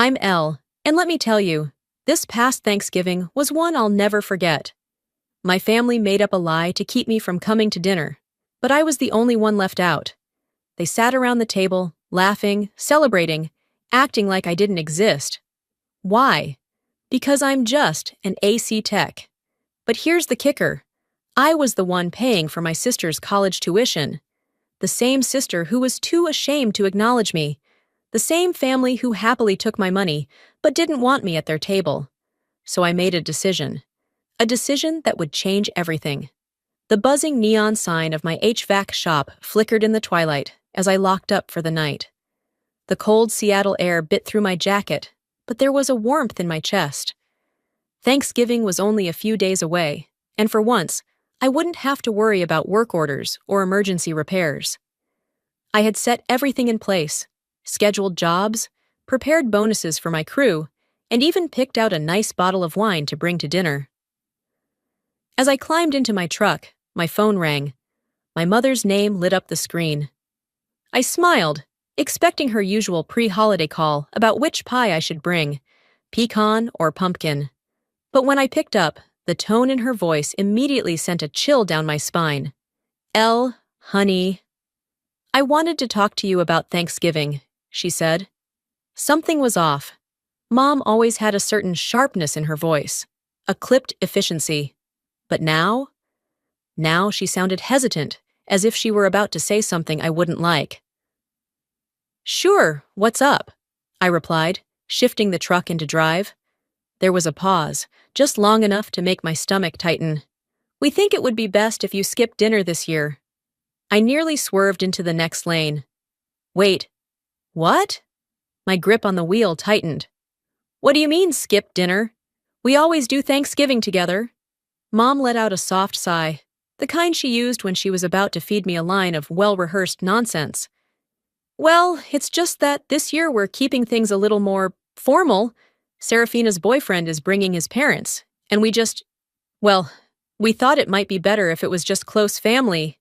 I'm Elle, and let me tell you, this past Thanksgiving was one I'll never forget. My family made up a lie to keep me from coming to dinner, but I was the only one left out. They sat around the table, laughing, celebrating, acting like I didn't exist. Why? Because I'm just an AC tech. But here's the kicker. I was the one paying for my sister's college tuition. The same sister who was too ashamed to acknowledge me. The same family who happily took my money, but didn't want me at their table. So I made a decision. A decision that would change everything. The buzzing neon sign of my HVAC shop flickered in the twilight as I locked up for the night. The cold Seattle air bit through my jacket, but there was a warmth in my chest. Thanksgiving was only a few days away, and for once, I wouldn't have to worry about work orders or emergency repairs. I had set everything in place, scheduled jobs, prepared bonuses for my crew, and even picked out a nice bottle of wine to bring to dinner. As I climbed into my truck, my phone rang. My mother's name lit up the screen. I smiled, expecting her usual pre-holiday call about which pie I should bring, pecan or pumpkin. But when I picked up, the tone in her voice immediately sent a chill down my spine. Elle, honey. I wanted to talk to you about Thanksgiving, she said. Something was off. Mom always had a certain sharpness in her voice, a clipped efficiency. But now she sounded hesitant, as if she were about to say something I wouldn't like. Sure, what's up? I replied, shifting the truck into drive. There was a pause, just long enough to make my stomach tighten. We think it would be best if you skip dinner this year. I nearly swerved into the next lane. Wait, what? My grip on the wheel tightened. What do you mean, skip dinner? We always do Thanksgiving together. Mom let out a soft sigh, the kind she used when she was about to feed me a line of well-rehearsed nonsense. Well, it's just that this year we're keeping things a little more formal. Serafina's boyfriend is bringing his parents, and we thought it might be better if it was just close family.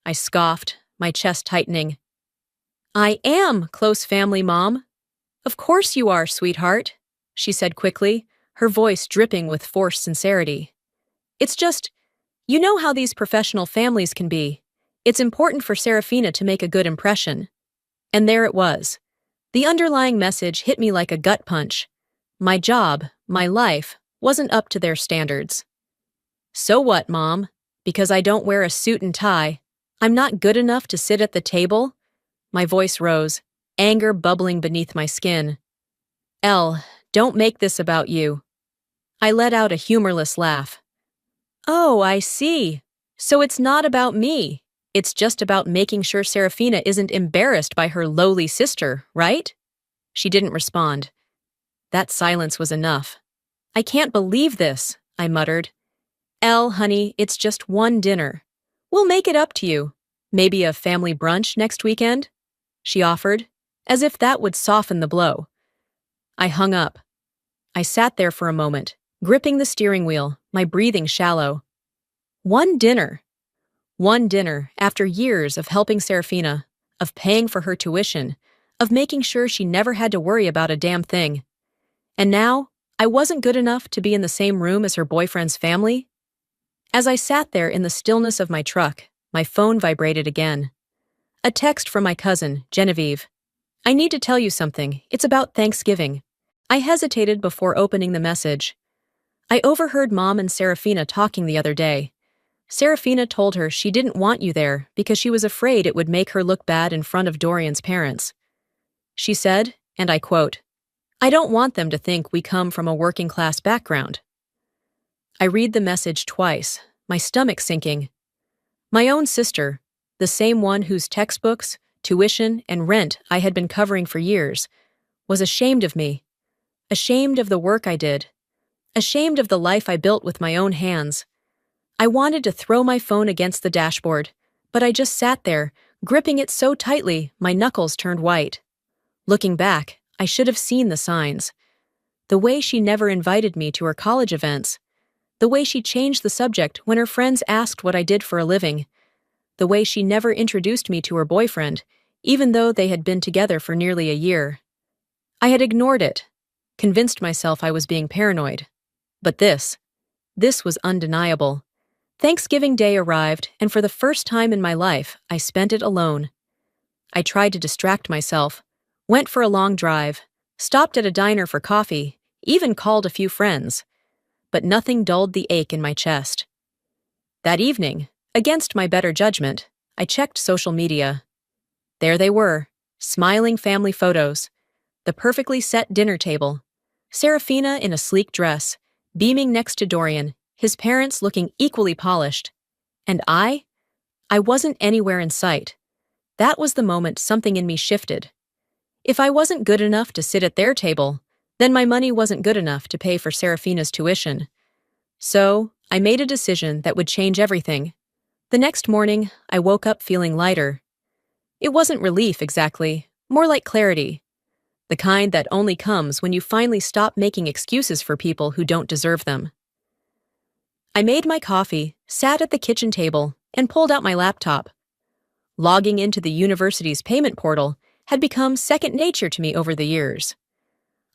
I scoffed, my chest tightening. I am close family, Mom. Of course you are, sweetheart, she said quickly, her voice dripping with forced sincerity. It's just, you know how these professional families can be. It's important for Serafina to make a good impression. And there it was. The underlying message hit me like a gut punch. My job, my life, wasn't up to their standards. So what, Mom? Because I don't wear a suit and tie, I'm not good enough to sit at the table? My voice rose, anger bubbling beneath my skin. Elle, don't make this about you. I let out a humorless laugh. Oh, I see. So it's not about me. It's just about making sure Serafina isn't embarrassed by her lowly sister, right? She didn't respond. That silence was enough. I can't believe this, I muttered. Elle, honey, it's just one dinner. We'll make it up to you. Maybe a family brunch next weekend? She offered, as if that would soften the blow. I hung up. I sat there for a moment, gripping the steering wheel, my breathing shallow. One dinner after years of helping Serafina, of paying for her tuition, of making sure she never had to worry about a damn thing. And now, I wasn't good enough to be in the same room as her boyfriend's family? As I sat there in the stillness of my truck, my phone vibrated again. A text from my cousin, Genevieve. I need to tell you something. It's about Thanksgiving. I hesitated before opening the message. I overheard Mom and Serafina talking the other day. Serafina told her she didn't want you there because she was afraid it would make her look bad in front of Dorian's parents. She said, and I quote, I don't want them to think we come from a working-class background. I read the message twice, my stomach sinking. My own sister, the same one whose textbooks, tuition, and rent I had been covering for years, was ashamed of me, ashamed of the work I did, ashamed of the life I built with my own hands. I wanted to throw my phone against the dashboard, but I just sat there, gripping it so tightly my knuckles turned white. Looking back, I should have seen the signs. The way she never invited me to her college events. The way she changed the subject when her friends asked what I did for a living. The way she never introduced me to her boyfriend, even though they had been together for nearly a year. I had ignored it, convinced myself I was being paranoid. But this was undeniable. Thanksgiving Day arrived, and for the first time in my life, I spent it alone. I tried to distract myself, went for a long drive, stopped at a diner for coffee, even called a few friends. But nothing dulled the ache in my chest. That evening, against my better judgment, I checked social media. There they were, smiling family photos, the perfectly set dinner table, Serafina in a sleek dress, beaming next to Dorian, his parents looking equally polished. And I wasn't anywhere in sight. That was the moment something in me shifted. If I wasn't good enough to sit at their table, then my money wasn't good enough to pay for Serafina's tuition. So, I made a decision that would change everything. The next morning, I woke up feeling lighter. It wasn't relief exactly, more like clarity. The kind that only comes when you finally stop making excuses for people who don't deserve them. I made my coffee, sat at the kitchen table, and pulled out my laptop. Logging into the university's payment portal had become second nature to me over the years.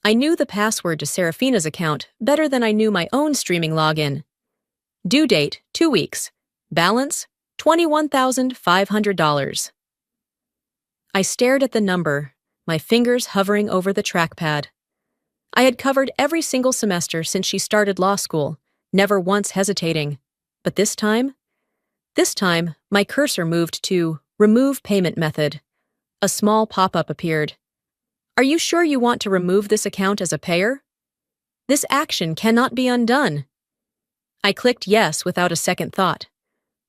I knew the password to Serafina's account better than I knew my own streaming login. Due date, 2 weeks. Balance, $21,500. I stared at the number, my fingers hovering over the trackpad. I had covered every single semester since she started law school, never once hesitating. But this time, my cursor moved to Remove Payment Method. A small pop-up appeared. Are you sure you want to remove this account as a payer? This action cannot be undone. I clicked yes without a second thought.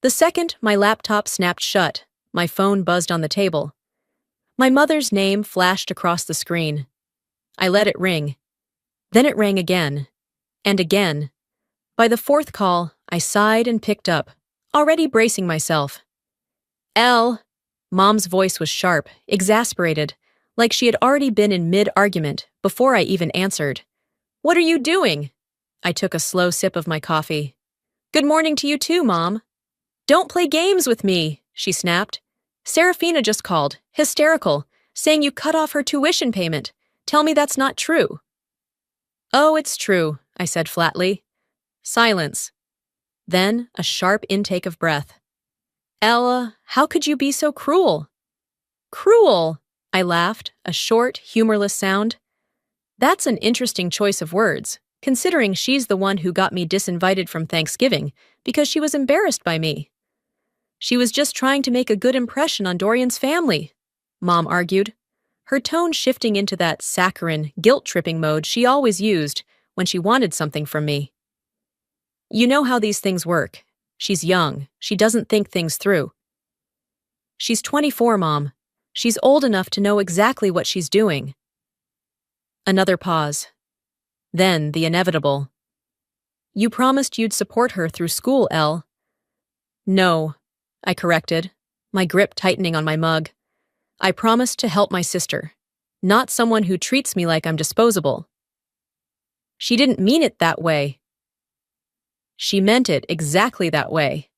The second my laptop snapped shut, my phone buzzed on the table. My mother's name flashed across the screen. I let it ring. Then it rang again. And again. By the fourth call, I sighed and picked up, already bracing myself. Elle. Mom's voice was sharp, exasperated, like she had already been in mid-argument before I even answered. What are you doing? I took a slow sip of my coffee. Good morning to you too, Mom. Don't play games with me, she snapped. Serafina just called, hysterical, saying you cut off her tuition payment. Tell me that's not true. Oh, it's true, I said flatly. Silence. Then a sharp intake of breath. Ella, how could you be so cruel? Cruel, I laughed, a short, humorless sound. That's an interesting choice of words, considering she's the one who got me disinvited from Thanksgiving because she was embarrassed by me. She was just trying to make a good impression on Dorian's family, Mom argued, her tone shifting into that saccharine, guilt-tripping mode she always used when she wanted something from me. You know how these things work. She's young. She doesn't think things through. She's 24, Mom. She's old enough to know exactly what she's doing. Another pause. Then the inevitable. You promised you'd support her through school, Elle. No, I corrected, my grip tightening on my mug. I promised to help my sister, not someone who treats me like I'm disposable. She didn't mean it that way. She meant it exactly that way.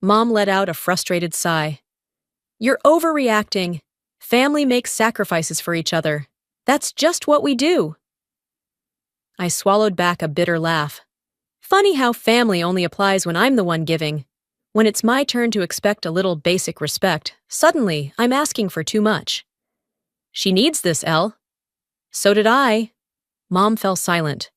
Mom let out a frustrated sigh. You're overreacting. Family makes sacrifices for each other. That's just what we do. I swallowed back a bitter laugh. Funny how family only applies when I'm the one giving. When it's my turn to expect a little basic respect, suddenly I'm asking for too much. She needs this, Elle. So did I. Mom fell silent.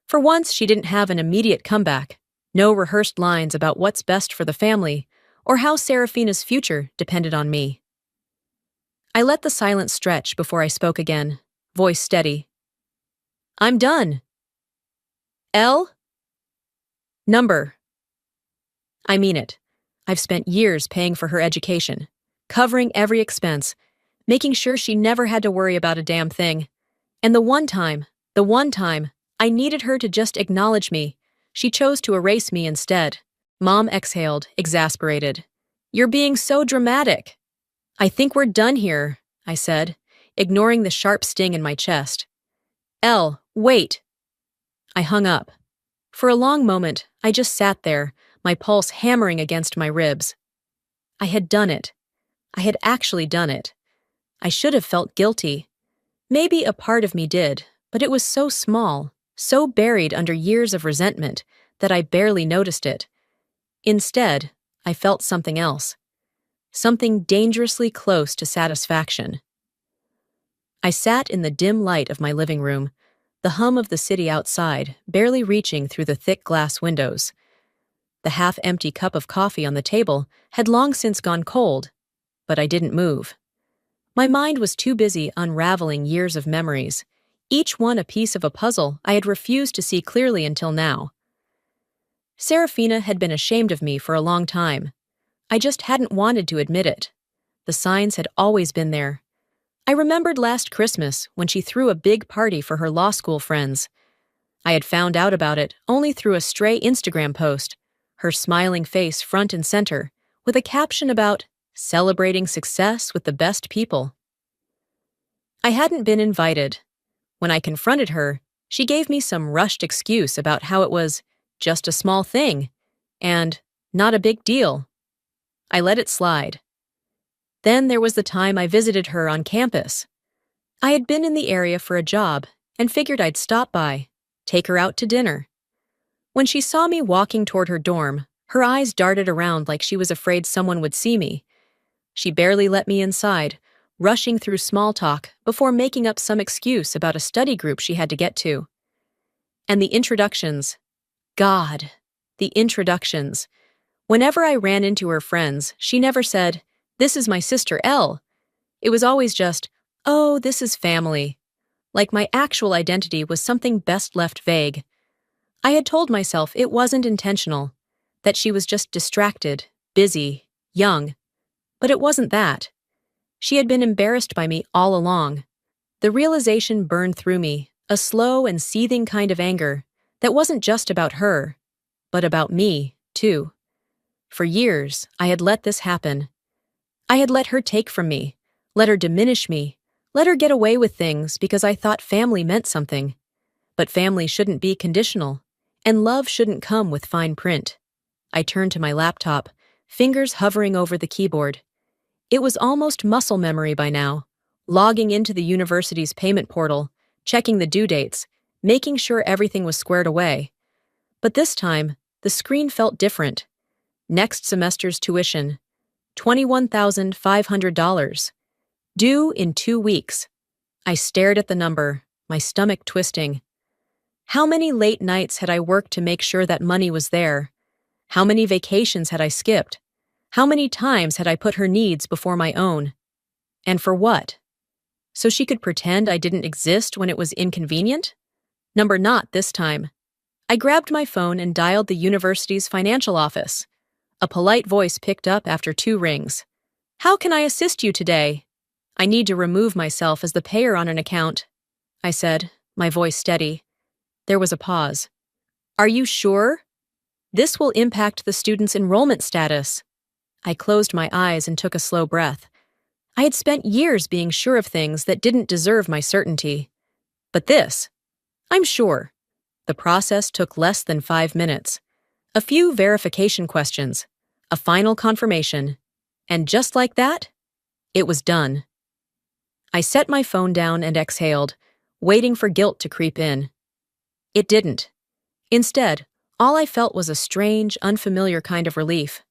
For once, she didn't have an immediate comeback. No rehearsed lines about what's best for the family or how Serafina's future depended on me. I let the silence stretch before I spoke again, voice steady. I'm done. Elle? Number. I mean it. I've spent years paying for her education, covering every expense, making sure she never had to worry about a damn thing. And the one time, I needed her to just acknowledge me, she chose to erase me instead. Mom exhaled, exasperated. You're being so dramatic. I think we're done here, I said, ignoring the sharp sting in my chest. Elle, wait. I hung up. For a long moment, I just sat there, my pulse hammering against my ribs. I had done it. I had actually done it. I should have felt guilty. Maybe a part of me did, but it was so small, so buried under years of resentment, that I barely noticed it. Instead, I felt something else. Something dangerously close to satisfaction. I sat in the dim light of my living room, the hum of the city outside barely reaching through the thick glass windows. The half-empty cup of coffee on the table had long since gone cold, but I didn't move. My mind was too busy unraveling years of memories, each one a piece of a puzzle I had refused to see clearly until now. Serafina had been ashamed of me for a long time. I just hadn't wanted to admit it. The signs had always been there. I remembered last Christmas when she threw a big party for her law school friends. I had found out about it only through a stray Instagram post, her smiling face front and center, with a caption about celebrating success with the best people. I hadn't been invited. When I confronted her, she gave me some rushed excuse about how it was just a small thing and not a big deal. I let it slide. Then there was the time I visited her on campus. I had been in the area for a job and figured I'd stop by, take her out to dinner. When she saw me walking toward her dorm, her eyes darted around like she was afraid someone would see me. She barely let me inside, rushing through small talk before making up some excuse about a study group she had to get to. And the introductions. God, the introductions. Whenever I ran into her friends, she never said, "This is my sister Elle." It was always just, "Oh, this is family." Like my actual identity was something best left vague. I had told myself it wasn't intentional, that she was just distracted, busy, young. But it wasn't that. She had been embarrassed by me all along. The realization burned through me, a slow and seething kind of anger that wasn't just about her, but about me, too. For years, I had let this happen. I had let her take from me, let her diminish me, let her get away with things because I thought family meant something. But family shouldn't be conditional, and love shouldn't come with fine print. I turned to my laptop, fingers hovering over the keyboard. It was almost muscle memory by now, logging into the university's payment portal, checking the due dates, making sure everything was squared away. But this time, the screen felt different. Next semester's tuition, $21,500. Due in 2 weeks. I stared at the number, my stomach twisting. How many late nights had I worked to make sure that money was there? How many vacations had I skipped? How many times had I put her needs before my own? And for what? So she could pretend I didn't exist when it was inconvenient? Number not this time. I grabbed my phone and dialed the university's financial office. A polite voice picked up after 2 rings. "How can I assist you today?" "I need to remove myself as the payer on an account," I said, my voice steady. There was a pause. "Are you sure? This will impact the student's enrollment status." I closed my eyes and took a slow breath. I had spent years being sure of things that didn't deserve my certainty. But this, I'm sure. The process took less than 5 minutes. A few verification questions, a final confirmation, and just like that, it was done. I set my phone down and exhaled, waiting for guilt to creep in. It didn't. Instead, all I felt was a strange, unfamiliar kind of relief.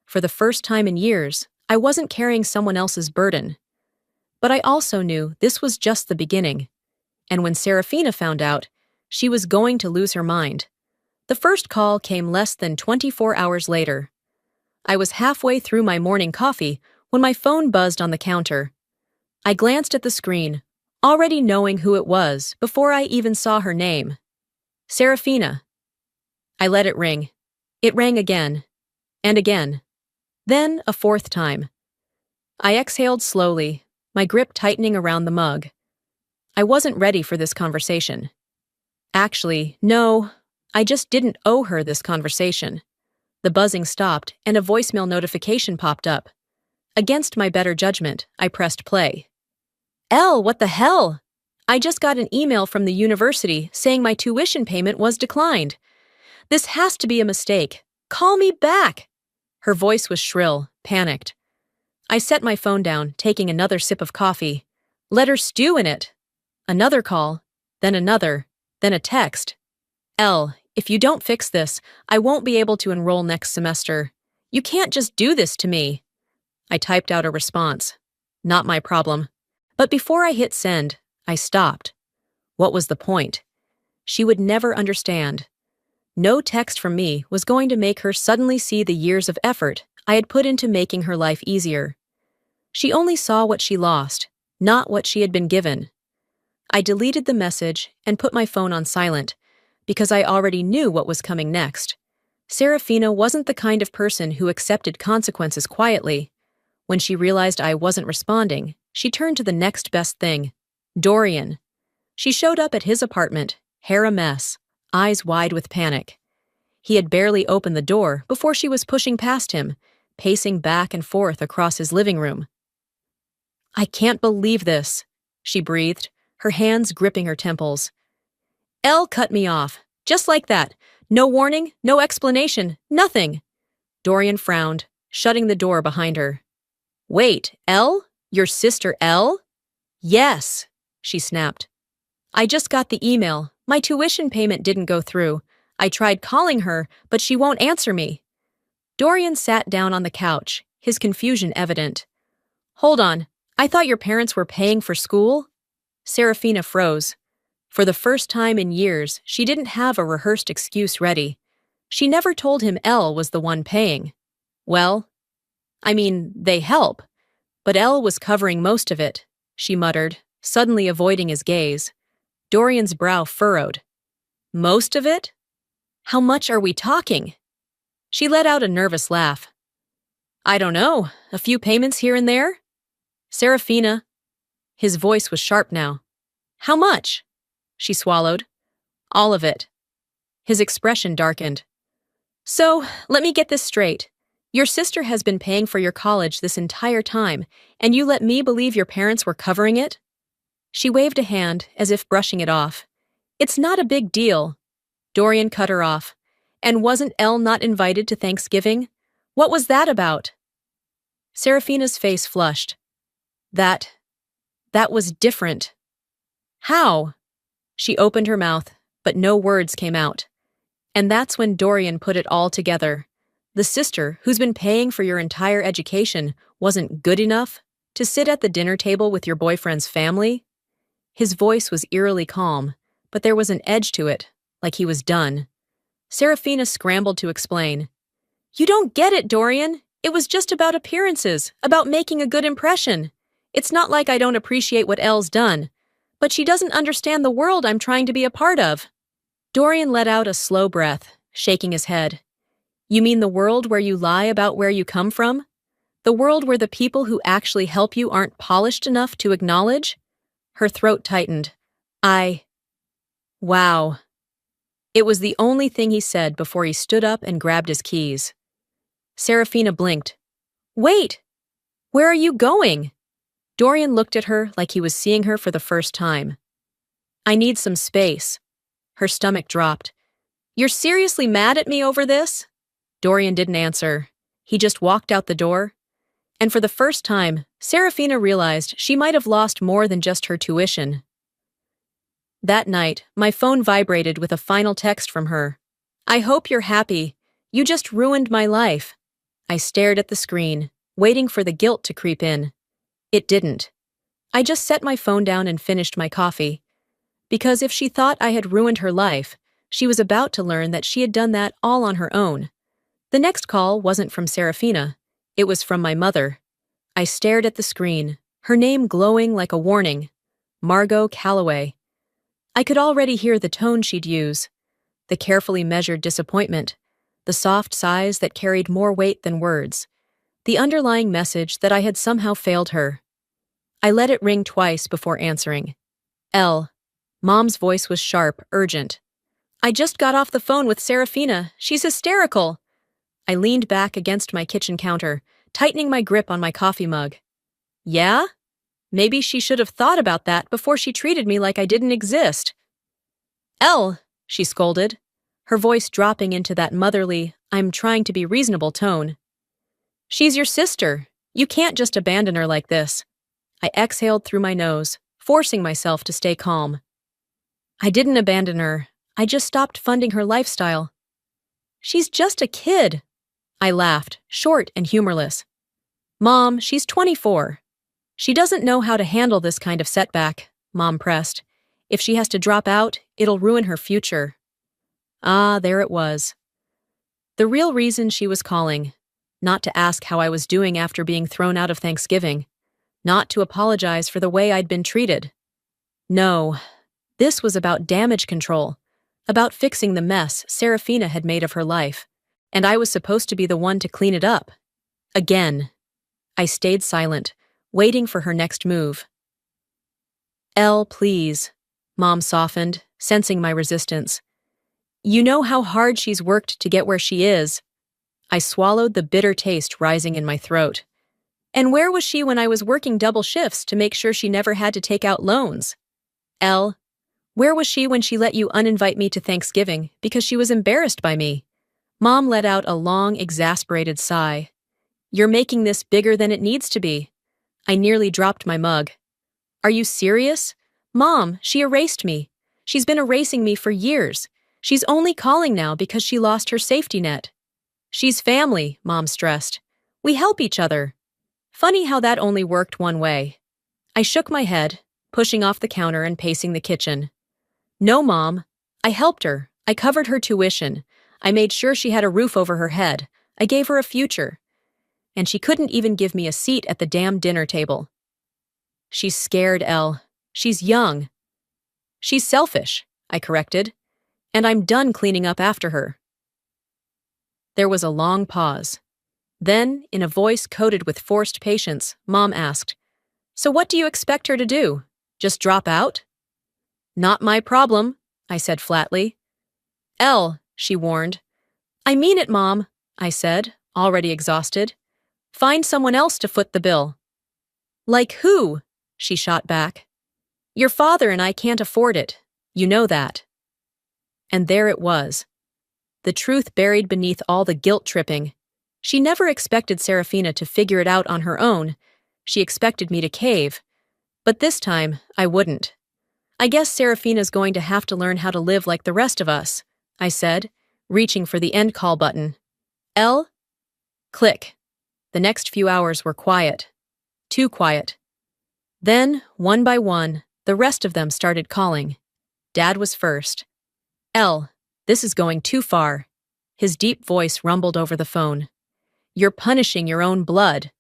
For the first time in years, I wasn't carrying someone else's burden. But I also knew this was just the beginning. And when Serafina found out, she was going to lose her mind. The first call came less than 24 hours later. I was halfway through my morning coffee when my phone buzzed on the counter. I glanced at the screen, already knowing who it was before I even saw her name. Serafina. I let it ring. It rang again, and again. Then a 4th time. I exhaled slowly, my grip tightening around the mug. I wasn't ready for this conversation. Actually, no, I just didn't owe her this conversation. The buzzing stopped and a voicemail notification popped up. Against my better judgment, I pressed play. Elle, what the hell? I just got an email from the university saying my tuition payment was declined. This has to be a mistake. Call me back. Her voice was shrill, panicked. I set my phone down, taking another sip of coffee. Let her stew in it. Another call. then another, then a text. "Elle, if you don't fix this, I won't be able to enroll next semester. You can't just do this to me." I typed out a response. Not my problem. But before I hit send, I stopped. What was the point? She would never understand. No text from me was going to make her suddenly see the years of effort I had put into making her life easier. She only saw what she lost, not what she had been given. I deleted the message and put my phone on silent, because I already knew what was coming next. Serafina wasn't the kind of person who accepted consequences quietly. When she realized I wasn't responding, she turned to the next best thing. Dorian. She showed up at his apartment, hair a mess, eyes wide with panic. He had barely opened the door before she was pushing past him, pacing back and forth across his living room. "I can't believe this," she breathed, her hands gripping her temples. "Elle cut me off, just like that. No warning, no explanation, nothing." Dorian frowned, shutting the door behind her. "Wait, Elle? Your sister Elle?" "Yes," she snapped. "I just got the email. My tuition payment didn't go through. I tried calling her, but she won't answer me." Dorian sat down on the couch, his confusion evident. "Hold on, I thought your parents were paying for school?" Serafina froze. For the first time in years, she didn't have a rehearsed excuse ready. She never told him Elle was the one paying. "Well, I mean, they help. But Elle was covering most of it," she muttered, suddenly avoiding his gaze. Dorian's brow furrowed. "Most of it? How much are we talking?" She let out a nervous laugh. "I don't know, a few payments here and there?" "Serafina." His voice was sharp now. "How much?" She swallowed. "All of it." His expression darkened. "So, let me get this straight. Your sister has been paying for your college this entire time, and you let me believe your parents were covering it?" She waved a hand, as if brushing it off. "It's not a big deal." Dorian cut her off. "And wasn't Elle not invited to Thanksgiving? What was that about?" Serafina's face flushed. That was different." "How?" She opened her mouth, but no words came out. And that's when Dorian put it all together. The sister who's been paying for your entire education wasn't good enough to sit at the dinner table with your boyfriend's family? His voice was eerily calm, but there was an edge to it, like he was done. Serafina scrambled to explain. "You don't get it, Dorian. It was just about appearances, about making a good impression. It's not like I don't appreciate what Elle's done, but she doesn't understand the world I'm trying to be a part of." Dorian let out a slow breath, shaking his head. "You mean the world where you lie about where you come from? The world where the people who actually help you aren't polished enough to acknowledge?" Her throat tightened. Wow. It was the only thing he said before he stood up and grabbed his keys. Serafina blinked. "Wait! Where are you going?" Dorian looked at her like he was seeing her for the first time. "I need some space." Her stomach dropped. "You're seriously mad at me over this?" Dorian didn't answer. He just walked out the door. And for the first time, Serafina realized she might have lost more than just her tuition. That night, my phone vibrated with a final text from her. "I hope you're happy. You just ruined my life." I stared at the screen, waiting for the guilt to creep in. It didn't. I just set my phone down and finished my coffee. Because if she thought I had ruined her life, she was about to learn that she had done that all on her own. The next call wasn't from Serafina. It was from my mother. I stared at the screen, her name glowing like a warning. Margot Calloway. I could already hear the tone she'd use. The carefully measured disappointment. The soft sighs that carried more weight than words. The underlying message that I had somehow failed her. I let it ring twice before answering. Elle. Mom's voice was sharp, urgent. "I just got off the phone with Serafina. She's hysterical." I leaned back against my kitchen counter, tightening my grip on my coffee mug. "Yeah? Maybe she should have thought about that before she treated me like I didn't exist." "Elle," she scolded, her voice dropping into that motherly, I'm trying to be reasonable tone. "She's your sister. You can't just abandon her like this." I exhaled through my nose, forcing myself to stay calm. I didn't abandon her. I just stopped funding her lifestyle. She's just a kid. I laughed, short and humorless. Mom, she's 24. She doesn't know how to handle this kind of setback, Mom pressed. If she has to drop out, it'll ruin her future. Ah, there it was. The real reason she was calling. Not to ask how I was doing after being thrown out of Thanksgiving. Not to apologize for the way I'd been treated. No, this was about damage control. About fixing the mess Serafina had made of her life. And I was supposed to be the one to clean it up. Again. I stayed silent, waiting for her next move. Elle, please, Mom softened, sensing my resistance. You know how hard she's worked to get where she is. I swallowed the bitter taste rising in my throat. And where was she when I was working double shifts to make sure she never had to take out loans? Elle, where was she when she let you uninvite me to Thanksgiving because she was embarrassed by me? Mom let out a long, exasperated sigh. You're making this bigger than it needs to be. I nearly dropped my mug. Are you serious? Mom, she erased me. She's been erasing me for years. She's only calling now because she lost her safety net. She's family, Mom stressed. We help each other. Funny how that only worked one way. I shook my head, pushing off the counter and pacing the kitchen. No, Mom. I helped her. I covered her tuition. I made sure she had a roof over her head. I gave her a future. And she couldn't even give me a seat at the damn dinner table. She's scared, Elle. She's young. She's selfish, I corrected. And I'm done cleaning up after her. There was a long pause. Then, in a voice coated with forced patience, Mom asked, So what do you expect her to do? Just drop out? Not my problem, I said flatly. Elle, she warned. I mean it, Mom, I said, already exhausted. Find someone else to foot the bill. Like who? She shot back. Your father and I can't afford it. You know that. And there it was. The truth buried beneath all the guilt-tripping. She never expected Serafina to figure it out on her own. She expected me to cave. But this time, I wouldn't. I guess Serafina's going to have to learn how to live like the rest of us, I said, reaching for the end call button. Elle? Click. The next few hours were quiet. Too quiet. Then, one by one, the rest of them started calling. Dad was first. Elle, this is going too far. His deep voice rumbled over the phone. You're punishing your own blood.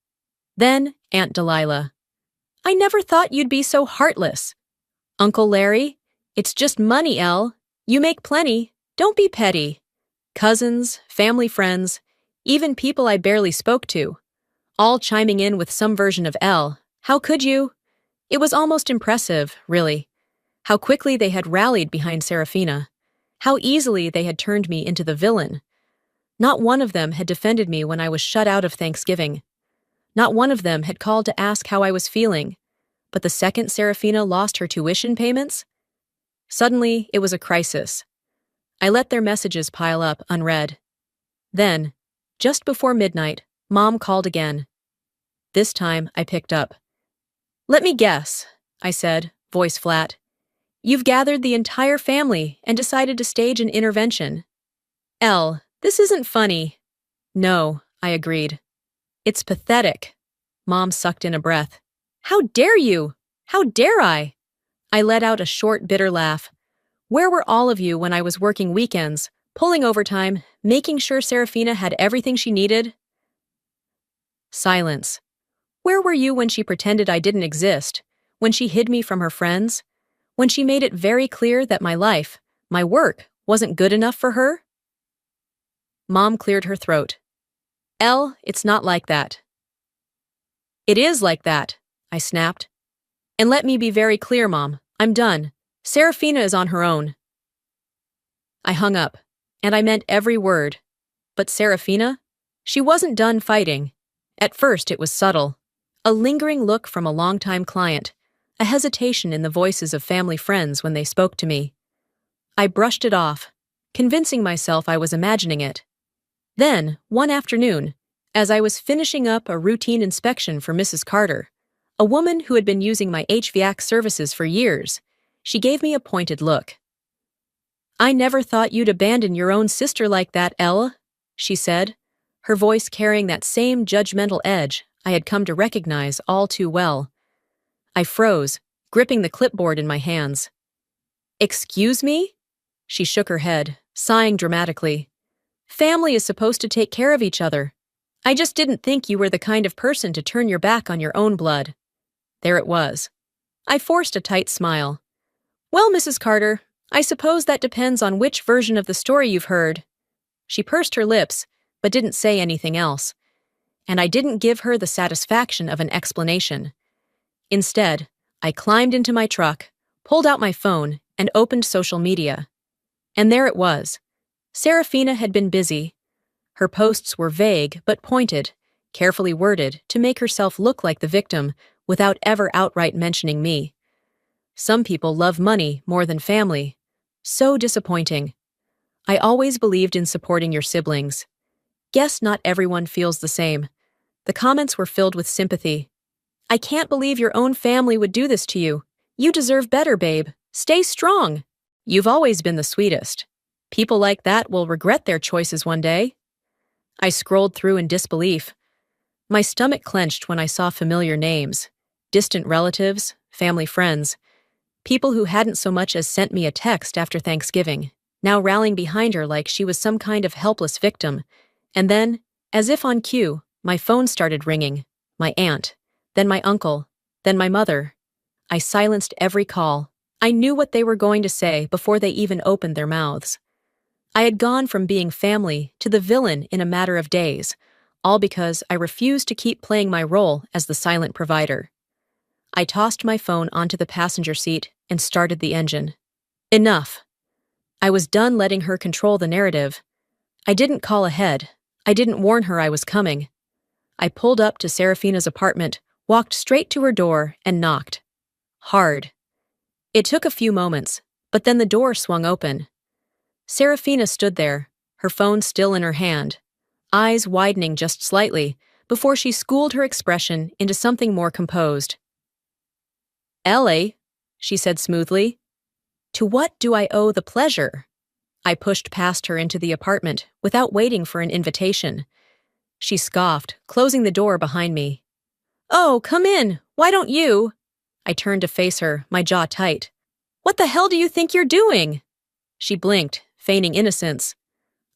Then, Aunt Delilah. I never thought you'd be so heartless. Uncle Larry, it's just money, Elle. You make plenty. Don't be petty. Cousins, family friends, even people I barely spoke to. All chiming in with some version of Elle. How could you? It was almost impressive, really. How quickly they had rallied behind Serafina. How easily they had turned me into the villain. Not one of them had defended me when I was shut out of Thanksgiving. Not one of them had called to ask how I was feeling. But the second Serafina lost her tuition payments? Suddenly, it was a crisis. I let their messages pile up unread. Then, just before midnight, Mom called again. This time, I picked up. Let me guess, I said, voice flat. You've gathered the entire family and decided to stage an intervention. Elle, this isn't funny. No, I agreed. It's pathetic. Mom sucked in a breath. How dare you? How dare I? I let out a short, bitter laugh. Where were all of you when I was working weekends, pulling overtime, making sure Serafina had everything she needed? Silence. Where were you when she pretended I didn't exist? When she hid me from her friends? When she made it very clear that my life, my work, wasn't good enough for her? Mom cleared her throat. Elle, it's not like that. It is like that, I snapped. And let me be very clear, Mom. I'm done. Serafina is on her own. I hung up, and I meant every word. But Serafina? She wasn't done fighting. At first it was subtle. A lingering look from a longtime client. A hesitation in the voices of family friends when they spoke to me. I brushed it off, convincing myself I was imagining it. Then, one afternoon, as I was finishing up a routine inspection for Mrs. Carter, a woman who had been using my HVAC services for years, she gave me a pointed look. I never thought you'd abandon your own sister like that, Elle, she said, her voice carrying that same judgmental edge I had come to recognize all too well. I froze, gripping the clipboard in my hands. Excuse me? She shook her head, sighing dramatically. Family is supposed to take care of each other. I just didn't think you were the kind of person to turn your back on your own blood. There it was. I forced a tight smile. Well, Mrs. Carter, I suppose that depends on which version of the story you've heard. She pursed her lips, but didn't say anything else. And I didn't give her the satisfaction of an explanation. Instead, I climbed into my truck, pulled out my phone, and opened social media. And there it was. Serafina had been busy. Her posts were vague but pointed, carefully worded to make herself look like the victim without ever outright mentioning me. Some people love money more than family. So disappointing. I always believed in supporting your siblings. Guess not everyone feels the same. The comments were filled with sympathy. I can't believe your own family would do this to you. You deserve better, babe. Stay strong. You've always been the sweetest. People like that will regret their choices one day. I scrolled through in disbelief. My stomach clenched when I saw familiar names. Distant relatives, family friends. People who hadn't so much as sent me a text after Thanksgiving, now rallying behind her like she was some kind of helpless victim. And then, as if on cue, my phone started ringing. My aunt, then my uncle, then my mother. I silenced every call. I knew what they were going to say before they even opened their mouths. I had gone from being family to the villain in a matter of days, all because I refused to keep playing my role as the silent provider. I tossed my phone onto the passenger seat and started the engine. Enough. I was done letting her control the narrative. I didn't call ahead. I didn't warn her I was coming. I pulled up to Serafina's apartment, walked straight to her door, and knocked. Hard. It took a few moments, but then the door swung open. Serafina stood there, her phone still in her hand, eyes widening just slightly before she schooled her expression into something more composed. Ellie, she said smoothly. To what do I owe the pleasure? I pushed past her into the apartment without waiting for an invitation. She scoffed, closing the door behind me. Oh, come in. Why don't you? I turned to face her, my jaw tight. What the hell do you think you're doing? She blinked, feigning innocence.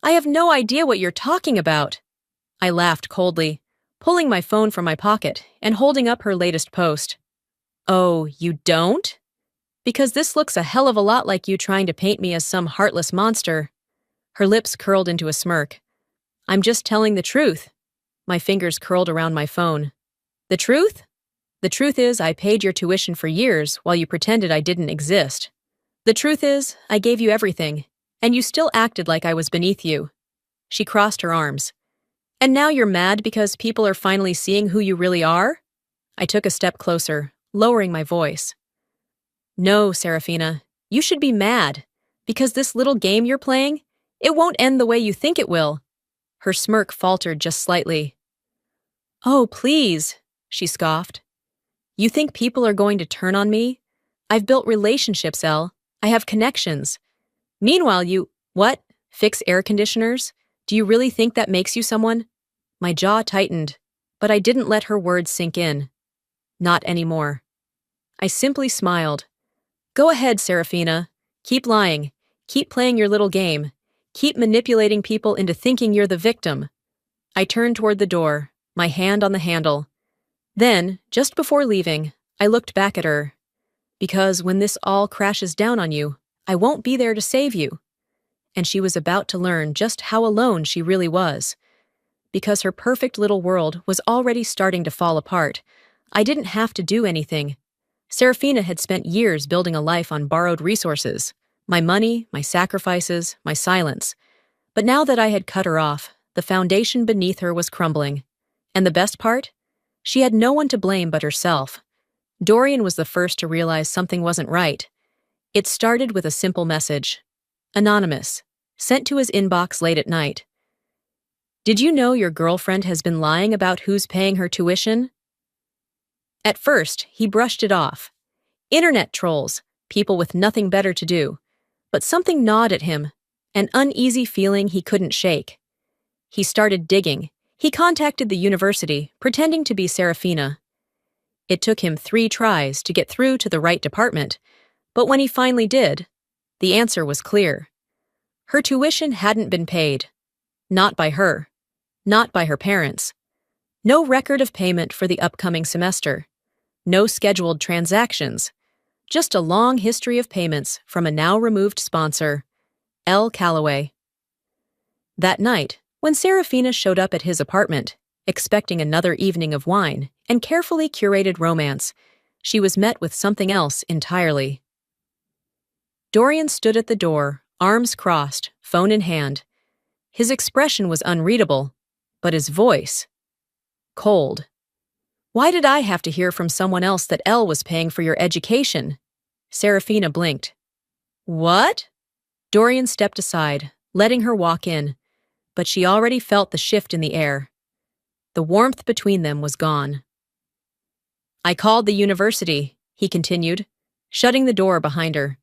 I have no idea what you're talking about. I laughed coldly, pulling my phone from my pocket and holding up her latest post. Oh, you don't? Because this looks a hell of a lot like you trying to paint me as some heartless monster. Her lips curled into a smirk. I'm just telling the truth. My fingers curled around my phone. The truth? The truth is I paid your tuition for years while you pretended I didn't exist. The truth is I gave you everything, and you still acted like I was beneath you. She crossed her arms. And now you're mad because people are finally seeing who you really are? I took a step closer, lowering my voice. No, Serafina, you should be mad, because this little game you're playing, it won't end the way you think it will. Her smirk faltered just slightly. Oh, please, she scoffed. You think people are going to turn on me? I've built relationships, Elle. I have connections. Meanwhile, what? Fix air conditioners? Do you really think that makes you someone? My jaw tightened, but I didn't let her words sink in. Not anymore. I simply smiled. Go ahead, Serafina. Keep lying. Keep playing your little game. Keep manipulating people into thinking you're the victim. I turned toward the door, my hand on the handle. Then, just before leaving, I looked back at her. Because when this all crashes down on you, I won't be there to save you. And she was about to learn just how alone she really was. Because her perfect little world was already starting to fall apart, I didn't have to do anything. Serafina had spent years building a life on borrowed resources, my money, my sacrifices, my silence. But now that I had cut her off, the foundation beneath her was crumbling. And the best part? She had no one to blame but herself. Dorian was the first to realize something wasn't right. It started with a simple message. Anonymous, sent to his inbox late at night. Did you know your girlfriend has been lying about who's paying her tuition? At first, he brushed it off. Internet trolls, people with nothing better to do. but something gnawed at him, an uneasy feeling he couldn't shake. He started digging. He contacted the university, pretending to be Serafina. It took him 3 tries to get through to the right department, but when he finally did, the answer was clear. Her tuition hadn't been paid. Not by her. Not by her parents. No record of payment for the upcoming semester. No scheduled transactions. Just a long history of payments from a now-removed sponsor, L. Calloway. That night, when Serafina showed up at his apartment, expecting another evening of wine and carefully curated romance, she was met with something else entirely. Dorian stood at the door, arms crossed, phone in hand. His expression was unreadable, but his voice, cold. "Why did I have to hear from someone else that Elle was paying for your education?" Serafina blinked. "What?" Dorian stepped aside, letting her walk in, but she already felt the shift in the air. The warmth between them was gone. "I called the university," he continued, shutting the door behind her.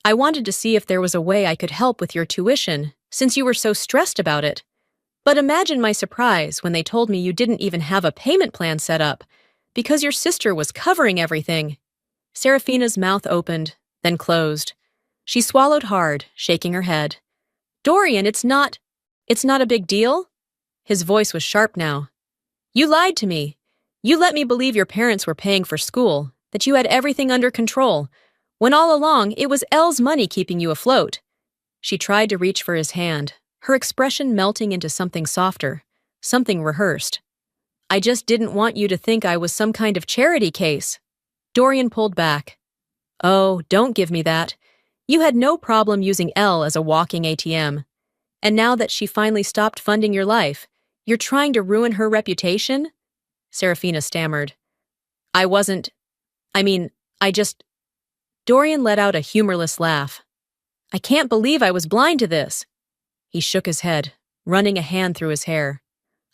"I wanted to see if there was a way I could help with your tuition, since you were so stressed about it. But imagine my surprise when they told me you didn't even have a payment plan set up, because your sister was covering everything." Serafina's mouth opened, then closed. She swallowed hard, shaking her head. "Dorian, it's not a big deal?" His voice was sharp now. "You lied to me. You let me believe your parents were paying for school, that you had everything under control, when all along it was Elle's money keeping you afloat." She tried to reach for his hand, her expression melting into something softer, something rehearsed. "I just didn't want you to think I was some kind of charity case." Dorian pulled back. "Oh, don't give me that. You had no problem using Elle as a walking ATM. And now that she finally stopped funding your life, you're trying to ruin her reputation?" Serafina stammered. I just... Dorian let out a humorless laugh. "I can't believe I was blind to this." He shook his head, running a hand through his hair.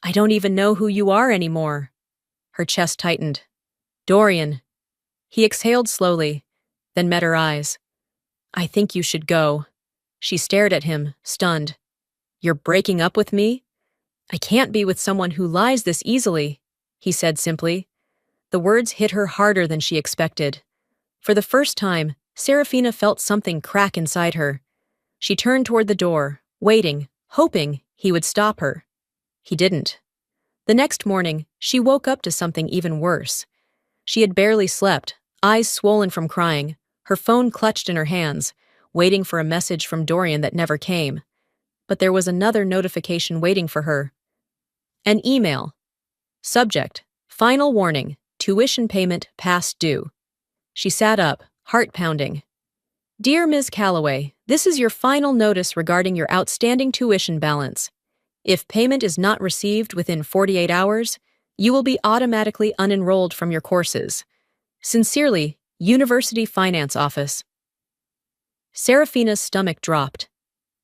"I don't even know who you are anymore." Her chest tightened. "Dorian." He exhaled slowly, then met her eyes. "I think you should go." She stared at him, stunned. "You're breaking up with me?" "I can't be with someone who lies this easily," he said simply. The words hit her harder than she expected. For the first time, Serafina felt something crack inside her. She turned toward the door, waiting, hoping he would stop her. He didn't. The next morning, she woke up to something even worse. She had barely slept, eyes swollen from crying, her phone clutched in her hands, waiting for a message from Dorian that never came. But there was another notification waiting for her. An email. Subject: Final warning, tuition payment past due. She sat up, heart pounding. "Dear Ms. Calloway, this is your final notice regarding your outstanding tuition balance. If payment is not received within 48 hours, you will be automatically unenrolled from your courses. Sincerely, University Finance Office." Serafina's stomach dropped.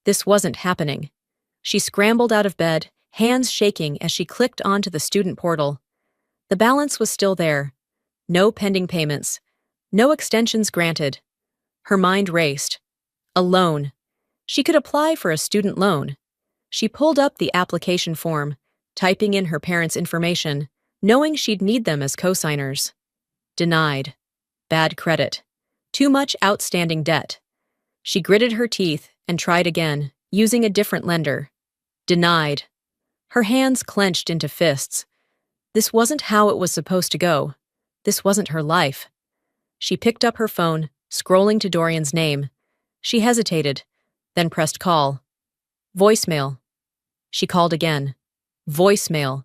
This wasn't happening. She scrambled out of bed, hands shaking as she clicked onto the student portal. The balance was still there. No pending payments. No extensions granted. Her mind raced. A loan. She could apply for a student loan. She pulled up the application form, typing in her parents' information, knowing she'd need them as co-signers. Denied. Bad credit. Too much outstanding debt. She gritted her teeth and tried again, using a different lender. Denied. Her hands clenched into fists. This wasn't how it was supposed to go. This wasn't her life. She picked up her phone, scrolling to Dorian's name. She hesitated, then pressed call. Voicemail. She called again. Voicemail.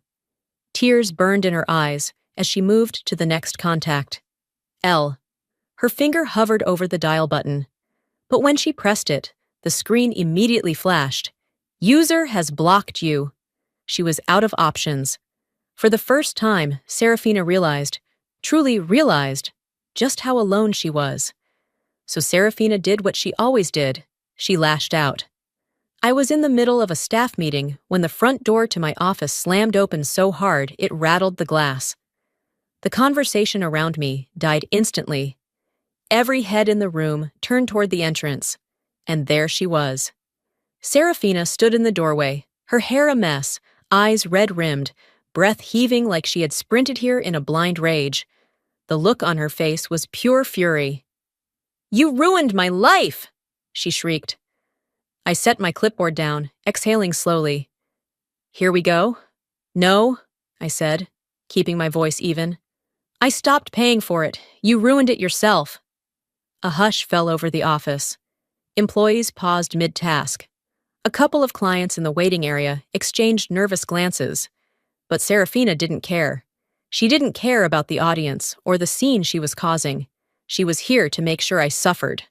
Tears burned in her eyes as she moved to the next contact. L. Her finger hovered over the dial button. But when she pressed it, the screen immediately flashed. User has blocked you. She was out of options. For the first time, Serafina realized, truly realized, just how alone she was. So Serafina did what she always did. She lashed out. I was in the middle of a staff meeting when the front door to my office slammed open so hard it rattled the glass. The conversation around me died instantly. Every head in the room turned toward the entrance. And there she was. Serafina stood in the doorway, her hair a mess, eyes red-rimmed, breath heaving like she had sprinted here in a blind rage. The look on her face was pure fury. "You ruined my life!" she shrieked. I set my clipboard down, exhaling slowly. "Here we go?" "No," I said, keeping my voice even. "I stopped paying for it. You ruined it yourself." A hush fell over the office. Employees paused mid-task. A couple of clients in the waiting area exchanged nervous glances. But Serafina didn't care. She didn't care about the audience or the scene she was causing. She was here to make sure I suffered.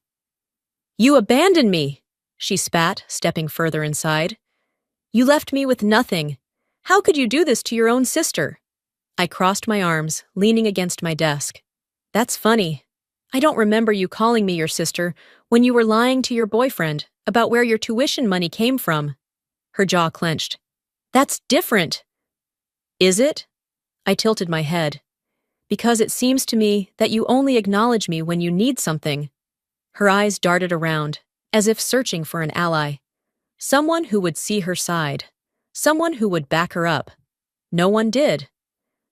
"You abandoned me!" she spat, stepping further inside. "You left me with nothing. How could you do this to your own sister?" I crossed my arms, leaning against my desk. "That's funny. I don't remember you calling me your sister when you were lying to your boyfriend about where your tuition money came from." Her jaw clenched. "That's different." "Is it?" I tilted my head. "Because it seems to me that you only acknowledge me when you need something." Her eyes darted around, as if searching for an ally. Someone who would see her side. Someone who would back her up. No one did.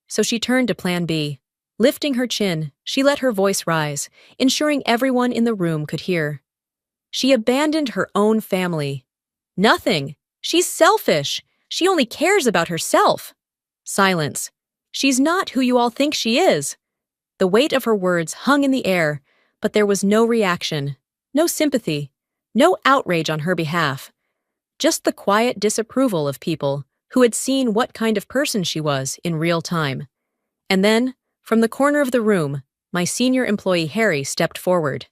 So she turned to Plan B. Lifting her chin, she let her voice rise, ensuring everyone in the room could hear. "She abandoned her own family." "Nothing. She's selfish. She only cares about herself." Silence. "She's not who you all think she is." The weight of her words hung in the air, but there was no reaction, no sympathy, no outrage on her behalf. Just the quiet disapproval of people who had seen what kind of person she was in real time. And then, from the corner of the room, my senior employee Harry stepped forward.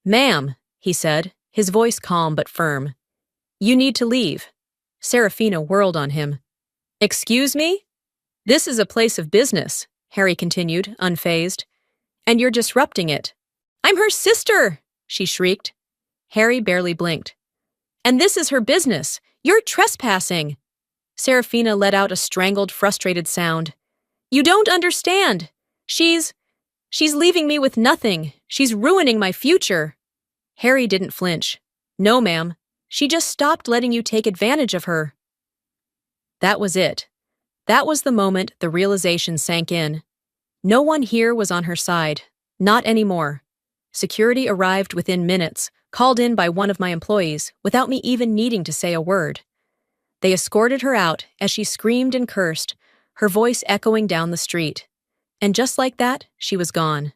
"Ma'am," he said, his voice calm but firm. "You need to leave." Serafina whirled on him. "Excuse me?" "This is a place of business," Harry continued, unfazed. "And you're disrupting it." "I'm her sister!" she shrieked. Harry barely blinked. "And this is her business. You're trespassing." Serafina let out a strangled, frustrated sound. "You don't understand. She's leaving me with nothing. She's ruining my future." Harry didn't flinch. "No, ma'am. She just stopped letting you take advantage of her." That was it. That was the moment the realization sank in. No one here was on her side. Not anymore. Security arrived within minutes, called in by one of my employees, without me even needing to say a word. They escorted her out as she screamed and cursed, her voice echoing down the street. And just like that, she was gone.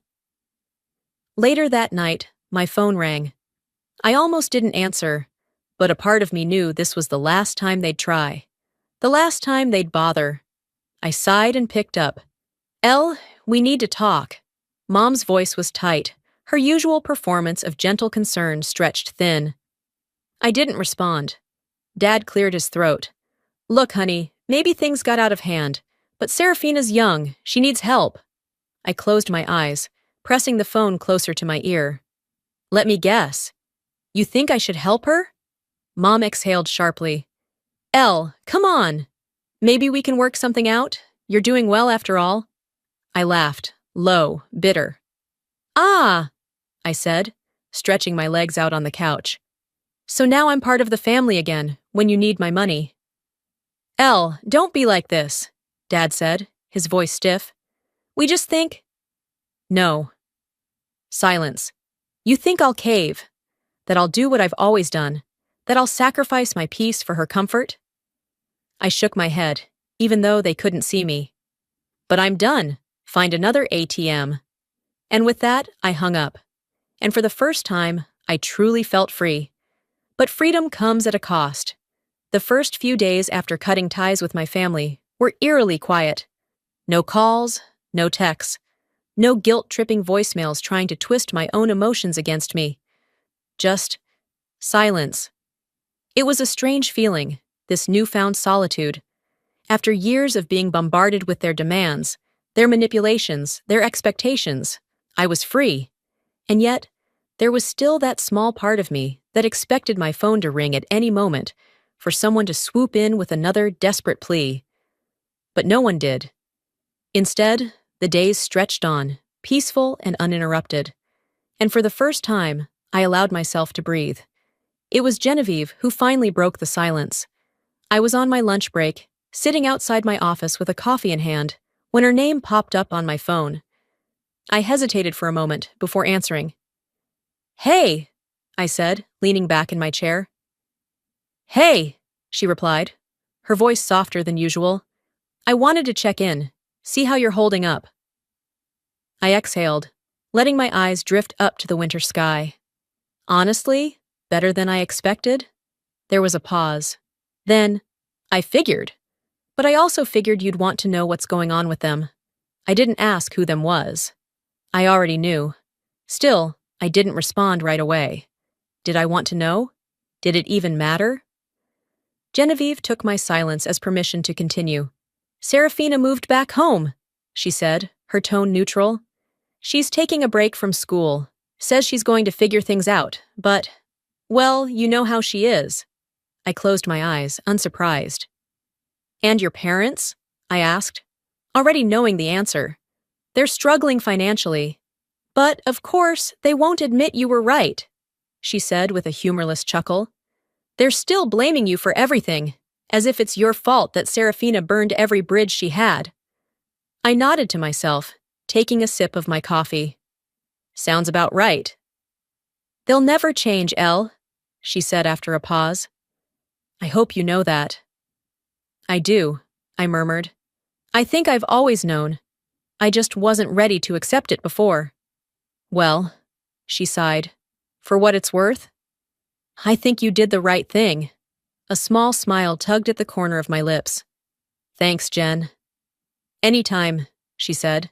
Later that night, my phone rang. I almost didn't answer, but a part of me knew this was the last time they'd try. The last time they'd bother. I sighed and picked up. "Elle, we need to talk." Mom's voice was tight, her usual performance of gentle concern stretched thin. I didn't respond. Dad cleared his throat. "Look, honey, maybe things got out of hand, but Serafina's young, she needs help." I closed my eyes, pressing the phone closer to my ear. "Let me guess. You think I should help her?" Mom exhaled sharply. "Elle, come on. Maybe we can work something out? You're doing well after all." I laughed, low, bitter. "Ah," I said, stretching my legs out on the couch. "So now I'm part of the family again, when you need my money." "Elle, don't be like this," Dad said, his voice stiff. "We just think—" "No." Silence. "You think I'll cave? That I'll do what I've always done? That I'll sacrifice my peace for her comfort?" I shook my head, even though they couldn't see me. "But I'm done. Find another ATM." And with that, I hung up. And for the first time, I truly felt free. But freedom comes at a cost. The first few days after cutting ties with my family were eerily quiet. No calls, no texts, no guilt-tripping voicemails trying to twist my own emotions against me. Just silence. It was a strange feeling, this newfound solitude. After years of being bombarded with their demands, their manipulations, their expectations, I was free. And yet, there was still that small part of me that expected my phone to ring at any moment, for someone to swoop in with another desperate plea. But no one did. Instead, the days stretched on, peaceful and uninterrupted. And for the first time, I allowed myself to breathe. It was Genevieve who finally broke the silence. I was on my lunch break, sitting outside my office with a coffee in hand, when her name popped up on my phone. I hesitated for a moment before answering. "Hey," I said, leaning back in my chair. "Hey," she replied, her voice softer than usual. "I wanted to check in, see how you're holding up." I exhaled, letting my eyes drift up to the winter sky. "Honestly, better than I expected." There was a pause. Then, "I figured. But I also figured you'd want to know what's going on with them." I didn't ask who them was. I already knew. Still, I didn't respond right away. Did I want to know? Did it even matter? Genevieve took my silence as permission to continue. "Serafina moved back home," she said, her tone neutral. "She's taking a break from school. Says she's going to figure things out, but, well, you know how she is." I closed my eyes, unsurprised. "And your parents?" I asked, already knowing the answer. "They're struggling financially. But, of course, they won't admit you were right," she said with a humorless chuckle. "They're still blaming you for everything, as if it's your fault that Serafina burned every bridge she had." I nodded to myself, taking a sip of my coffee. "Sounds about right." "They'll never change, Elle," she said after a pause. "I hope you know that." "I do," I murmured. "I think I've always known. I just wasn't ready to accept it before." "Well," she sighed, "for what it's worth, I think you did the right thing." A small smile tugged at the corner of my lips. "Thanks, Jen." "Anytime," she said.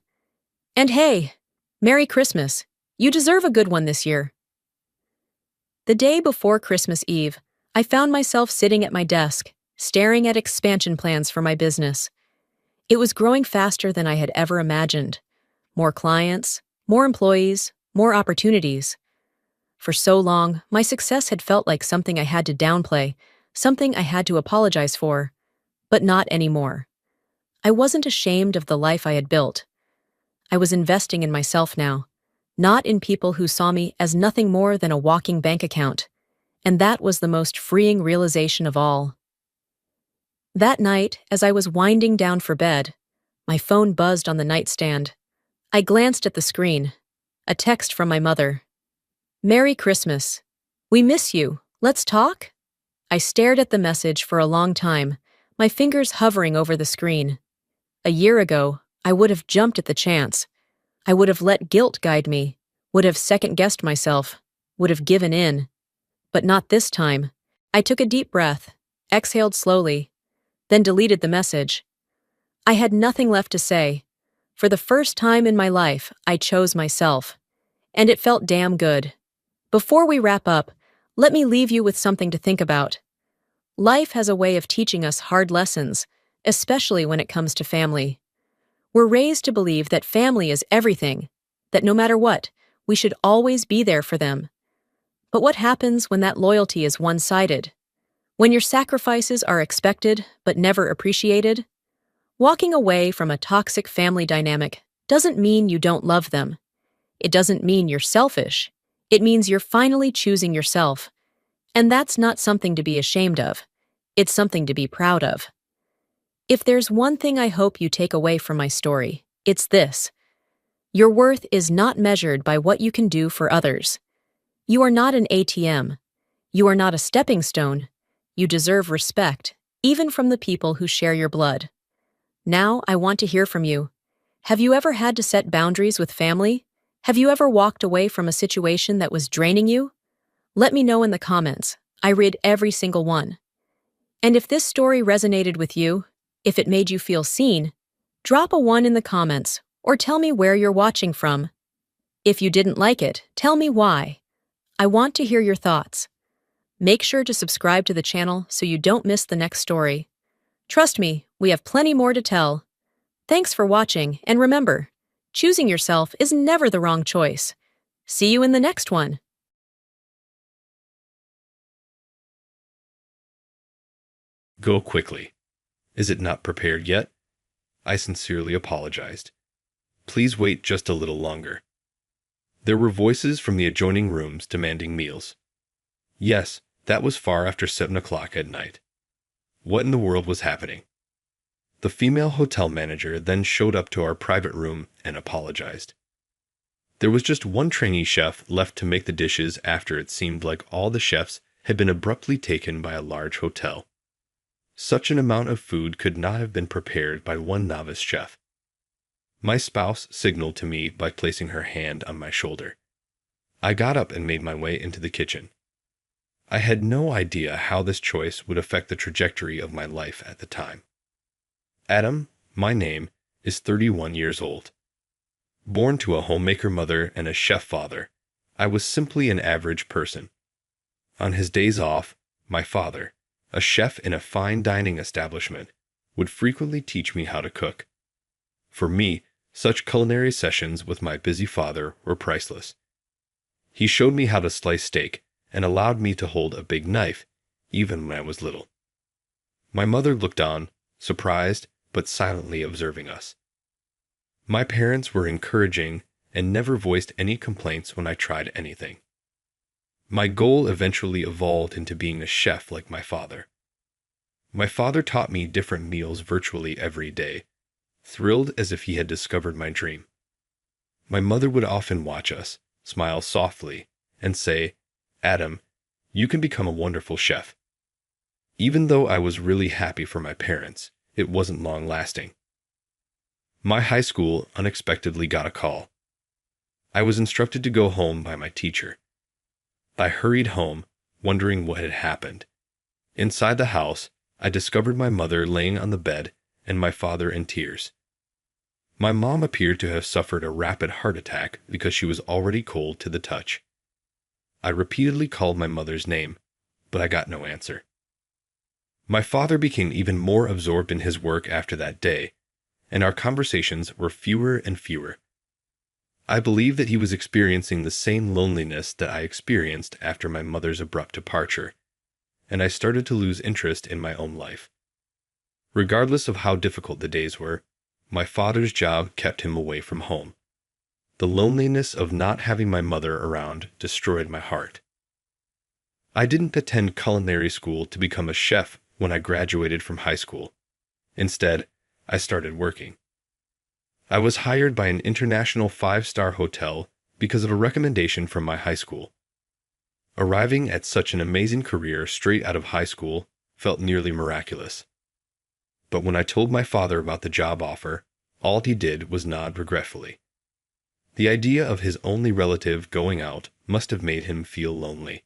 "And hey, Merry Christmas. You deserve a good one this year." The day before Christmas Eve, I found myself sitting at my desk, staring at expansion plans for my business. It was growing faster than I had ever imagined. More clients, more employees, more opportunities. For so long, my success had felt like something I had to downplay, something I had to apologize for. But not anymore. I wasn't ashamed of the life I had built. I was investing in myself now, not in people who saw me as nothing more than a walking bank account. And that was the most freeing realization of all. That night, as I was winding down for bed, my phone buzzed on the nightstand. I glanced at the screen. A text from my mother. "Merry Christmas. We miss you. Let's talk?" I stared at the message for a long time, my fingers hovering over the screen. A year ago, I would have jumped at the chance. I would have let guilt guide me, would have second-guessed myself, would have given in. But not this time. I took a deep breath, exhaled slowly, then deleted the message. I had nothing left to say. For the first time in my life, I chose myself. And it felt damn good. Before we wrap up, let me leave you with something to think about. Life has a way of teaching us hard lessons, especially when it comes to family. We're raised to believe that family is everything, that no matter what, we should always be there for them. But what happens when that loyalty is one-sided? When your sacrifices are expected but never appreciated? Walking away from a toxic family dynamic doesn't mean you don't love them. It doesn't mean you're selfish. It means you're finally choosing yourself. And that's not something to be ashamed of. It's something to be proud of. If there's one thing I hope you take away from my story, it's this. Your worth is not measured by what you can do for others. You are not an ATM. You are not a stepping stone. You deserve respect, even from the people who share your blood. Now I want to hear from you. Have you ever had to set boundaries with family? Have you ever walked away from a situation that was draining you? Let me know in the comments. I read every single one. And if this story resonated with you, if it made you feel seen, drop a 1 in the comments or tell me where you're watching from. If you didn't like it, tell me why. I want to hear your thoughts. Make sure to subscribe to the channel so you don't miss the next story. Trust me, we have plenty more to tell. Thanks for watching, and remember, choosing yourself is never the wrong choice. See you in the next one. Go quickly. Is it not prepared yet? I sincerely apologized. Please wait just a little longer. There were voices from the adjoining rooms demanding meals. Yes, That was far after 7 o'clock at night. What in the world was happening? The female hotel manager then showed up to our private room and apologized. There was just one trainee chef left to make the dishes after it seemed like all the chefs had been abruptly taken by a large hotel. Such an amount of food could not have been prepared by one novice chef. My spouse signaled to me by placing her hand on my shoulder. I got up and made my way into the kitchen. I had no idea how this choice would affect the trajectory of my life at the time. Adam, my name, is 31 years old. Born to a homemaker mother and a chef father, I was simply an average person. On his days off, my father, a chef in a fine dining establishment, would frequently teach me how to cook. For me, such culinary sessions with my busy father were priceless. He showed me how to slice steak and allowed me to hold a big knife, even when I was little. My mother looked on, surprised but silently observing us. My parents were encouraging and never voiced any complaints when I tried anything. My goal eventually evolved into being a chef like my father. My father taught me different meals virtually every day, thrilled as if he had discovered my dream. My mother would often watch us, smile softly, and say, "Adam, you can become a wonderful chef." Even though I was really happy for my parents, it wasn't long-lasting. My high school unexpectedly got a call. I was instructed to go home by my teacher. I hurried home, wondering what had happened. Inside the house, I discovered my mother laying on the bed and my father in tears. My mom appeared to have suffered a rapid heart attack because she was already cold to the touch. I repeatedly called my mother's name, but I got no answer. My father became even more absorbed in his work after that day, and our conversations were fewer and fewer. I believe that he was experiencing the same loneliness that I experienced after my mother's abrupt departure, and I started to lose interest in my own life. Regardless of how difficult the days were, my father's job kept him away from home. The loneliness of not having my mother around destroyed my heart. I didn't attend culinary school to become a chef when I graduated from high school. Instead, I started working. I was hired by an international 5-star hotel because of a recommendation from my high school. Arriving at such an amazing career straight out of high school felt nearly miraculous. But when I told my father about the job offer, all he did was nod regretfully. The idea of his only relative going out must have made him feel lonely.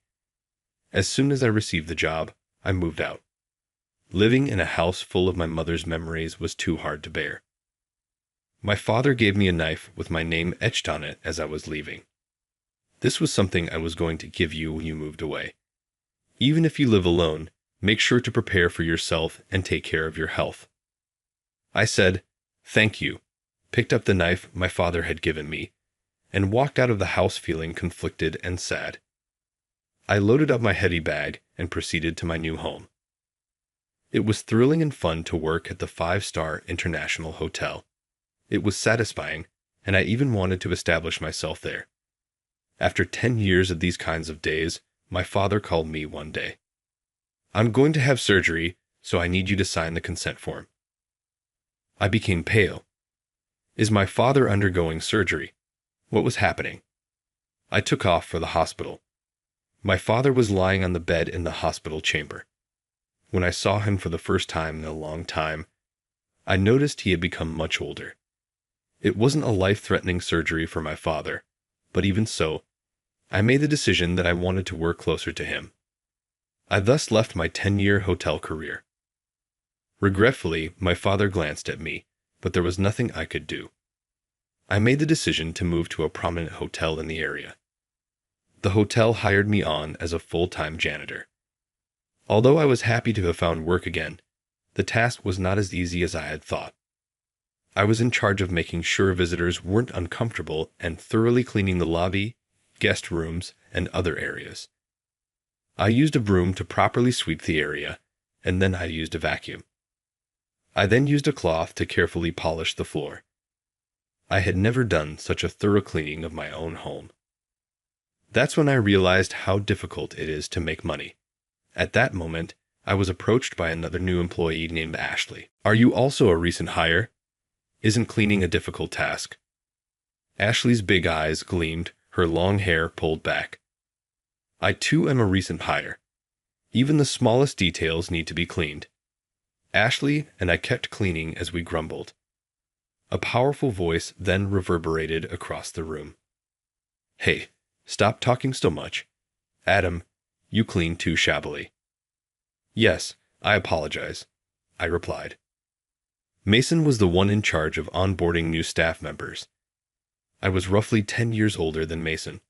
As soon as I received the job, I moved out. Living in a house full of my mother's memories was too hard to bear. My father gave me a knife with my name etched on it as I was leaving. This was something I was going to give you when you moved away. Even if you live alone, make sure to prepare for yourself and take care of your health. I said, "Thank you," picked up the knife my father had given me, and walked out of the house feeling conflicted and sad. I loaded up my heavy bag and proceeded to my new home. It was thrilling and fun to work at the 5-star international hotel. It was satisfying, and I even wanted to establish myself there. After 10 years of these kinds of days, my father called me one day. "I'm going to have surgery, so I need you to sign the consent form." I became pale. Is my father undergoing surgery? What was happening? I took off for the hospital. My father was lying on the bed in the hospital chamber. When I saw him for the first time in a long time, I noticed he had become much older. It wasn't a life-threatening surgery for my father, but even so, I made the decision that I wanted to work closer to him. I thus left my 10-year hotel career. Regretfully, my father glanced at me, but there was nothing I could do. I made the decision to move to a prominent hotel in the area. The hotel hired me on as a full-time janitor. Although I was happy to have found work again, the task was not as easy as I had thought. I was in charge of making sure visitors weren't uncomfortable and thoroughly cleaning the lobby, guest rooms, and other areas. I used a broom to properly sweep the area, and then I used a vacuum. I then used a cloth to carefully polish the floor. I had never done such a thorough cleaning of my own home. That's when I realized how difficult it is to make money. At that moment, I was approached by another new employee named Ashley. "Are you also a recent hire? Isn't cleaning a difficult task?" Ashley's big eyes gleamed, her long hair pulled back. "I too am a recent hire. Even the smallest details need to be cleaned." Ashley and I kept cleaning as we grumbled. A powerful voice then reverberated across the room. "Hey, stop talking so much. Adam, you clean too shabbily." "Yes, I apologize," I replied. Mason was the one in charge of onboarding new staff members. I was roughly 10 years older than Mason.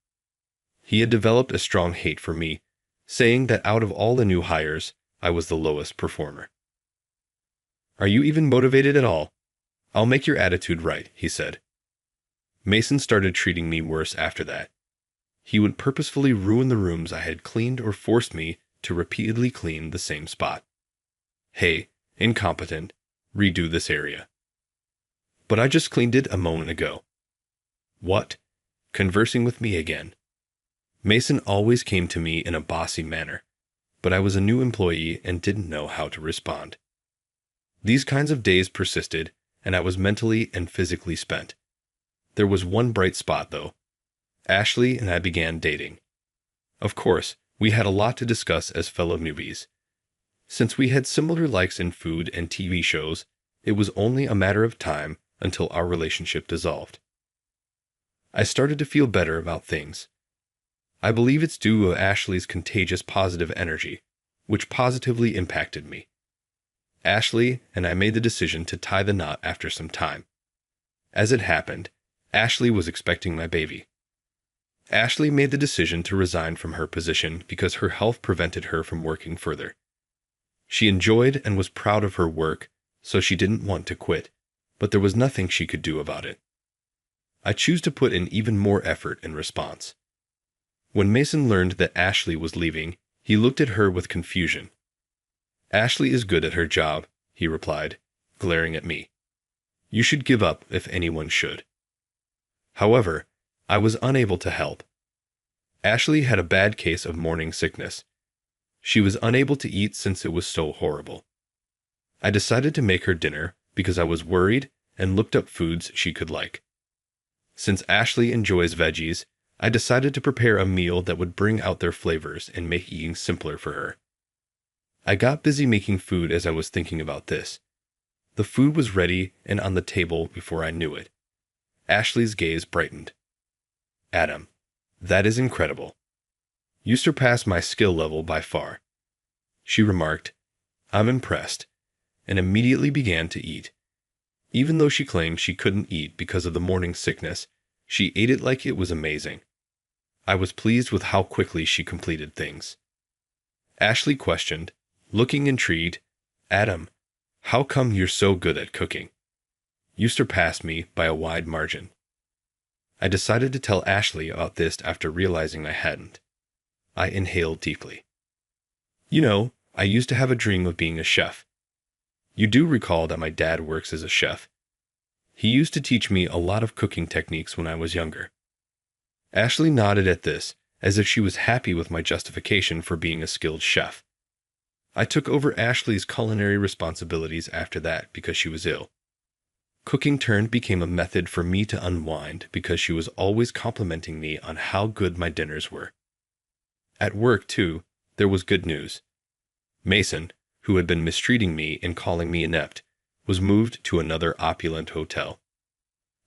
He had developed a strong hate for me, saying that out of all the new hires, I was the lowest performer. "Are you even motivated at all? I'll make your attitude right," he said. Mason started treating me worse after that. He would purposefully ruin the rooms I had cleaned or force me to repeatedly clean the same spot. "Hey, incompetent, redo this area." "But I just cleaned it a moment ago." "What? Conversing with me again?" Mason always came to me in a bossy manner, but I was a new employee and didn't know how to respond. These kinds of days persisted, and I was mentally and physically spent. There was one bright spot, though. Ashley and I began dating. Of course, we had a lot to discuss as fellow newbies. Since we had similar likes in food and TV shows, it was only a matter of time until our relationship dissolved. I started to feel better about things. I believe it's due to Ashley's contagious positive energy, which positively impacted me. Ashley and I made the decision to tie the knot after some time. As it happened, Ashley was expecting my baby. Ashley made the decision to resign from her position because her health prevented her from working further. She enjoyed and was proud of her work, so she didn't want to quit, but there was nothing she could do about it. I choose to put in even more effort in response. When Mason learned that Ashley was leaving, he looked at her with confusion. "Ashley is good at her job," he replied, glaring at me. "You should give up if anyone should." However, I was unable to help. Ashley had a bad case of morning sickness. She was unable to eat since it was so horrible. I decided to make her dinner because I was worried and looked up foods she could like. Since Ashley enjoys veggies, I decided to prepare a meal that would bring out their flavors and make eating simpler for her. I got busy making food as I was thinking about this. The food was ready and on the table before I knew it. Ashley's gaze brightened. "Adam, that is incredible. You surpass my skill level by far." She remarked, "I'm impressed," and immediately began to eat. Even though she claimed she couldn't eat because of the morning sickness, she ate it like it was amazing. I was pleased with how quickly she completed things. Ashley questioned, looking intrigued, "Adam, how come you're so good at cooking? You surpassed me by a wide margin." I decided to tell Ashley about this after realizing I hadn't. I inhaled deeply. "You know, I used to have a dream of being a chef. You do recall that my dad works as a chef. He used to teach me a lot of cooking techniques when I was younger." Ashley nodded at this, as if she was happy with my justification for being a skilled chef. I took over Ashley's culinary responsibilities after that because she was ill. Cooking became a method for me to unwind because she was always complimenting me on how good my dinners were. At work, too, there was good news. Mason, who had been mistreating me and calling me inept, was moved to another opulent hotel.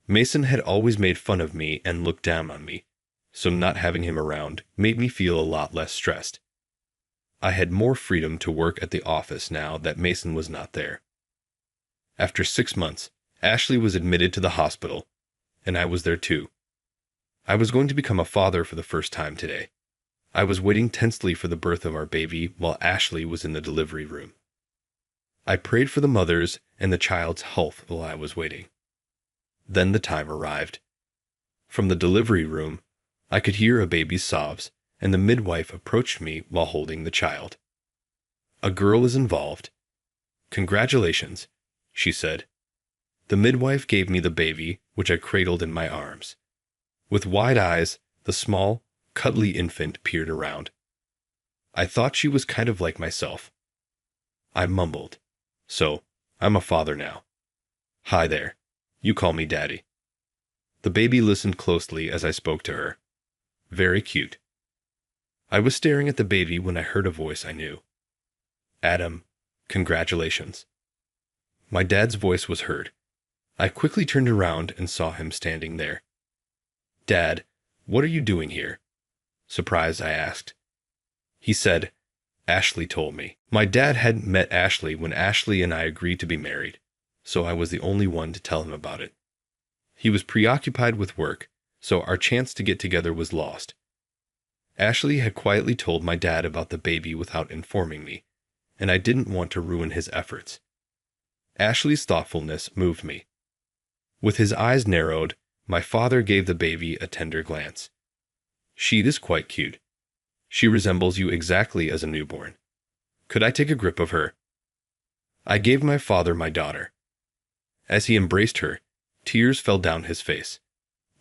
Mason had always made fun of me and looked down on me, so not having him around made me feel a lot less stressed. I had more freedom to work at the office now that Mason was not there. After 6 months, Ashley was admitted to the hospital, and I was there too. I was going to become a father for the first time today. I was waiting tensely for the birth of our baby while Ashley was in the delivery room. I prayed for the mother's and the child's health while I was waiting. Then the time arrived. From the delivery room, I could hear a baby's sobs, and the midwife approached me while holding the child. "A girl is involved." "Congratulations," she said. The midwife gave me the baby, which I cradled in my arms. With wide eyes, the small, cuddly infant peered around. I thought she was kind of like myself. I mumbled. So, I'm a father now. Hi there. You call me Daddy. The baby listened closely as I spoke to her. Very cute. I was staring at the baby when I heard a voice I knew. Adam, congratulations. My dad's voice was heard. I quickly turned around and saw him standing there. Dad, what are you doing here? Surprised, I asked. He said, Ashley told me. My dad hadn't met Ashley when Ashley and I agreed to be married, so I was the only one to tell him about it. He was preoccupied with work, so our chance to get together was lost. Ashley had quietly told my dad about the baby without informing me, and I didn't want to ruin his efforts. Ashley's thoughtfulness moved me. With his eyes narrowed, my father gave the baby a tender glance. She is quite cute. She resembles you exactly as a newborn. Could I take a grip of her? I gave my father my daughter. As he embraced her, tears fell down his face.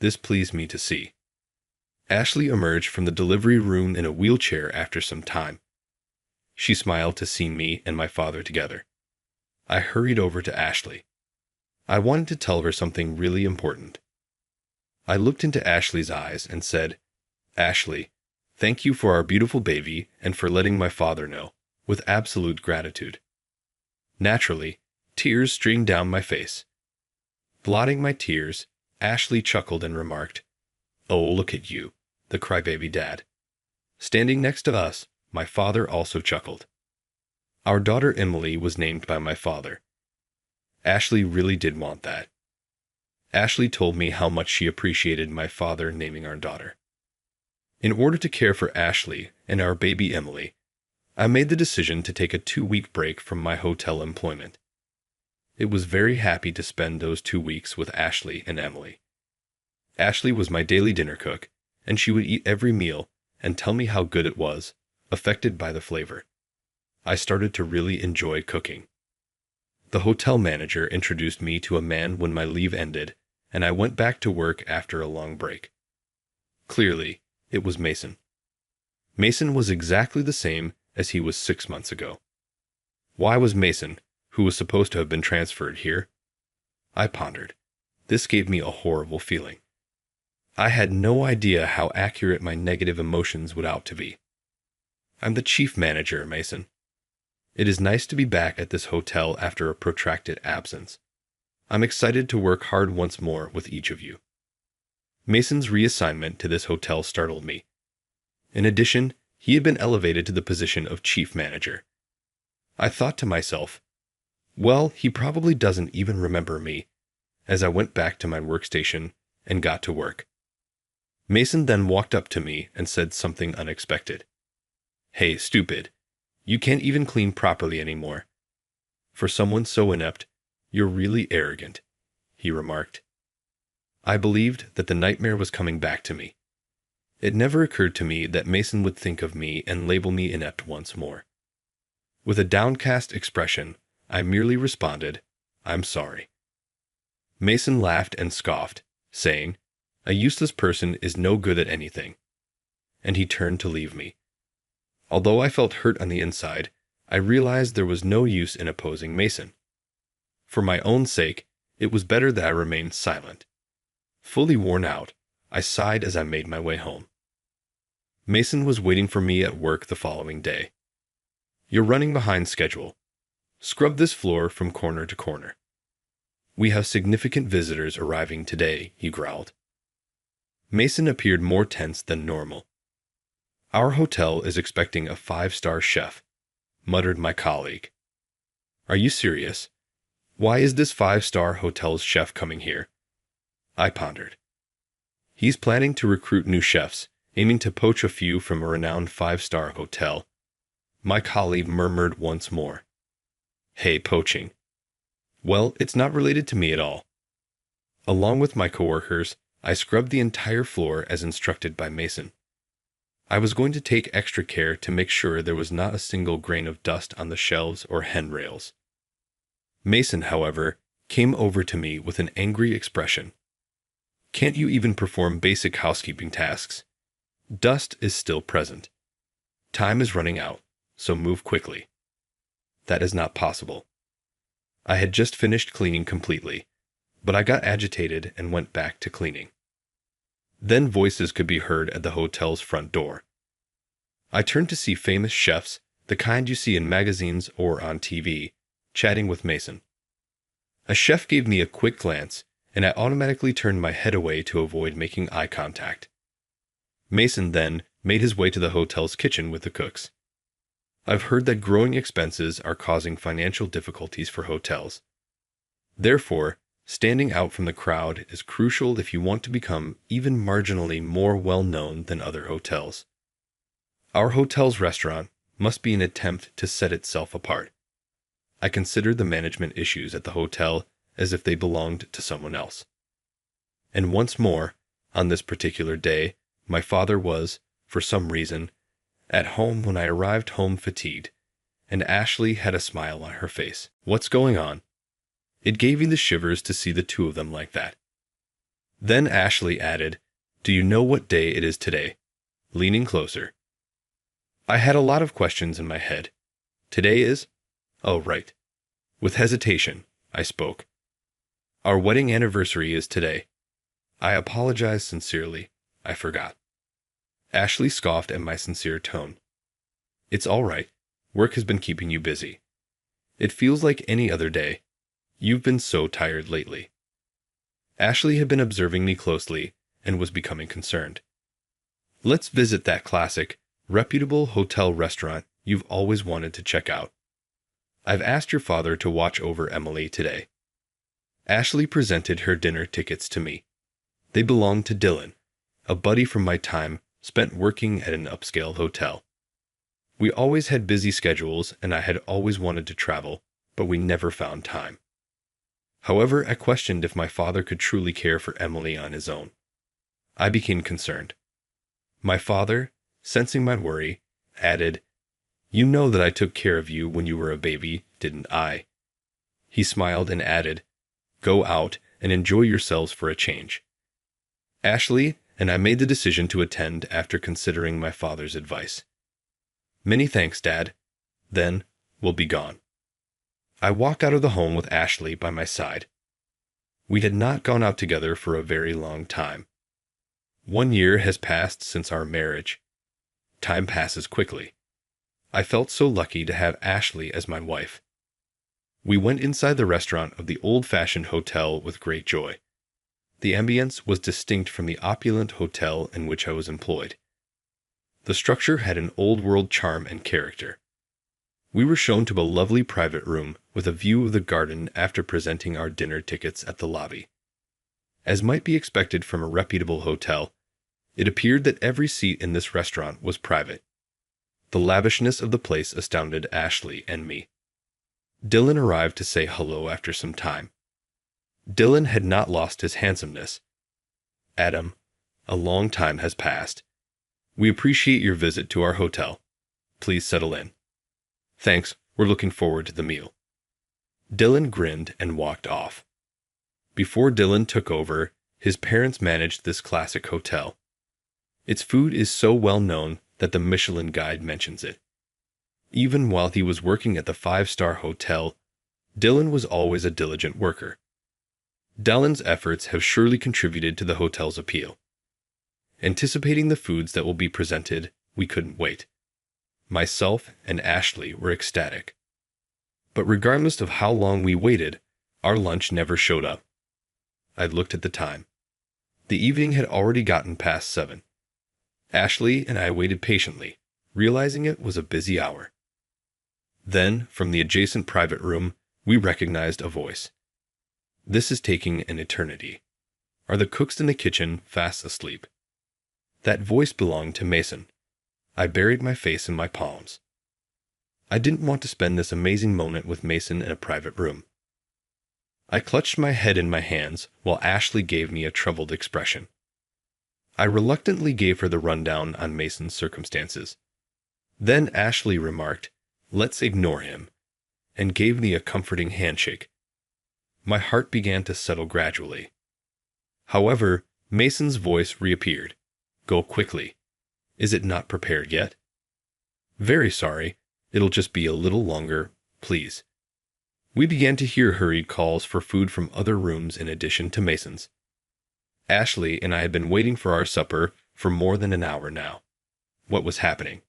This pleased me to see. Ashley emerged from the delivery room in a wheelchair after some time. She smiled to see me and my father together. I hurried over to Ashley. I wanted to tell her something really important. I looked into Ashley's eyes and said, Ashley, thank you for our beautiful baby and for letting my father know, with absolute gratitude. Naturally, tears streamed down my face. Blotting my tears, Ashley chuckled and remarked, Oh, look at you, the crybaby dad. Standing next to us, my father also chuckled. Our daughter Emily was named by my father. Ashley really did want that. Ashley told me how much she appreciated my father naming our daughter. In order to care for Ashley and our baby Emily, I made the decision to take a 2-week break from my hotel employment. It was very happy to spend those 2 weeks with Ashley and Emily. Ashley was my daily dinner cook, and she would eat every meal and tell me how good it was, affected by the flavor. I started to really enjoy cooking. The hotel manager introduced me to a man when my leave ended, and I went back to work after a long break. Clearly, it was Mason. Mason was exactly the same as he was 6 months ago. Why was Mason, who was supposed to have been transferred, here? I pondered. This gave me a horrible feeling. I had no idea how accurate my negative emotions would out to be. I'm the chief manager, Mason. It is nice to be back at this hotel after a protracted absence. I'm excited to work hard once more with each of you. Mason's reassignment to this hotel startled me. In addition, he had been elevated to the position of chief manager. I thought to myself, well, he probably doesn't even remember me, as I went back to my workstation and got to work. Mason then walked up to me and said something unexpected. Hey, stupid. You can't even clean properly anymore. For someone so inept, you're really arrogant, he remarked. I believed that the nightmare was coming back to me. It never occurred to me that Mason would think of me and label me inept once more. With a downcast expression, I merely responded, I'm sorry. Mason laughed and scoffed, saying, A useless person is no good at anything. And he turned to leave me. Although I felt hurt on the inside, I realized there was no use in opposing Mason. For my own sake, it was better that I remained silent. Fully worn out, I sighed as I made my way home. Mason was waiting for me at work the following day. You're running behind schedule. Scrub this floor from corner to corner. We have significant visitors arriving today, he growled. Mason appeared more tense than normal. Our hotel is expecting a 5-star chef, muttered my colleague. Are you serious? Why is this 5-star hotel's chef coming here? I pondered. He's planning to recruit new chefs, aiming to poach a few from a renowned 5-star hotel. My colleague murmured once more. Hey, poaching. Well, it's not related to me at all. Along with my coworkers, I scrubbed the entire floor as instructed by Mason. I was going to take extra care to make sure there was not a single grain of dust on the shelves or handrails. Mason, however, came over to me with an angry expression. Can't you even perform basic housekeeping tasks? Dust is still present. Time is running out, so move quickly. That is not possible. I had just finished cleaning completely, but I got agitated and went back to cleaning. Then voices could be heard at the hotel's front door. I turned to see famous chefs, the kind you see in magazines or on TV, chatting with Mason. A chef gave me a quick glance, and I automatically turned my head away to avoid making eye contact. Mason then made his way to the hotel's kitchen with the cooks. I've heard that growing expenses are causing financial difficulties for hotels. Therefore, standing out from the crowd is crucial if you want to become even marginally more well-known than other hotels. Our hotel's restaurant must be an attempt to set itself apart. I considered the management issues at the hotel as if they belonged to someone else. And once more, on this particular day, my father was, for some reason, at home when I arrived home fatigued, and Ashley had a smile on her face. What's going on? It gave me the shivers to see the two of them like that. Then Ashley added, "Do you know what day it is today?" leaning closer. I had a lot of questions in my head. Today is? Oh, right. With hesitation, I spoke. Our wedding anniversary is today. I apologize sincerely. I forgot. Ashley scoffed at my sincere tone. It's all right. Work has been keeping you busy. It feels like any other day. You've been so tired lately. Ashley had been observing me closely and was becoming concerned. Let's visit that classic, reputable hotel restaurant you've always wanted to check out. I've asked your father to watch over Emily today. Ashley presented her dinner tickets to me. They belonged to Dylan, a buddy from my time spent working at an upscale hotel. We always had busy schedules and I had always wanted to travel, but we never found time. However, I questioned if my father could truly care for Emily on his own. I became concerned. My father, sensing my worry, added, "You know that I took care of you when you were a baby, didn't I?" He smiled and added, "Go out and enjoy yourselves for a change." Ashley and I made the decision to attend after considering my father's advice. "Many thanks, Dad. Then, we'll be gone." I walked out of the home with Ashley by my side. We had not gone out together for a very long time. 1 year has passed since our marriage. Time passes quickly. I felt so lucky to have Ashley as my wife. We went inside the restaurant of the old-fashioned hotel with great joy. The ambience was distinct from the opulent hotel in which I was employed. The structure had an old-world charm and character. We were shown to a lovely private room with a view of the garden after presenting our dinner tickets at the lobby. As might be expected from a reputable hotel, it appeared that every seat in this restaurant was private. The lavishness of the place astounded Ashley and me. Dylan arrived to say hello after some time. Dylan had not lost his handsomeness. "Adam, a long time has passed. We appreciate your visit to our hotel. Please settle in." "Thanks, we're looking forward to the meal." Dylan grinned and walked off. Before Dylan took over, his parents managed this classic hotel. Its food is so well known that the Michelin Guide mentions it. Even while he was working at the 5-star hotel, Dylan was always a diligent worker. Dylan's efforts have surely contributed to the hotel's appeal. Anticipating the foods that will be presented, we couldn't wait. Myself and Ashley were ecstatic. But regardless of how long we waited, our lunch never showed up. I looked at the time. The evening had already gotten past 7. Ashley and I waited patiently, realizing it was a busy hour. Then, from the adjacent private room, we recognized a voice. "This is taking an eternity. Are the cooks in the kitchen fast asleep?" That voice belonged to Mason. I buried my face in my palms. I didn't want to spend this amazing moment with Mason in a private room. I clutched my head in my hands while Ashley gave me a troubled expression. I reluctantly gave her the rundown on Mason's circumstances. Then Ashley remarked, "Let's ignore him," and gave me a comforting handshake. My heart began to settle gradually. However, Mason's voice reappeared. "Go quickly. Is it not prepared yet?" Very sorry. It'll just be a little longer, please. We began to hear hurried calls for food from other rooms in addition to Mason's. Ashley and I had been waiting for our supper for more than an hour now. What was happening?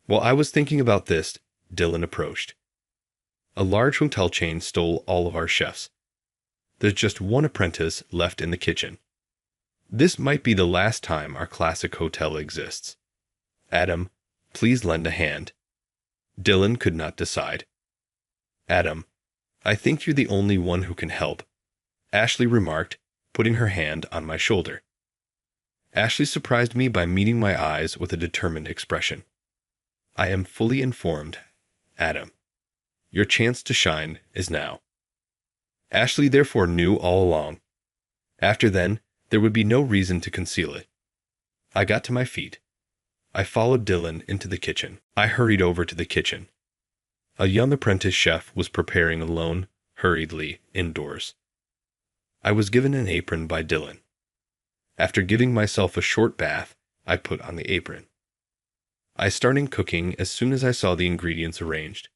While I was thinking about this, Dylan approached. A large hotel chain stole all of our chefs. There's just one apprentice left in the kitchen. This might be the last time our classic hotel exists. Adam, please lend a hand. Dylan could not decide. Adam, I think you're the only one who can help, Ashley remarked, putting her hand on my shoulder. Ashley surprised me by meeting my eyes with a determined expression. I am fully informed, Adam. Your chance to shine is now. Ashley therefore knew all along. After then, there would be no reason to conceal it. I got to my feet. I followed Dylan into the kitchen. I hurried over to the kitchen. A young apprentice chef was preparing alone, hurriedly, indoors. I was given an apron by Dylan. After giving myself a short bath, I put on the apron. I started cooking as soon as I saw the ingredients arranged.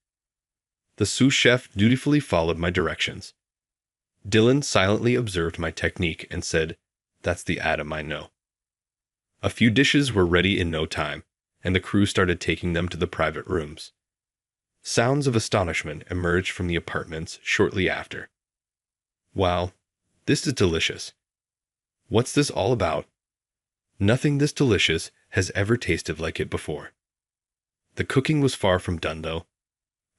The sous chef dutifully followed my directions. Dylan silently observed my technique and said, "That's the Adam I know." A few dishes were ready in no time, and the crew started taking them to the private rooms. Sounds of astonishment emerged from the apartments shortly after. Wow, this is delicious. What's this all about? Nothing this delicious has ever tasted like it before. The cooking was far from done, though.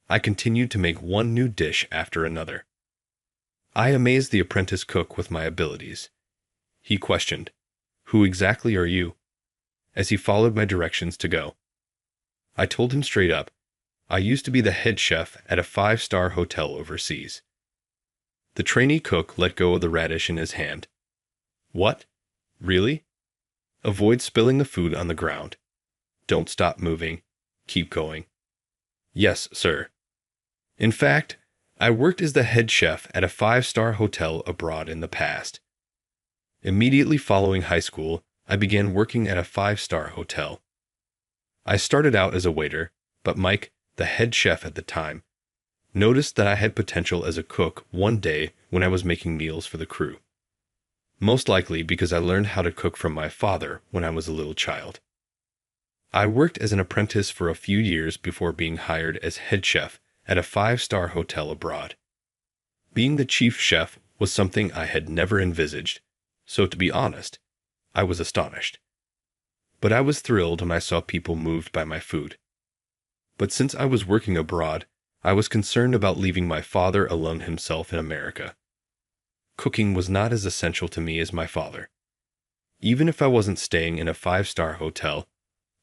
I continued to make one new dish after another. I amazed the apprentice cook with my abilities. He questioned, "Who exactly are you?" as he followed my directions to go. I told him straight up, I used to be the head chef at a 5-star hotel overseas. The trainee cook let go of the radish in his hand. What? Really? Avoid spilling the food on the ground. Don't stop moving. Keep going. Yes, sir. In fact, I worked as the head chef at a 5-star hotel abroad in the past. Immediately following high school, I began working at a 5-star hotel. I started out as a waiter, but Mike, the head chef at the time, noticed that I had potential as a cook one day when I was making meals for the crew. Most likely because I learned how to cook from my father when I was a little child. I worked as an apprentice for a few years before being hired as head chef at a 5-star hotel abroad. Being the chief chef was something I had never envisaged, so to be honest, I was astonished. But I was thrilled when I saw people moved by my food. But since I was working abroad, I was concerned about leaving my father alone himself in America. Cooking was not as essential to me as my father. Even if I wasn't staying in a 5-star hotel,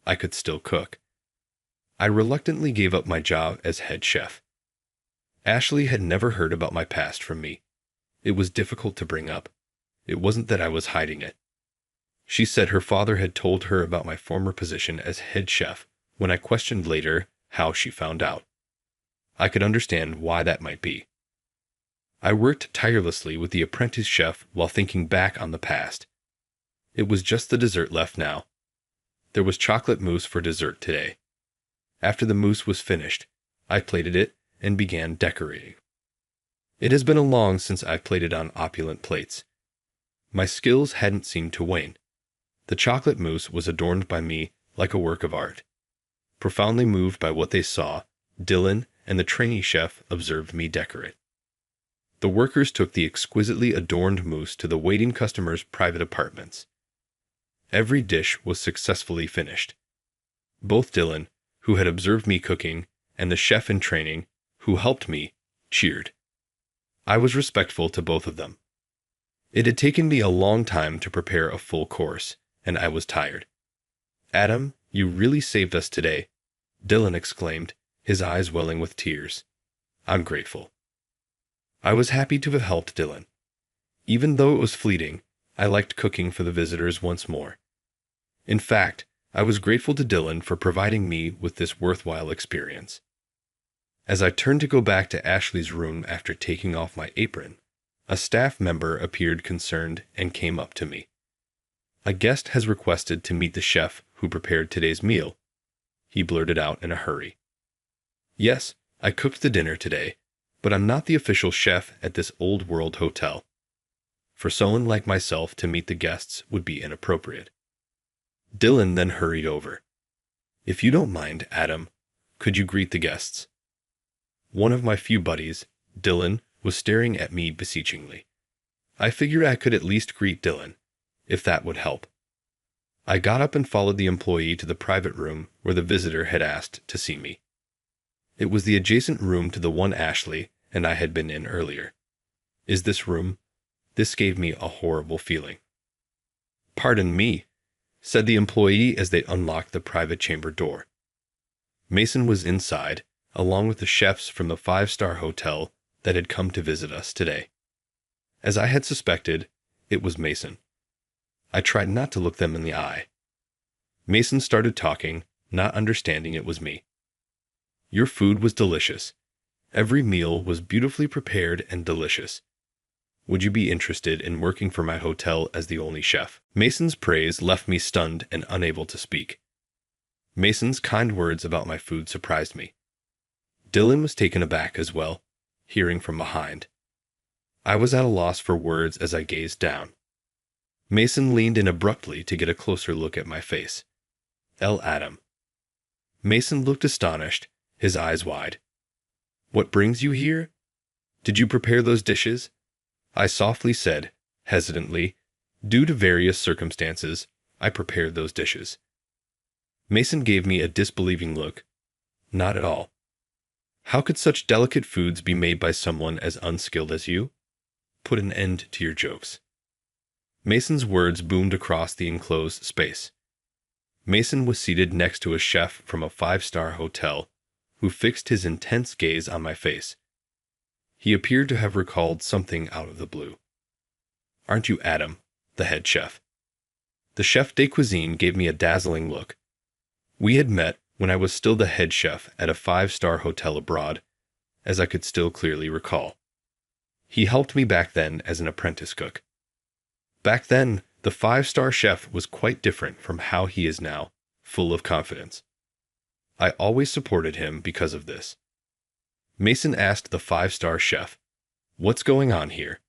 I could still cook. I reluctantly gave up my job as head chef. Ashley had never heard about my past from me. It was difficult to bring up. It wasn't that I was hiding it. She said her father had told her about my former position as head chef when I questioned later how she found out. I could understand why that might be. I worked tirelessly with the apprentice chef while thinking back on the past. It was just the dessert left now. There was chocolate mousse for dessert today. After the mousse was finished, I plated it and began decorating. It has been long since I plated on opulent plates. My skills hadn't seemed to wane. The chocolate mousse was adorned by me like a work of art. Profoundly moved by what they saw, Dylan and the trainee chef observed me decorate. The workers took the exquisitely adorned mousse to the waiting customers' private apartments. Every dish was successfully finished. Both Dylan, who had observed me cooking, and the chef in training, who helped me, cheered. I was respectful to both of them. It had taken me a long time to prepare a full course, and I was tired. "Adam, you really saved us today," Dylan exclaimed, his eyes welling with tears. I'm grateful. I was happy to have helped Dylan. Even though it was fleeting, I liked cooking for the visitors once more. In fact, I was grateful to Dylan for providing me with this worthwhile experience. As I turned to go back to Ashley's room after taking off my apron, a staff member appeared concerned and came up to me. "A guest has requested to meet the chef who prepared today's meal. he blurted out in a hurry. Yes, I cooked the dinner today, but I'm not the official chef at this old-world hotel. For someone like myself to meet the guests would be inappropriate. Dylan then hurried over. If you don't mind, Adam, could you greet the guests? One of my few buddies, Dylan, was staring at me beseechingly. I figured I could at least greet Dylan, if that would help. I got up and followed the employee to the private room where the visitor had asked to see me. It was the adjacent room to the one Ashley and I had been in earlier. Is this room? This gave me a horrible feeling. Pardon me, said the employee as they unlocked the private chamber door. Mason was inside, along with the chefs from the five-star hotel that had come to visit us today. As I had suspected, it was Mason. I tried not to look them in the eye. Mason started talking, not understanding it was me. Your food was delicious. Every meal was beautifully prepared and delicious. Would you be interested in working for my hotel as the only chef? Mason's praise left me stunned and unable to speak. Mason's kind words about my food surprised me. Dylan was taken aback as well, hearing from behind. I was at a loss for words as I gazed down. Mason leaned in abruptly to get a closer look at my face. Adam. Mason looked astonished, his eyes wide. What brings you here? Did you prepare those dishes? I softly said, hesitantly, due to various circumstances, I prepared those dishes. Mason gave me a disbelieving look. Not at all. How could such delicate foods be made by someone as unskilled as you? Put an end to your jokes. Mason's words boomed across the enclosed space. Mason was seated next to a chef from a five-star hotel who fixed his intense gaze on my face. He appeared to have recalled something out of the blue. Aren't you Adam, the head chef? The chef de cuisine gave me a dazzling look. We had met when I was still the head chef at a five-star hotel abroad, as I could still clearly recall. He helped me back then as an apprentice cook. Back then, the five-star chef was quite different from how he is now, full of confidence. I always supported him because of this. Mason asked the five-star chef, "What's going on here?"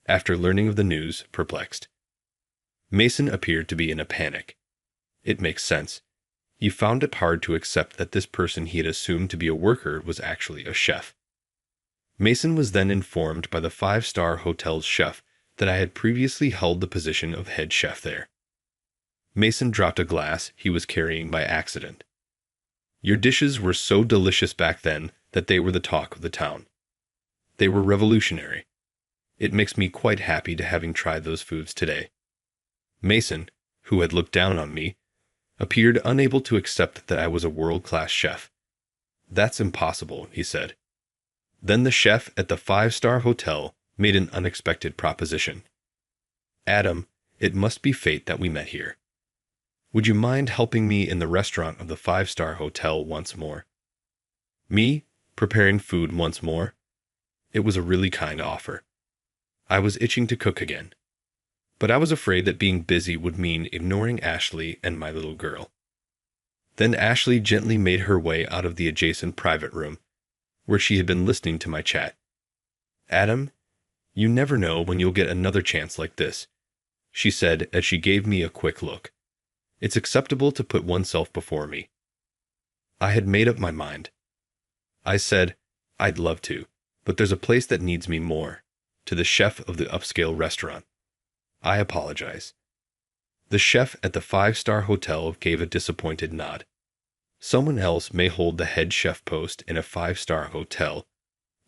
After learning of the news, perplexed. Mason appeared to be in a panic. It makes sense. He found it hard to accept that this person he had assumed to be a worker was actually a chef. Mason was then informed by the five-star hotel's chef that I had previously held the position of head chef there. Mason dropped a glass he was carrying by accident. Your dishes were so delicious back then that they were the talk of the town. They were revolutionary. It makes me quite happy to having tried those foods today. Mason, who had looked down on me, appeared unable to accept that I was a world-class chef. That's impossible, he said. Then the chef at the five-star hotel made an unexpected proposition. Adam, it must be fate that we met here. Would you mind helping me in the restaurant of the five-star hotel once more? Me, preparing food once more? It was a really kind offer. I was itching to cook again. But I was afraid that being busy would mean ignoring Ashley and my little girl. Then Ashley gently made her way out of the adjacent private room, where she had been listening to my chat. Adam, you never know when you'll get another chance like this, she said as she gave me a quick look. It's acceptable to put oneself before me. I had made up my mind. I said, I'd love to, but there's a place that needs me more, to the chef of the upscale restaurant. I apologize. The chef at the five-star hotel gave a disappointed nod. Someone else may hold the head chef post in a five-star hotel,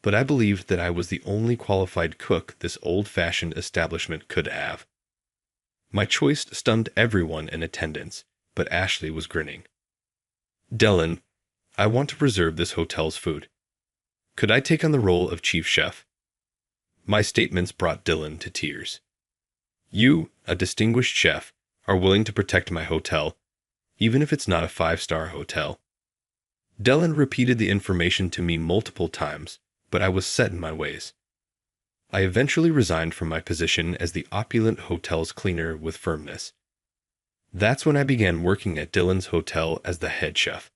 but I believed that I was the only qualified cook this old-fashioned establishment could have. My choice stunned everyone in attendance, but Ashley was grinning. Dylan, I want to preserve this hotel's food. Could I take on the role of chief chef? My statements brought Dylan to tears. You, a distinguished chef, are willing to protect my hotel, even if it's not a five-star hotel. Dylan repeated the information to me multiple times, but I was set in my ways. I eventually resigned from my position as the opulent hotel's cleaner with firmness. That's when I began working at Dylan's hotel as the head chef.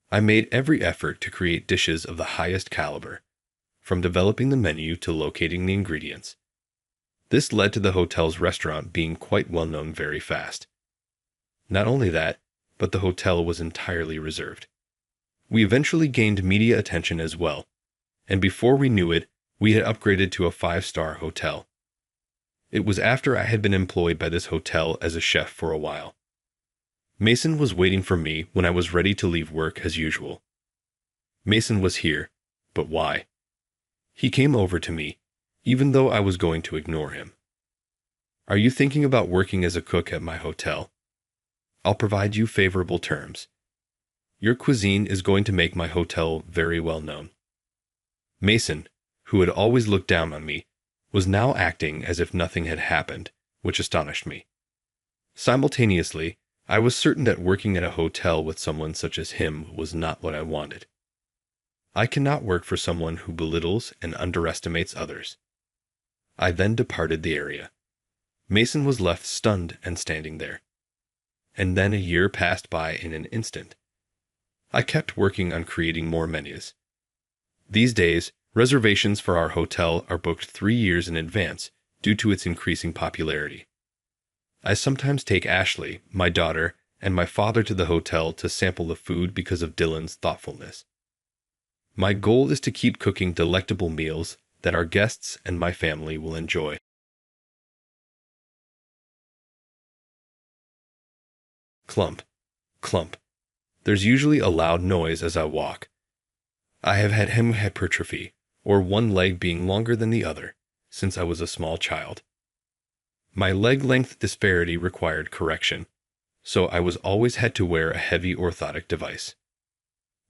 I made every effort to create dishes of the highest caliber, from developing the menu to locating the ingredients. This led to the hotel's restaurant being quite well known very fast. Not only that, but the hotel was entirely reserved. We eventually gained media attention as well, and before we knew it, we had upgraded to a 5-star hotel. It was after I had been employed by this hotel as a chef for a while. Mason was waiting for me when I was ready to leave work as usual. Mason was here, but why? He came over to me, even though I was going to ignore him. Are you thinking about working as a cook at my hotel? I'll provide you favorable terms. Your cuisine is going to make my hotel very well known. Mason, who had always looked down on me, was now acting as if nothing had happened, which astonished me. Simultaneously, I was certain that working at a hotel with someone such as him was not what I wanted. I cannot work for someone who belittles and underestimates others. I then departed the area. Mason was left stunned and standing there. And then a year passed by in an instant. I kept working on creating more menus. These days, reservations for our hotel are booked 3 years in advance due to its increasing popularity. I sometimes take Ashley, my daughter, and my father to the hotel to sample the food because of Dylan's thoughtfulness. My goal is to keep cooking delectable meals that our guests and my family will enjoy. Clump, clump. There's usually a loud noise as I walk. I have had hypertrophy, or one leg being longer than the other, since I was a small child. My leg length disparity required correction, so I was always had to wear a heavy orthotic device.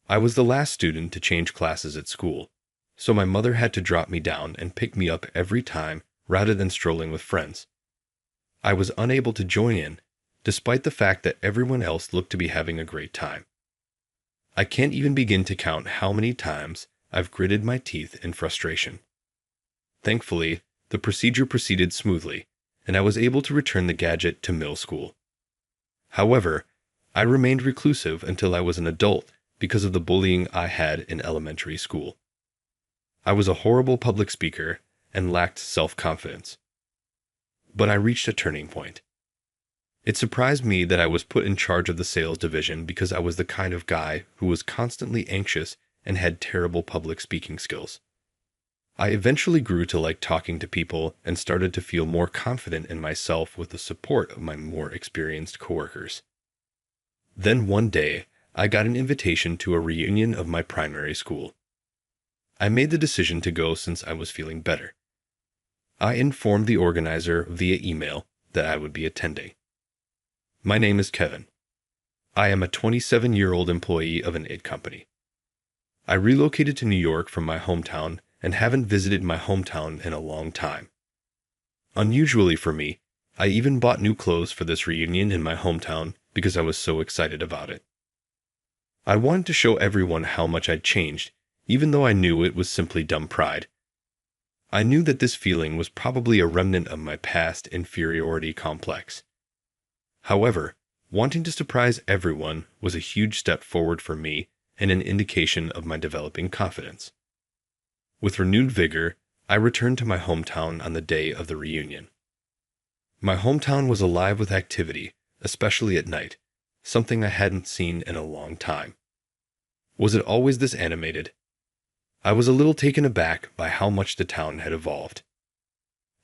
I was the last student to change classes at school, so my mother had to drop me down and pick me up every time rather than strolling with friends. I was unable to join in, despite the fact that everyone else looked to be having a great time. I can't even begin to count how many times I've gritted my teeth in frustration. Thankfully, the procedure proceeded smoothly, and I was able to return the gadget to middle school. However, I remained reclusive until I was an adult because of the bullying I had in elementary school. I was a horrible public speaker and lacked self-confidence. But I reached a turning point. It surprised me that I was put in charge of the sales division because I was the kind of guy who was constantly anxious and had terrible public speaking skills. I eventually grew to like talking to people and started to feel more confident in myself with the support of my more experienced coworkers. Then one day, I got an invitation to a reunion of my primary school. I made the decision to go since I was feeling better. I informed the organizer via email that I would be attending. My name is Kevin. I am a 27-year-old employee of an IT company. I relocated to New York from my hometown and haven't visited my hometown in a long time. Unusually for me, I even bought new clothes for this reunion in my hometown because I was so excited about it. I wanted to show everyone how much I'd changed, even though I knew it was simply dumb pride. I knew that this feeling was probably a remnant of my past inferiority complex. However, wanting to surprise everyone was a huge step forward for me and an indication of my developing confidence. With renewed vigor, I returned to my hometown on the day of the reunion. My hometown was alive with activity, especially at night, something I hadn't seen in a long time. Was it always this animated? I was a little taken aback by how much the town had evolved.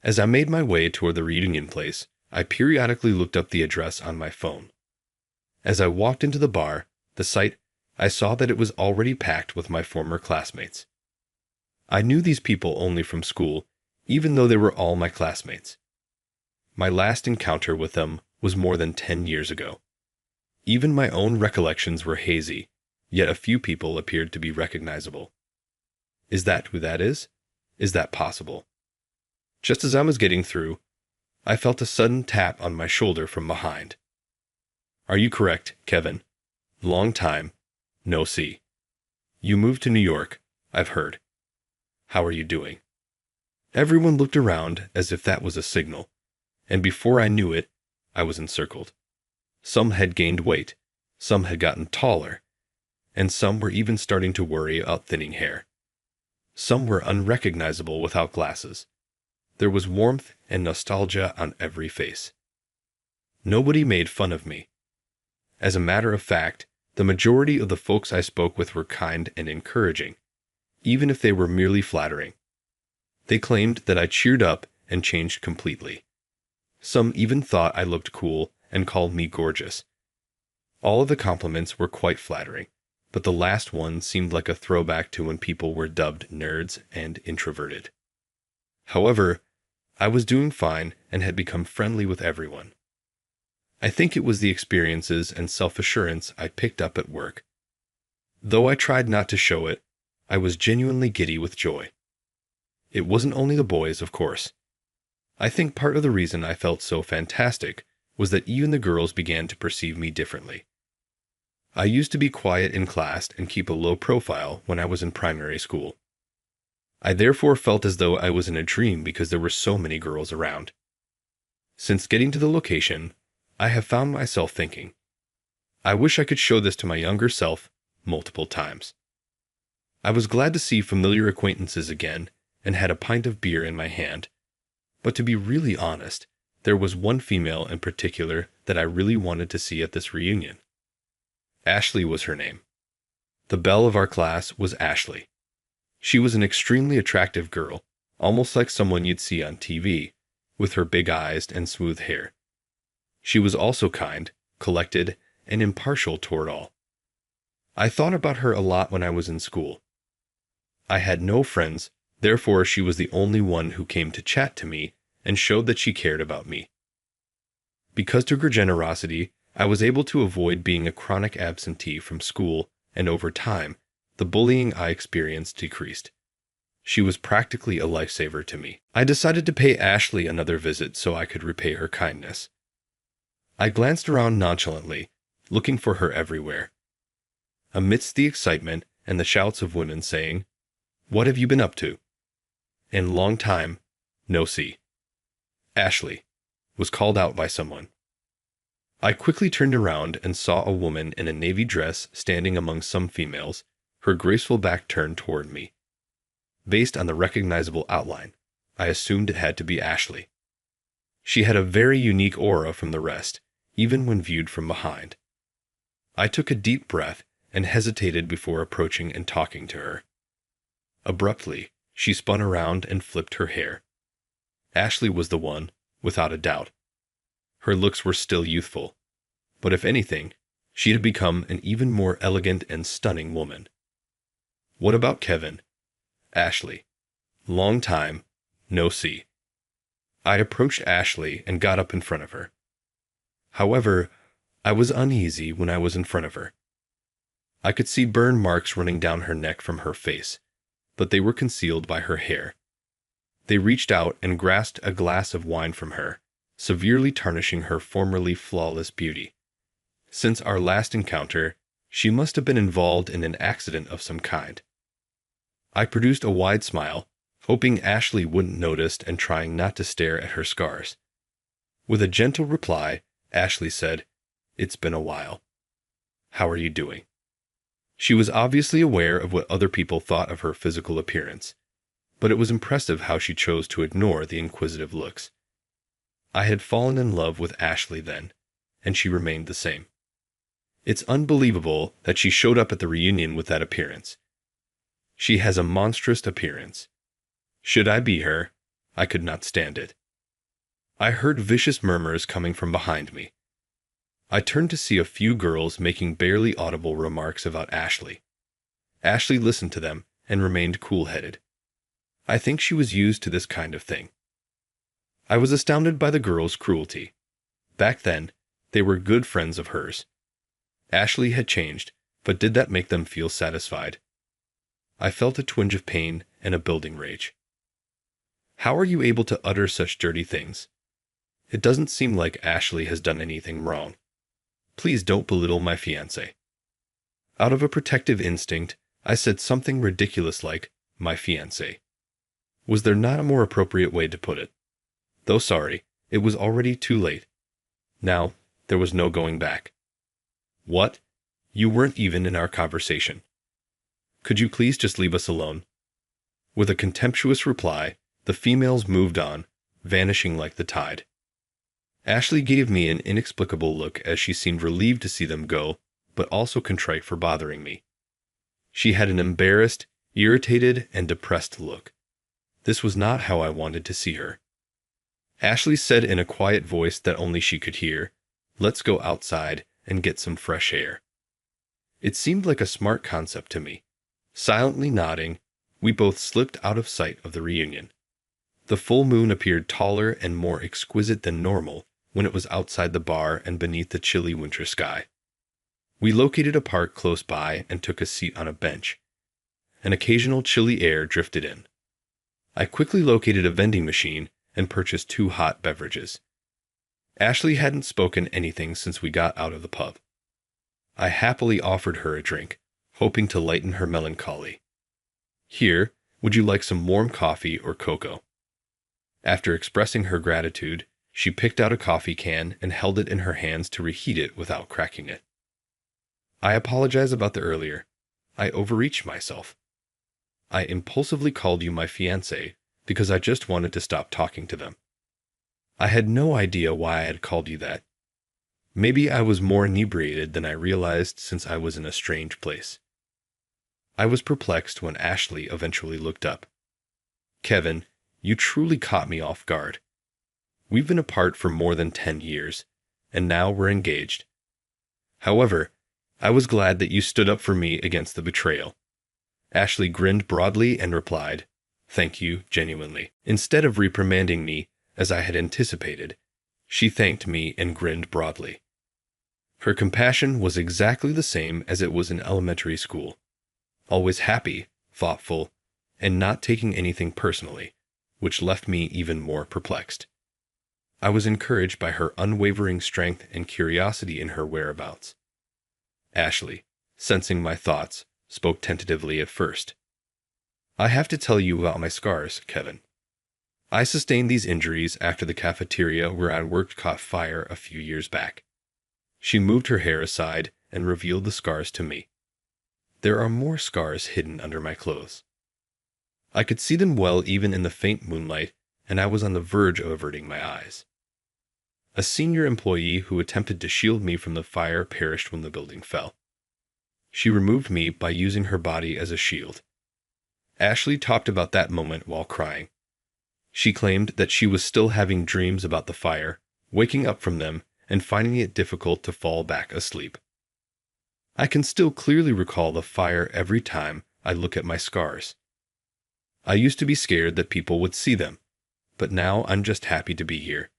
As I made my way toward the reunion place, I periodically looked up the address on my phone. As I walked into the bar, the site, I saw that it was already packed with my former classmates. I knew these people only from school, even though they were all my classmates. My last encounter with them was more than 10 years ago. Even my own recollections were hazy, yet a few people appeared to be recognizable. Is that who that is? Is that possible? Just as I was getting through, I felt a sudden tap on my shoulder from behind. Are you correct, Kevin? Long time. No see. You moved to New York, I've heard. How are you doing? Everyone looked around as if that was a signal, and before I knew it, I was encircled. Some had gained weight, some had gotten taller, and some were even starting to worry about thinning hair. Some were unrecognizable without glasses. There was warmth and nostalgia on every face. Nobody made fun of me. As a matter of fact, the majority of the folks I spoke with were kind and encouraging, even if they were merely flattering. They claimed that I cheered up and changed completely. Some even thought I looked cool and called me gorgeous. All of the compliments were quite flattering, but the last one seemed like a throwback to when people were dubbed nerds and introverted. However, I was doing fine and had become friendly with everyone. I think it was the experiences and self-assurance I picked up at work. Though I tried not to show it, I was genuinely giddy with joy. It wasn't only the boys, of course. I think part of the reason I felt so fantastic was that even the girls began to perceive me differently. I used to be quiet in class and keep a low profile when I was in primary school. I therefore felt as though I was in a dream because there were so many girls around. Since getting to the location, I have found myself thinking, I wish I could show this to my younger self multiple times. I was glad to see familiar acquaintances again and had a pint of beer in my hand. But to be really honest, there was one female in particular that I really wanted to see at this reunion. Ashley was her name. The belle of our class was Ashley. She was an extremely attractive girl, almost like someone you'd see on TV, with her big eyes and smooth hair. She was also kind, collected, and impartial toward all. I thought about her a lot when I was in school. I had no friends, therefore she was the only one who came to chat to me and showed that she cared about me. Because of her generosity, I was able to avoid being a chronic absentee from school, and over time, the bullying I experienced decreased. She was practically a lifesaver to me. I decided to pay Ashley another visit so I could repay her kindness. I glanced around nonchalantly, looking for her everywhere. Amidst the excitement and the shouts of women saying, "What have you been up to?" "In long time, no see." "Ashley," was called out by someone. I quickly turned around and saw a woman in a navy dress standing among some females, her graceful back turned toward me. Based on the recognizable outline, I assumed it had to be Ashley. She had a very unique aura from the rest, even when viewed from behind. I took a deep breath and hesitated before approaching and talking to her. Abruptly, she spun around and flipped her hair. Ashley was the one, without a doubt. Her looks were still youthful, but if anything, she had become an even more elegant and stunning woman. What about Kevin? Ashley. Long time, no see. I approached Ashley and got up in front of her. However, I was uneasy when I was in front of her. I could see burn marks running down her neck from her face, but they were concealed by her hair. They reached out and grasped a glass of wine from her, severely tarnishing her formerly flawless beauty. Since our last encounter, she must have been involved in an accident of some kind. I produced a wide smile, hoping Ashley wouldn't notice and trying not to stare at her scars. With a gentle reply, Ashley said, "It's been a while. How are you doing?" She was obviously aware of what other people thought of her physical appearance, but it was impressive how she chose to ignore the inquisitive looks. I had fallen in love with Ashley then, and she remained the same. It's unbelievable that she showed up at the reunion with that appearance. She has a monstrous appearance. Should I be her, I could not stand it. I heard vicious murmurs coming from behind me. I turned to see a few girls making barely audible remarks about Ashley. Ashley listened to them and remained cool-headed. I think she was used to this kind of thing. I was astounded by the girls' cruelty. Back then, they were good friends of hers. Ashley had changed, but did that make them feel satisfied? I felt a twinge of pain and a building rage. How are you able to utter such dirty things? It doesn't seem like Ashley has done anything wrong. Please don't belittle my fiancé. Out of a protective instinct, I said something ridiculous like, "my fiancé." Was there not a more appropriate way to put it? Though sorry, it was already too late. Now, there was no going back. "What? You weren't even in our conversation. Could you please just leave us alone?" With a contemptuous reply, the females moved on, vanishing like the tide. Ashley gave me an inexplicable look as she seemed relieved to see them go, but also contrite for bothering me. She had an embarrassed, irritated, and depressed look. This was not how I wanted to see her. Ashley said in a quiet voice that only she could hear, "Let's go outside and get some fresh air." It seemed like a smart concept to me. Silently nodding, we both slipped out of sight of the reunion. The full moon appeared taller and more exquisite than normal when it was outside the bar and beneath the chilly winter sky. We located a park close by and took a seat on a bench. An occasional chilly air drifted in. I quickly located a vending machine and purchased 2 hot beverages. Ashley hadn't spoken anything since we got out of the pub. I happily offered her a drink, hoping to lighten her melancholy. "Here, would you like some warm coffee or cocoa?" After expressing her gratitude, she picked out a coffee can and held it in her hands to reheat it without cracking it. "I apologize about the earlier. I overreached myself. I impulsively called you my fiancé because I just wanted to stop talking to them. I had no idea why I had called you that. Maybe I was more inebriated than I realized since I was in a strange place." I was perplexed when Ashley eventually looked up. "Kevin, you truly caught me off guard. We've been apart for more than 10 years, and now we're engaged. However, I was glad that you stood up for me against the betrayal." Ashley grinned broadly and replied, "Thank you, genuinely." Instead of reprimanding me, as I had anticipated, she thanked me and grinned broadly. Her compassion was exactly the same as it was in elementary school. Always happy, thoughtful, and not taking anything personally, which left me even more perplexed. I was encouraged by her unwavering strength and curiosity in her whereabouts. Ashley, sensing my thoughts, spoke tentatively at first. "I have to tell you about my scars, Kevin. I sustained these injuries after the cafeteria where I worked caught fire a few years back." She moved her hair aside and revealed the scars to me. There are more scars hidden under my clothes. I could see them well even in the faint moonlight, and I was on the verge of averting my eyes. A senior employee who attempted to shield me from the fire perished when the building fell. She removed me by using her body as a shield. Ashley talked about that moment while crying. She claimed that she was still having dreams about the fire, waking up from them, and finding it difficult to fall back asleep. I can still clearly recall the fire every time I look at my scars. I used to be scared that people would see them, but now I'm just happy to be here.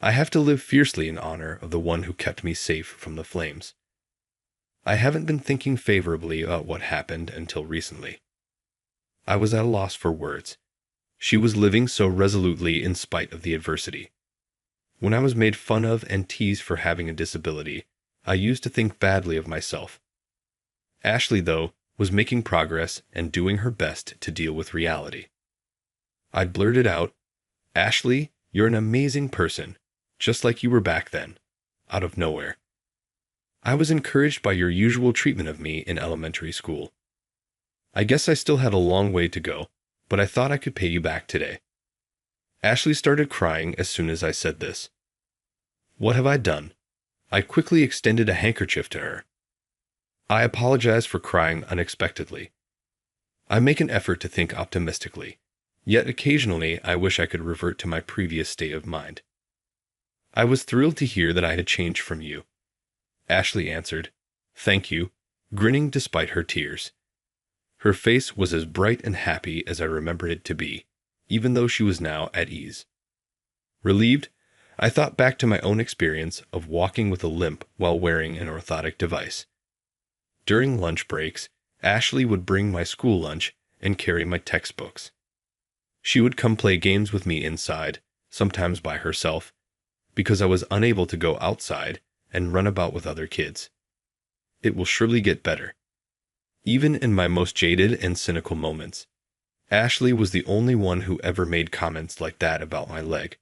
I have to live fiercely in honor of the one who kept me safe from the flames. I haven't been thinking favorably about what happened until recently. I was at a loss for words. She was living so resolutely in spite of the adversity. When I was made fun of and teased for having a disability, I used to think badly of myself. Ashley, though, was making progress and doing her best to deal with reality. I blurted out, "Ashley, you're an amazing person, just like you were back then," out of nowhere. I was encouraged by your usual treatment of me in elementary school. I guess I still had a long way to go, but I thought I could pay you back today. Ashley started crying as soon as I said this. What have I done? I quickly extended a handkerchief to her. I apologize for crying unexpectedly. I make an effort to think optimistically, yet occasionally I wish I could revert to my previous state of mind. I was thrilled to hear that I had changed from you. Ashley answered, "Thank you," grinning despite her tears. Her face was as bright and happy as I remembered it to be, even though she was now at ease. Relieved, I thought back to my own experience of walking with a limp while wearing an orthotic device. During lunch breaks, Ashley would bring my school lunch and carry my textbooks. She would come play games with me inside, sometimes by herself, because I was unable to go outside and run about with other kids. It will surely get better. Even in my most jaded and cynical moments, Ashley was the only one who ever made comments like that about my leg.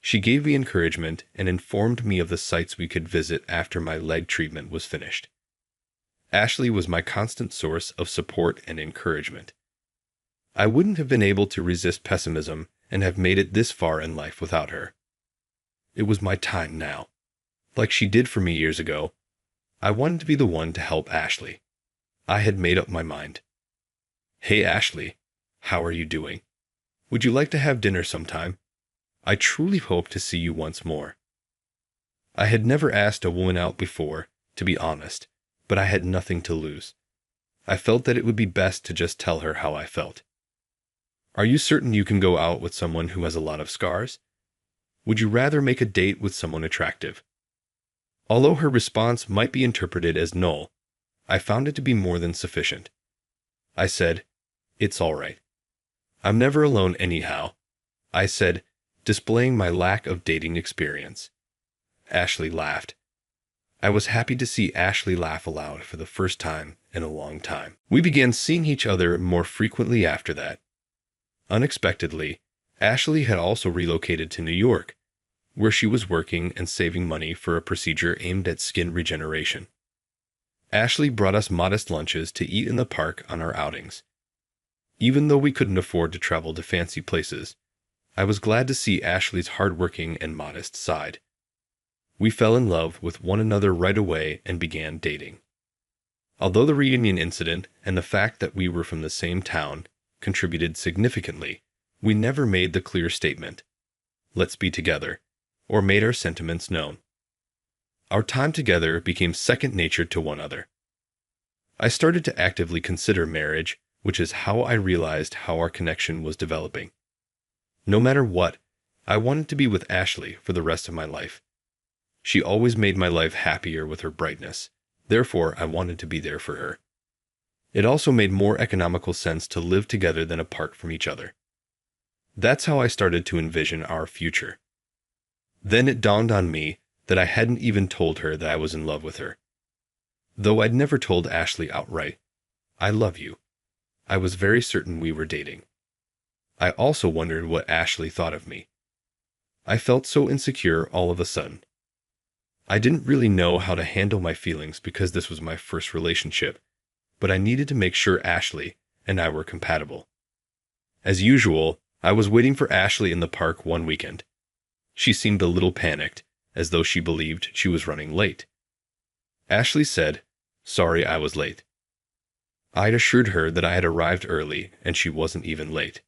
She gave me encouragement and informed me of the sites we could visit after my leg treatment was finished. Ashley was my constant source of support and encouragement. I wouldn't have been able to resist pessimism and have made it this far in life without her. It was my time now. Like she did for me years ago, I wanted to be the one to help Ashley. I had made up my mind. "Hey Ashley, how are you doing? Would you like to have dinner sometime? I truly hope to see you once more." I had never asked a woman out before, to be honest, but I had nothing to lose. I felt that it would be best to just tell her how I felt. "Are you certain you can go out with someone who has a lot of scars? Would you rather make a date with someone attractive?" Although her response might be interpreted as no, I found it to be more than sufficient. I said, "It's all right. I'm never alone anyhow," I said, displaying my lack of dating experience. Ashley laughed. I was happy to see Ashley laugh aloud for the first time in a long time. We began seeing each other more frequently after that. Unexpectedly, Ashley had also relocated to New York, where she was working and saving money for a procedure aimed at skin regeneration. Ashley brought us modest lunches to eat in the park on our outings. Even though we couldn't afford to travel to fancy places, I was glad to see Ashley's hardworking and modest side. We fell in love with one another right away and began dating. Although the reunion incident and the fact that we were from the same town contributed significantly, we never made the clear statement, "Let's be together," or made our sentiments known. Our time together became second nature to one another. I started to actively consider marriage, which is how I realized how our connection was developing. No matter what, I wanted to be with Ashley for the rest of my life. She always made my life happier with her brightness, therefore I wanted to be there for her. It also made more economical sense to live together than apart from each other. That's how I started to envision our future. Then it dawned on me that I hadn't even told her that I was in love with her. Though I'd never told Ashley outright, "I love you," I was very certain we were dating. I also wondered what Ashley thought of me. I felt so insecure all of a sudden. I didn't really know how to handle my feelings because this was my first relationship, but I needed to make sure Ashley and I were compatible. As usual, I was waiting for Ashley in the park one weekend. She seemed a little panicked, as though she believed she was running late. Ashley said, "Sorry I was late." I'd assured her that I had arrived early and she wasn't even late.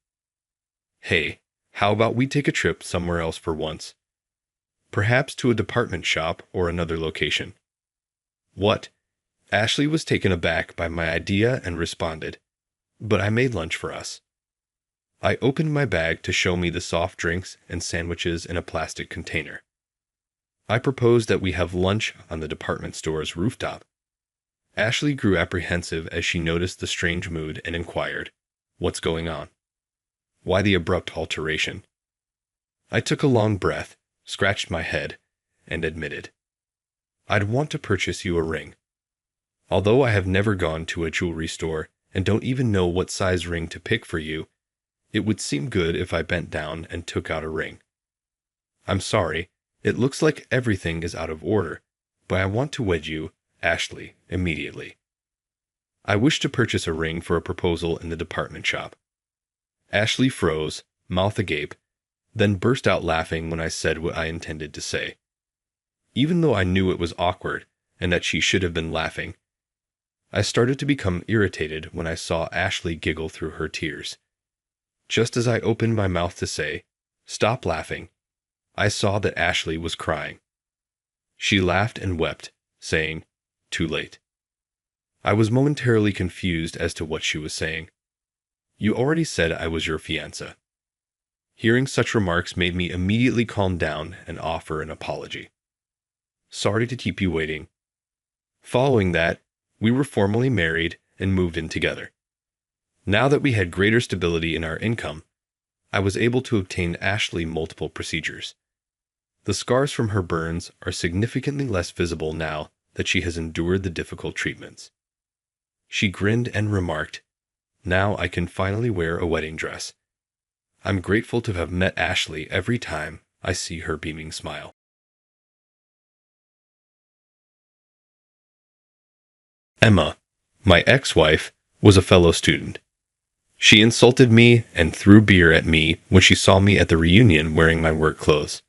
"Hey, how about we take a trip somewhere else for once? Perhaps to a department shop or another location." "What?" Ashley was taken aback by my idea and responded, "But I made lunch for us." I opened my bag to show me the soft drinks and sandwiches in a plastic container. I proposed that we have lunch on the department store's rooftop. Ashley grew apprehensive as she noticed the strange mood and inquired, "What's going on? Why the abrupt alteration?" I took a long breath, scratched my head, and admitted, "I'd want to purchase you a ring. Although I have never gone to a jewelry store and don't even know what size ring to pick for you, it would seem good if I bent down and took out a ring. I'm sorry, it looks like everything is out of order, but I want to wed you, Ashley, immediately." I wish to purchase a ring for a proposal in the department shop. Ashley froze, mouth agape, then burst out laughing when I said what I intended to say. Even though I knew it was awkward and that she should have been laughing, I started to become irritated when I saw Ashley giggle through her tears. Just as I opened my mouth to say, "Stop laughing," I saw that Ashley was crying. She laughed and wept, saying, "Too late." I was momentarily confused as to what she was saying. "You already said I was your fiancé." Hearing such remarks made me immediately calm down and offer an apology. "Sorry to keep you waiting." Following that, we were formally married and moved in together. Now that we had greater stability in our income, I was able to obtain Ashley multiple procedures. The scars from her burns are significantly less visible now that she has endured the difficult treatments. She grinned and remarked, "Now I can finally wear a wedding dress." I'm grateful to have met Ashley every time I see her beaming smile. Emma, my ex-wife, was a fellow student. She insulted me and threw beer at me when she saw me at the reunion wearing my work clothes.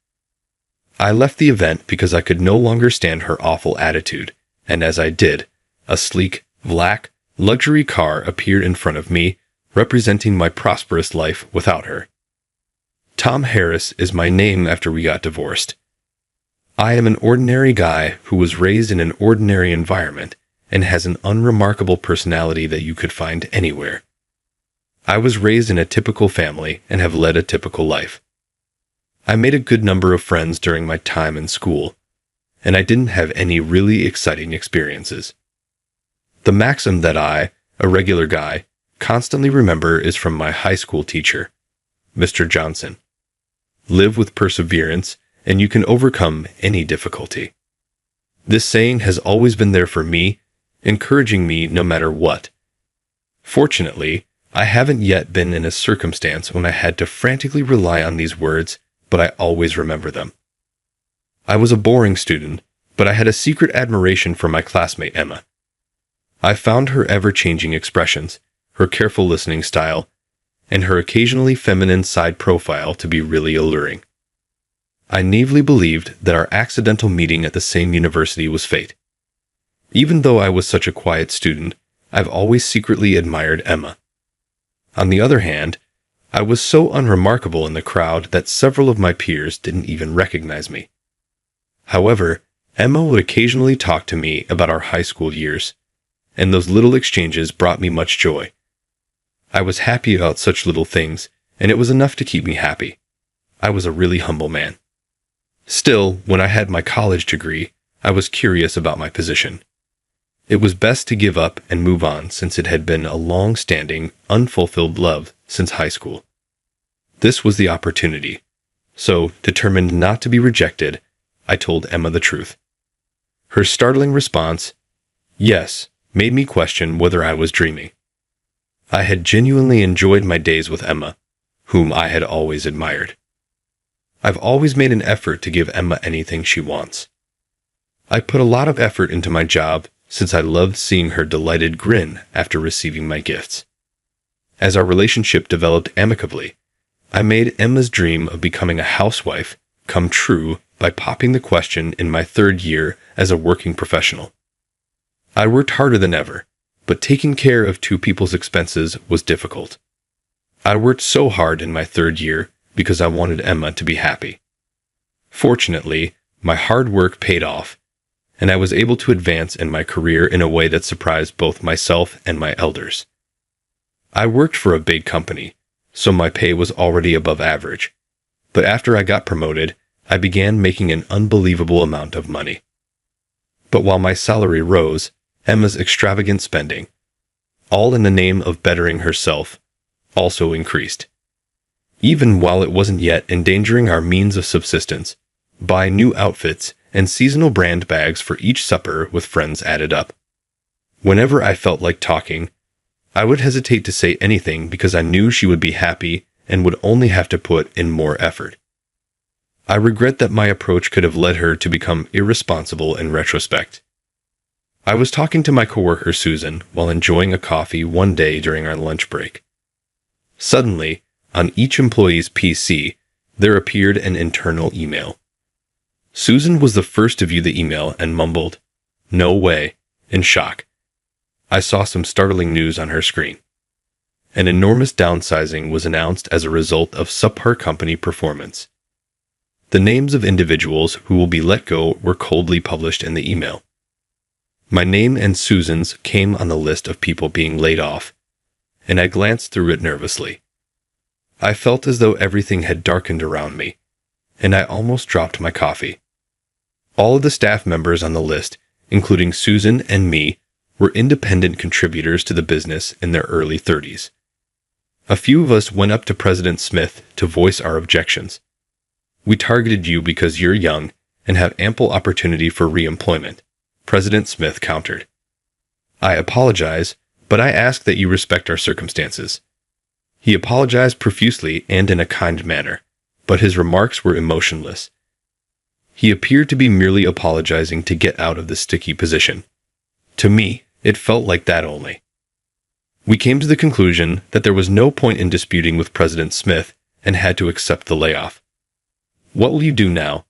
I left the event because I could no longer stand her awful attitude, and as I did, a sleek, black, luxury car appeared in front of me, representing my prosperous life without her. Tom Harris is my name after we got divorced. I am an ordinary guy who was raised in an ordinary environment and has an unremarkable personality that you could find anywhere. I was raised in a typical family and have led a typical life. I made a good number of friends during my time in school, and I didn't have any really exciting experiences. The maxim that I, a regular guy, constantly remember is from my high school teacher, Mr. Johnson. Live with perseverance, and you can overcome any difficulty. This saying has always been there for me, encouraging me no matter what. Fortunately, I haven't yet been in a circumstance when I had to frantically rely on these words, but I always remember them. I was a boring student, but I had a secret admiration for my classmate Emma. I found her ever-changing expressions, her careful listening style, and her occasionally feminine side profile to be really alluring. I naively believed that our accidental meeting at the same university was fate. Even though I was such a quiet student, I've always secretly admired Emma. On the other hand, I was so unremarkable in the crowd that several of my peers didn't even recognize me. However, Emma would occasionally talk to me about our high school years, and those little exchanges brought me much joy. I was happy about such little things, and it was enough to keep me happy. I was a really humble man. Still, when I had my college degree, I was curious about my position. It was best to give up and move on since it had been a long-standing, unfulfilled love since high school. This was the opportunity. So, determined not to be rejected, I told Emma the truth. Her startling response, yes, made me question whether I was dreaming. I had genuinely enjoyed my days with Emma, whom I had always admired. I've always made an effort to give Emma anything she wants. I put a lot of effort into my job since I loved seeing her delighted grin after receiving my gifts. As our relationship developed amicably, I made Emma's dream of becoming a housewife come true by popping the question in my third year as a working professional. I worked harder than ever, but taking care of two people's expenses was difficult. I worked so hard in my third year because I wanted Emma to be happy. Fortunately, my hard work paid off, and I was able to advance in my career in a way that surprised both myself and my elders. I worked for a big company, so my pay was already above average, but after I got promoted, I began making an unbelievable amount of money. But while my salary rose, Emma's extravagant spending, all in the name of bettering herself, also increased. Even while it wasn't yet endangering our means of subsistence, buy new outfits and seasonal brand bags for each supper with friends added up. Whenever I felt like talking, I would hesitate to say anything because I knew she would be happy and would only have to put in more effort. I regret that my approach could have led her to become irresponsible in retrospect. I was talking to my coworker Susan while enjoying a coffee one day during our lunch break. Suddenly, on each employee's PC, there appeared an internal email. Susan was the first to view the email and mumbled, "No way," in shock. I saw some startling news on her screen. An enormous downsizing was announced as a result of subpar company performance. The names of individuals who will be let go were coldly published in the email. My name and Susan's came on the list of people being laid off, and I glanced through it nervously. I felt as though everything had darkened around me, and I almost dropped my coffee. All of the staff members on the list, including Susan and me, were independent contributors to the business in their early 30s. A few of us went up to President Smith to voice our objections. "We targeted you because you're young and have ample opportunity for re-employment," President Smith countered. "I apologize, but I ask that you respect our circumstances." He apologized profusely and in a kind manner, but his remarks were emotionless. He appeared to be merely apologizing to get out of the sticky position. To me, It felt like that only. We came to the conclusion that there was no point in disputing with President Smith and had to accept the layoff. "What will you do now?"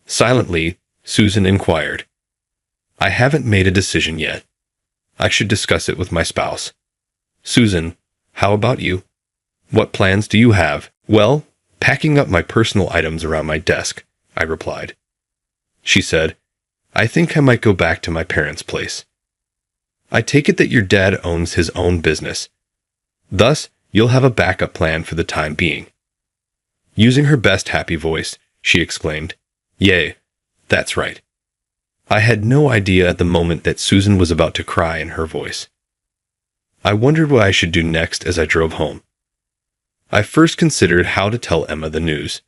Silently, Susan inquired. "I haven't made a decision yet. I should discuss it with my spouse." "Susan, how about you? What plans do you have?" "Well, packing up my personal items around my desk," I replied. She said, "I think I might go back to my parents' place." "I take it that your dad owns his own business. Thus, you'll have a backup plan for the time being." Using her best happy voice, she exclaimed, "Yay, that's right." I had no idea at the moment that Susan was about to cry in her voice. I wondered what I should do next as I drove home. I first considered how to tell Emma the news.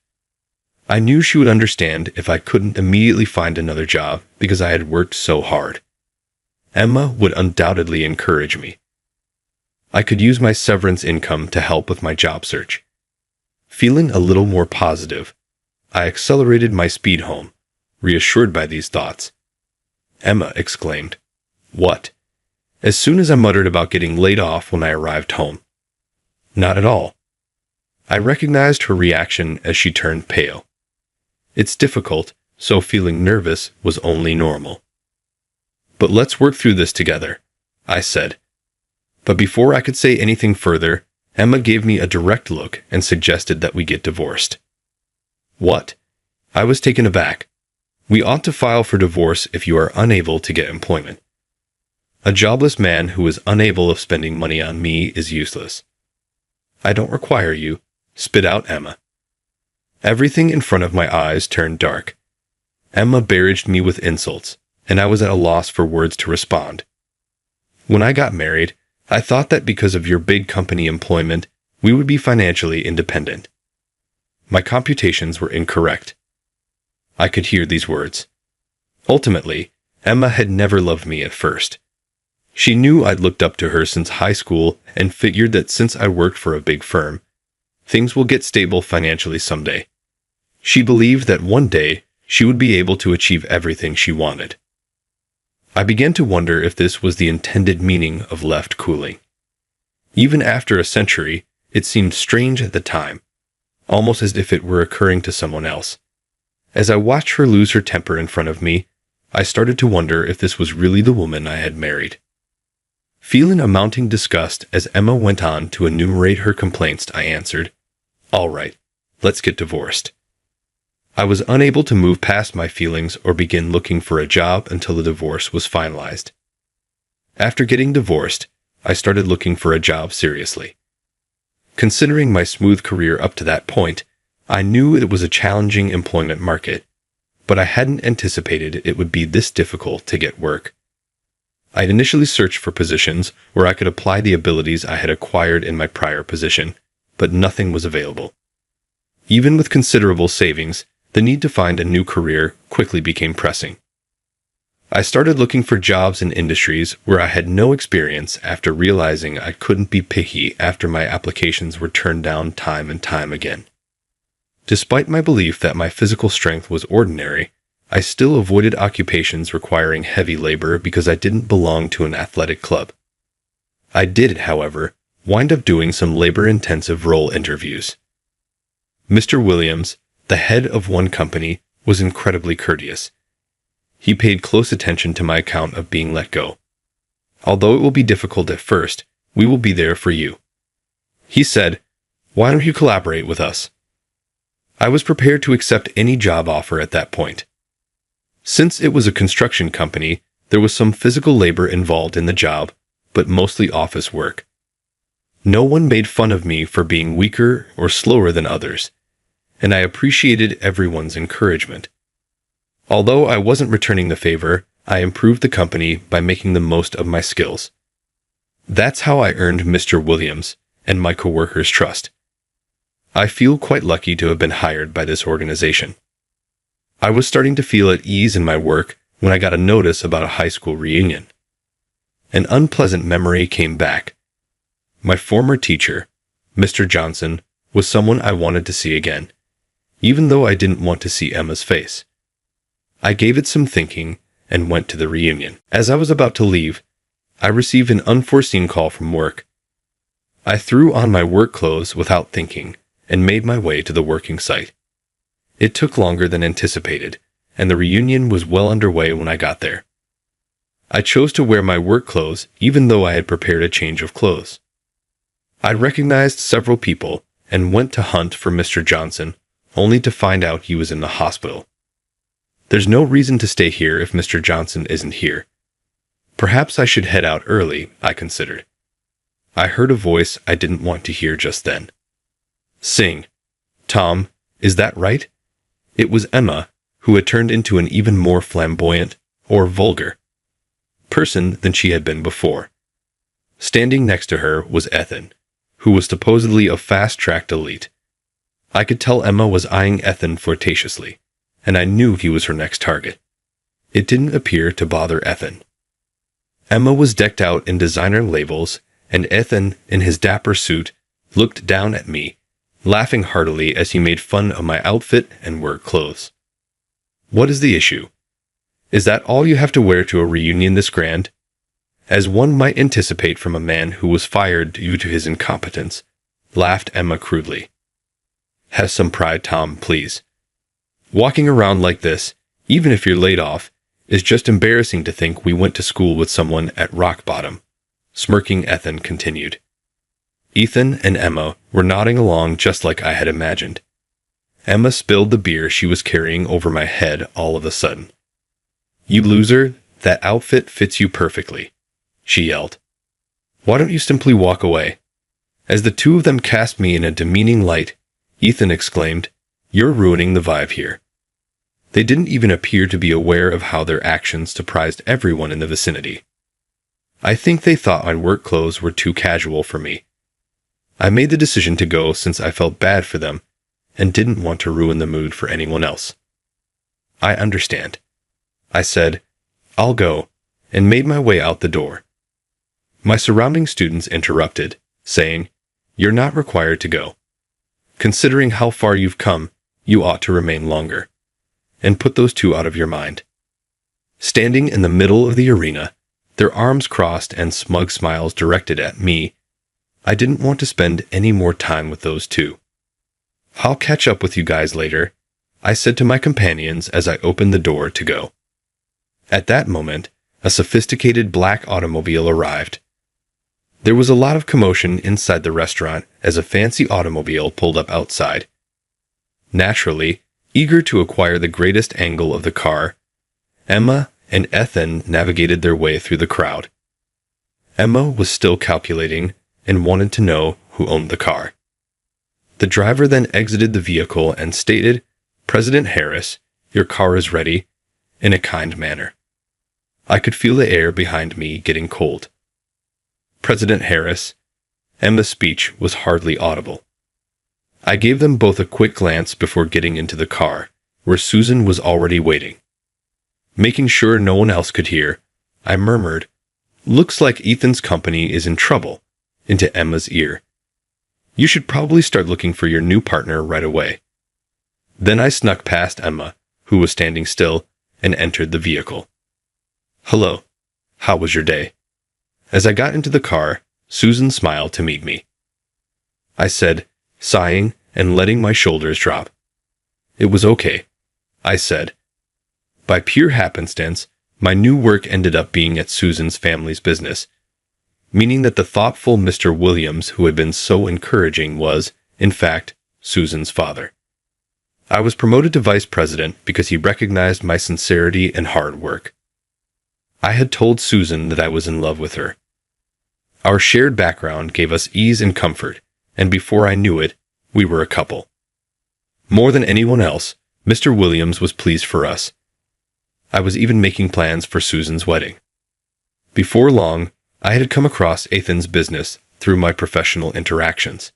I knew she would understand if I couldn't immediately find another job because I had worked so hard. Emma would undoubtedly encourage me. I could use my severance income to help with my job search. Feeling a little more positive, I accelerated my speed home, reassured by these thoughts. Emma exclaimed, "What?" as soon as I muttered about getting laid off when I arrived home. Not at all. I recognized her reaction as she turned pale. It's difficult, so feeling nervous was only normal. "But let's work through this together," I said. But before I could say anything further, Emma gave me a direct look and suggested that we get divorced. "What?" I was taken aback. "We ought to file for divorce if you are unable to get employment. A jobless man who is unable of spending money on me is useless." "I don't require you," spit out Emma. Everything in front of my eyes turned dark. Emma barraged me with insults, and I was at a loss for words to respond. "When I got married, I thought that because of your big company employment, we would be financially independent." My computations were incorrect. I could hear these words. Ultimately, Emma had never loved me at first. She knew I'd looked up to her since high school and figured that since I worked for a big firm, things will get stable financially someday. She believed that one day she would be able to achieve everything she wanted. I began to wonder if this was the intended meaning of left cooling. Even after a century, it seemed strange at the time, almost as if it were occurring to someone else. As I watched her lose her temper in front of me, I started to wonder if this was really the woman I had married. Feeling a mounting disgust as Emma went on to enumerate her complaints, I answered, "All right, let's get divorced." I was unable to move past my feelings or begin looking for a job until the divorce was finalized. After getting divorced, I started looking for a job seriously. Considering my smooth career up to that point, I knew it was a challenging employment market, but I hadn't anticipated it would be this difficult to get work. I'd initially searched for positions where I could apply the abilities I had acquired in my prior position, but nothing was available. Even with considerable savings, the need to find a new career quickly became pressing. I started looking for jobs in industries where I had no experience after realizing I couldn't be picky after my applications were turned down time and time again. Despite my belief that my physical strength was ordinary, I still avoided occupations requiring heavy labor because I didn't belong to an athletic club. I did, however, wind up doing some labor-intensive role interviews. Mr. Williams, the head of one company, was incredibly courteous. He paid close attention to my account of being let go. "Although it will be difficult at first, we will be there for you." He said, "Why don't you collaborate with us?" I was prepared to accept any job offer at that point. Since it was a construction company, there was some physical labor involved in the job, but mostly office work. No one made fun of me for being weaker or slower than others, and I appreciated everyone's encouragement. Although I wasn't returning the favor, I improved the company by making the most of my skills. That's how I earned Mr. Williams and my coworkers' trust. I feel quite lucky to have been hired by this organization. I was starting to feel at ease in my work when I got a notice about a high school reunion. An unpleasant memory came back. My former teacher, Mr. Johnson, was someone I wanted to see again, even though I didn't want to see Emma's face. I gave it some thinking and went to the reunion. As I was about to leave, I received an unforeseen call from work. I threw on my work clothes without thinking and made my way to the working site. It took longer than anticipated, and the reunion was well underway when I got there. I chose to wear my work clothes even though I had prepared a change of clothes. I recognized several people and went to hunt for Mr. Johnson, only to find out he was in the hospital. There's no reason to stay here if Mr. Johnson isn't here. Perhaps I should head out early, I considered. I heard a voice I didn't want to hear just then. Sing. Tom, is that right? It was Emma, who had turned into an even more flamboyant, or vulgar, person than she had been before. Standing next to her was Ethan, who was supposedly a fast-tracked elite. I could tell Emma was eyeing Ethan flirtatiously, and I knew he was her next target. It didn't appear to bother Ethan. Emma was decked out in designer labels, and Ethan, in his dapper suit, looked down at me, laughing heartily as he made fun of my outfit and work clothes. What is the issue? Is that all you have to wear to a reunion this grand? As one might anticipate from a man who was fired due to his incompetence, laughed Emma crudely. Have some pride, Tom, please. Walking around like this, even if you're laid off, is just embarrassing to think we went to school with someone at rock bottom. Smirking, Ethan continued. Ethan and Emma were nodding along just like I had imagined. Emma spilled the beer she was carrying over my head all of a sudden. You loser, that outfit fits you perfectly, she yelled. Why don't you simply walk away? As the two of them cast me in a demeaning light, Ethan exclaimed, You're ruining the vibe here. They didn't even appear to be aware of how their actions surprised everyone in the vicinity. I think they thought my work clothes were too casual for me. I made the decision to go since I felt bad for them and didn't want to ruin the mood for anyone else. I understand. I said, I'll go, and made my way out the door. My surrounding students interrupted, saying, You're not required to go. Considering how far you've come, you ought to remain longer. And put those two out of your mind. Standing in the middle of the arena, their arms crossed and smug smiles directed at me, I didn't want to spend any more time with those two. I'll catch up with you guys later, I said to my companions as I opened the door to go. At that moment, a sophisticated black automobile arrived. There was a lot of commotion inside the restaurant as a fancy automobile pulled up outside. Naturally, eager to acquire the greatest angle of the car, Emma and Ethan navigated their way through the crowd. Emma was still calculating and wanted to know who owned the car. The driver then exited the vehicle and stated, President Harris, your car is ready, in a kind manner. I could feel the air behind me getting cold. President Harris, Emma's speech was hardly audible. I gave them both a quick glance before getting into the car, where Susan was already waiting. Making sure no one else could hear, I murmured, Looks like Ethan's company is in trouble, into Emma's ear. You should probably start looking for your new partner right away. Then I snuck past Emma, who was standing still, and entered the vehicle. Hello. How was your day? As I got into the car, Susan smiled to meet me. I said, sighing and letting my shoulders drop. It was okay, I said. By pure happenstance, my new work ended up being at Susan's family's business, meaning that the thoughtful Mr. Williams who had been so encouraging was, in fact, Susan's father. I was promoted to vice president because he recognized my sincerity and hard work. I had told Susan that I was in love with her. Our shared background gave us ease and comfort, and before I knew it, we were a couple. More than anyone else, Mr. Williams was pleased for us. I was even making plans for Susan's wedding. Before long, I had come across Ethan's business through my professional interactions.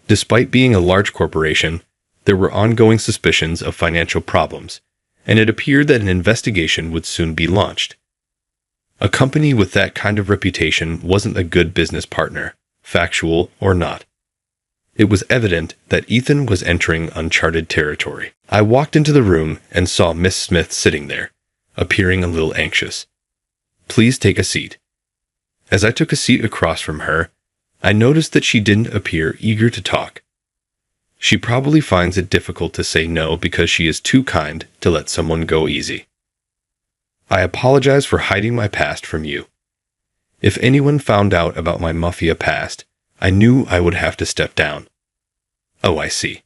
Despite being a large corporation, there were ongoing suspicions of financial problems, and it appeared that an investigation would soon be launched. A company with that kind of reputation wasn't a good business partner, factual or not. It was evident that Ethan was entering uncharted territory. I walked into the room and saw Miss Smith sitting there, appearing a little anxious. Please take a seat. As I took a seat across from her, I noticed that she didn't appear eager to talk. She probably finds it difficult to say no because she is too kind to let someone go easy. I apologize for hiding my past from you. If anyone found out about my mafia past, I knew I would have to step down. Oh, I see.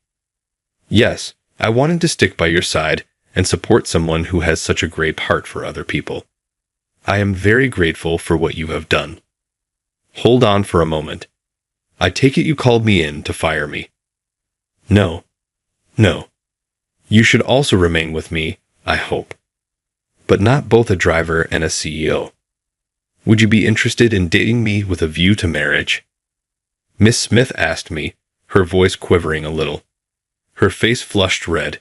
Yes, I wanted to stick by your side and support someone who has such a great heart for other people. I am very grateful for what you have done. Hold on for a moment. I take it you called me in to fire me. No. No. You should also remain with me, I hope. But not both a driver and a CEO. Would you be interested in dating me with a view to marriage? Miss Smith asked me, her voice quivering a little. Her face flushed red.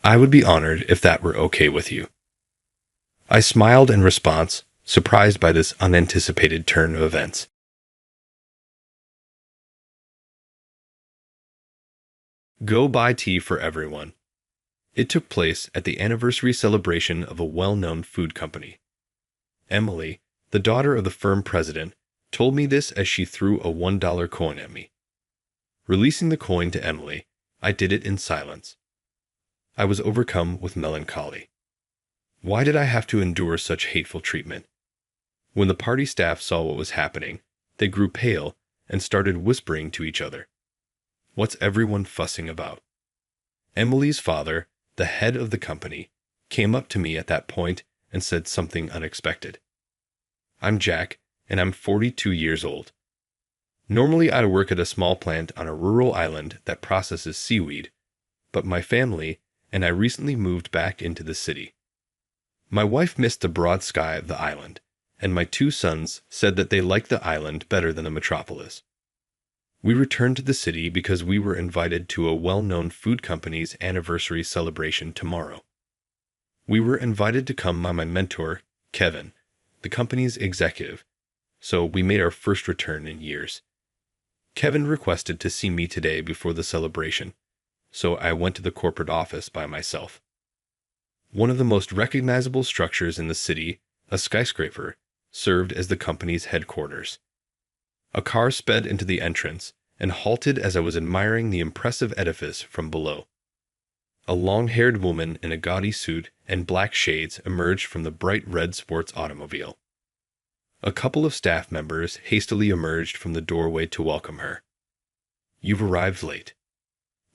I would be honored if that were okay with you. I smiled in response, surprised by this unanticipated turn of events. Go buy tea for everyone. It took place at the anniversary celebration of a well-known food company. Emily, the daughter of the firm president, told me this as she threw a $1 coin at me. Releasing the coin to Emily, I did it in silence. I was overcome with melancholy. Why did I have to endure such hateful treatment? When the party staff saw what was happening, they grew pale and started whispering to each other. What's everyone fussing about? Emily's father, the head of the company, came up to me at that point and said something unexpected. I'm Jack, and I'm 42 years old. Normally I work at a small plant on a rural island that processes seaweed, but my family and I recently moved back into the city. My wife missed the broad sky of the island, and my 2 sons said that they liked the island better than the metropolis. We returned to the city because we were invited to a well-known food company's anniversary celebration tomorrow. We were invited to come by my mentor, Kevin, the company's executive, so we made our first return in years. Kevin requested to see me today before the celebration, so I went to the corporate office by myself. One of the most recognizable structures in the city, a skyscraper, served as the company's headquarters. A car sped into the entrance and halted as I was admiring the impressive edifice from below. A long-haired woman in a gaudy suit and black shades emerged from the bright red sports automobile. A couple of staff members hastily emerged from the doorway to welcome her. You've arrived late.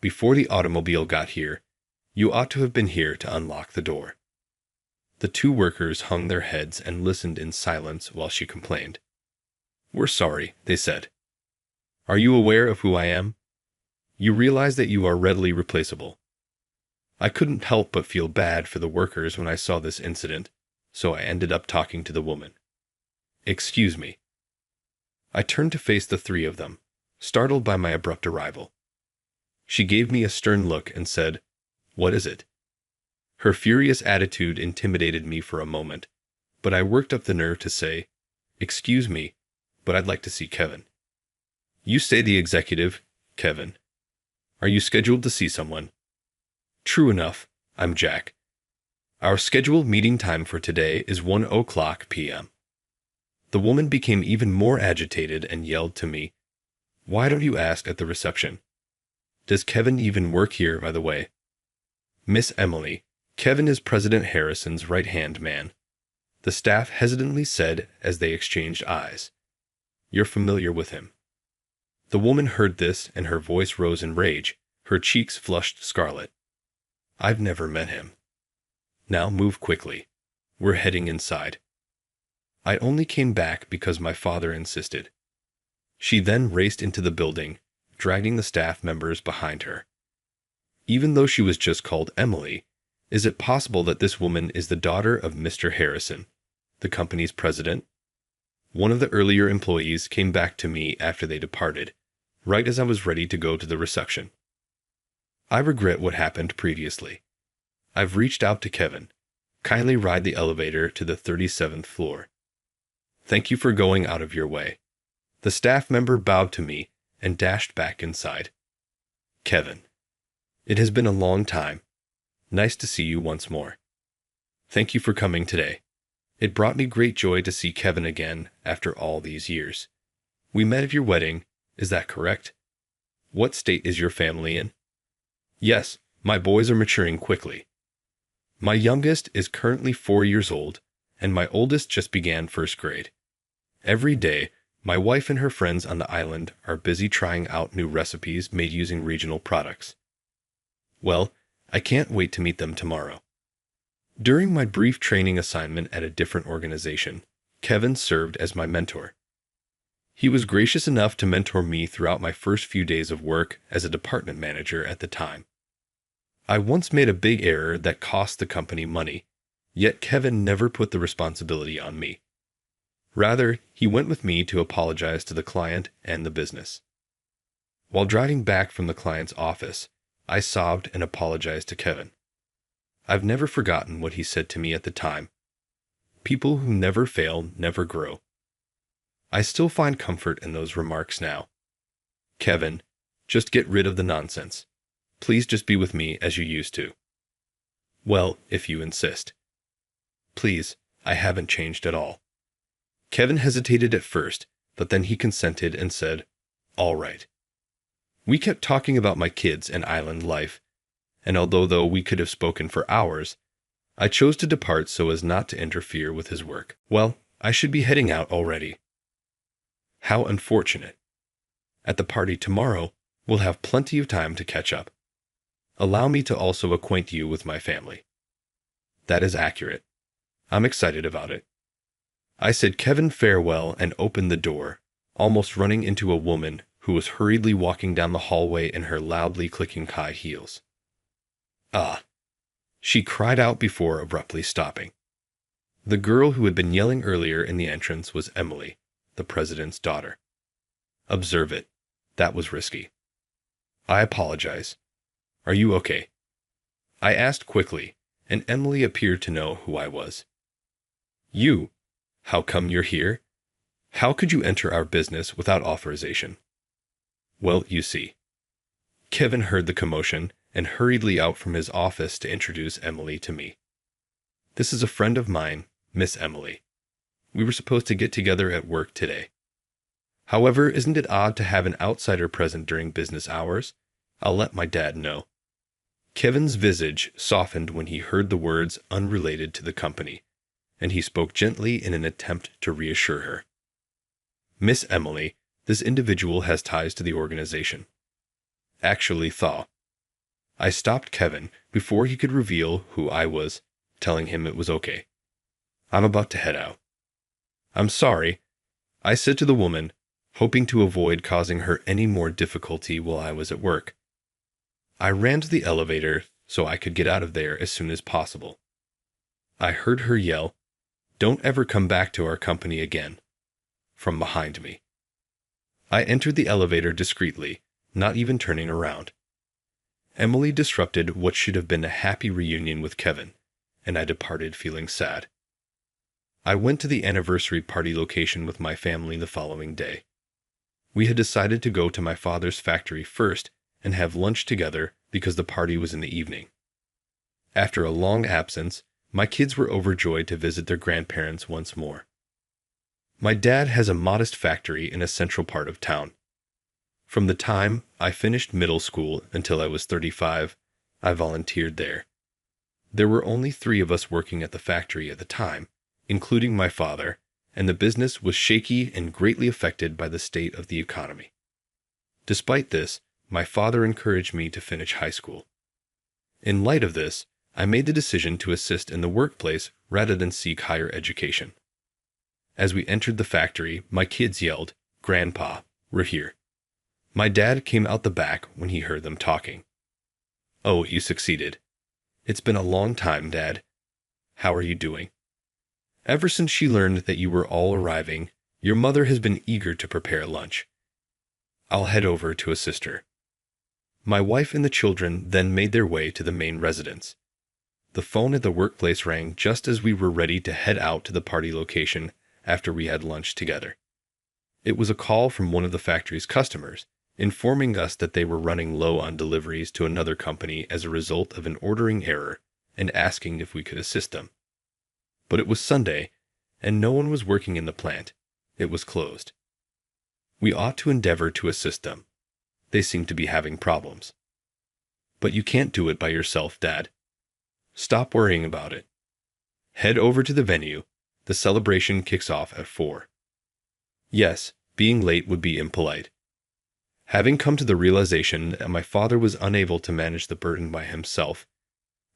Before the automobile got here, you ought to have been here to unlock the door. The 2 workers hung their heads and listened in silence while she complained. We're sorry, they said. Are you aware of who I am? You realize that you are readily replaceable. I couldn't help but feel bad for the workers when I saw this incident, so I ended up talking to the woman. Excuse me. I turned to face the 3 of them, startled by my abrupt arrival. She gave me a stern look and said, What is it? Her furious attitude intimidated me for a moment, but I worked up the nerve to say, Excuse me, but I'd like to see Kevin. You say the executive, Kevin. Are you scheduled to see someone? True enough, I'm Jack. Our scheduled meeting time for today is 1:00 p.m. The woman became even more agitated and yelled to me, Why don't you ask at the reception? Does Kevin even work here, by the way? Miss Emily, Kevin is President Harrison's right-hand man. The staff hesitantly said as they exchanged eyes. You're familiar with him. The woman heard this and her voice rose in rage, her cheeks flushed scarlet. I've never met him. Now move quickly. We're heading inside. I only came back because my father insisted. She then raced into the building, dragging the staff members behind her. Even though she was just called Emily, is it possible that this woman is the daughter of Mr. Harrison, the company's president? One of the earlier employees came back to me after they departed, right as I was ready to go to the reception. I regret what happened previously. I've reached out to Kevin. Kindly ride the elevator to the 37th floor. Thank you for going out of your way. The staff member bowed to me and dashed back inside. Kevin. It has been a long time. Nice to see you once more. Thank you for coming today. It brought me great joy to see Kevin again after all these years. We met at your wedding, is that correct? What state is your family in? Yes, my boys are maturing quickly. My youngest is currently 4 years old, and my oldest just began first grade. Every day, my wife and her friends on the island are busy trying out new recipes made using regional products. Well, I can't wait to meet them tomorrow. During my brief training assignment at a different organization, Kevin served as my mentor. He was gracious enough to mentor me throughout my first few days of work as a department manager at the time. I once made a big error that cost the company money, yet Kevin never put the responsibility on me. Rather, he went with me to apologize to the client and the business. While driving back from the client's office, I sobbed and apologized to Kevin. I've never forgotten what he said to me at the time. People who never fail never grow. I still find comfort in those remarks now. Kevin, just get rid of the nonsense. Please just be with me as you used to. Well, if you insist. Please, I haven't changed at all. Kevin hesitated at first, but then he consented and said, all right. We kept talking about my kids and island life, and although we could have spoken for hours, I chose to depart so as not to interfere with his work. Well, I should be heading out already. How unfortunate. At the party tomorrow, we'll have plenty of time to catch up. Allow me to also acquaint you with my family. That is accurate. I'm excited about it. I said Kevin farewell and opened the door, almost running into a woman who was hurriedly walking down the hallway in her loudly clicking high heels. Ah! She cried out before abruptly stopping. The girl who had been yelling earlier in the entrance was Emily, the president's daughter. Observe it. That was risky. I apologize. Are you okay? I asked quickly, and Emily appeared to know who I was. You? How come you're here? How could you enter our business without authorization? Well, you see. Kevin heard the commotion and hurriedly out from his office to introduce Emily to me. This is a friend of mine, Miss Emily. We were supposed to get together at work today. However, isn't it odd to have an outsider present during business hours? I'll let my dad know. Kevin's visage softened when he heard the words unrelated to the company, and he spoke gently in an attempt to reassure her. Miss Emily, this individual has ties to the organization. Actually, thaw. I stopped Kevin before he could reveal who I was, telling him it was okay. I'm about to head out. I'm sorry, I said to the woman, hoping to avoid causing her any more difficulty while I was at work. I ran to the elevator so I could get out of there as soon as possible. I heard her yell, "Don't ever come back to our company again," from behind me. I entered the elevator discreetly, not even turning around. Emily disrupted what should have been a happy reunion with Kevin, and I departed feeling sad. I went to the anniversary party location with my family the following day. We had decided to go to my father's factory first and have lunch together because the party was in the evening. After a long absence, my kids were overjoyed to visit their grandparents once more. My dad has a modest factory in a central part of town. From the time I finished middle school until I was 35, I volunteered there. There were only 3 of us working at the factory at the time, including my father, and the business was shaky and greatly affected by the state of the economy. Despite this, my father encouraged me to finish high school. In light of this, I made the decision to assist in the workplace rather than seek higher education. As we entered the factory, my kids yelled, "Grandpa, we're here." My dad came out the back when he heard them talking. "Oh, you succeeded. It's been a long time, Dad. How are you doing?" "Ever since she learned that you were all arriving, your mother has been eager to prepare lunch. I'll head over to assist her." My wife and the children then made their way to the main residence. The phone at the workplace rang just as we were ready to head out to the party location after we had lunch together. It was a call from one of the factory's customers, informing us that they were running low on deliveries to another company as a result of an ordering error and asking if we could assist them. But it was Sunday, and no one was working in the plant. It was closed. We ought to endeavor to assist them. They seem to be having problems. But you can't do it by yourself, Dad. Stop worrying about it. Head over to the venue. The celebration kicks off at 4. Yes, being late would be impolite. Having come to the realization that my father was unable to manage the burden by himself,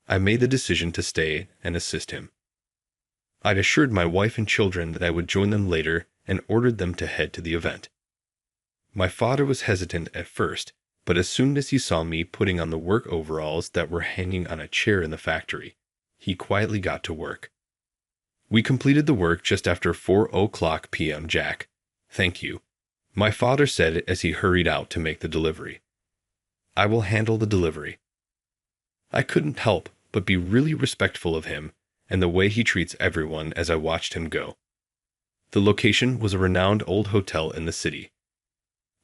I made the decision to stay and assist him. I'd assured my wife and children that I would join them later and ordered them to head to the event. My father was hesitant at first, but as soon as he saw me putting on the work overalls that were hanging on a chair in the factory, he quietly got to work. We completed the work just after 4:00 p.m. Jack. Thank you, my father said as he hurried out to make the delivery. I will handle the delivery. I couldn't help but be really respectful of him and the way he treats everyone as I watched him go. The location was a renowned old hotel in the city.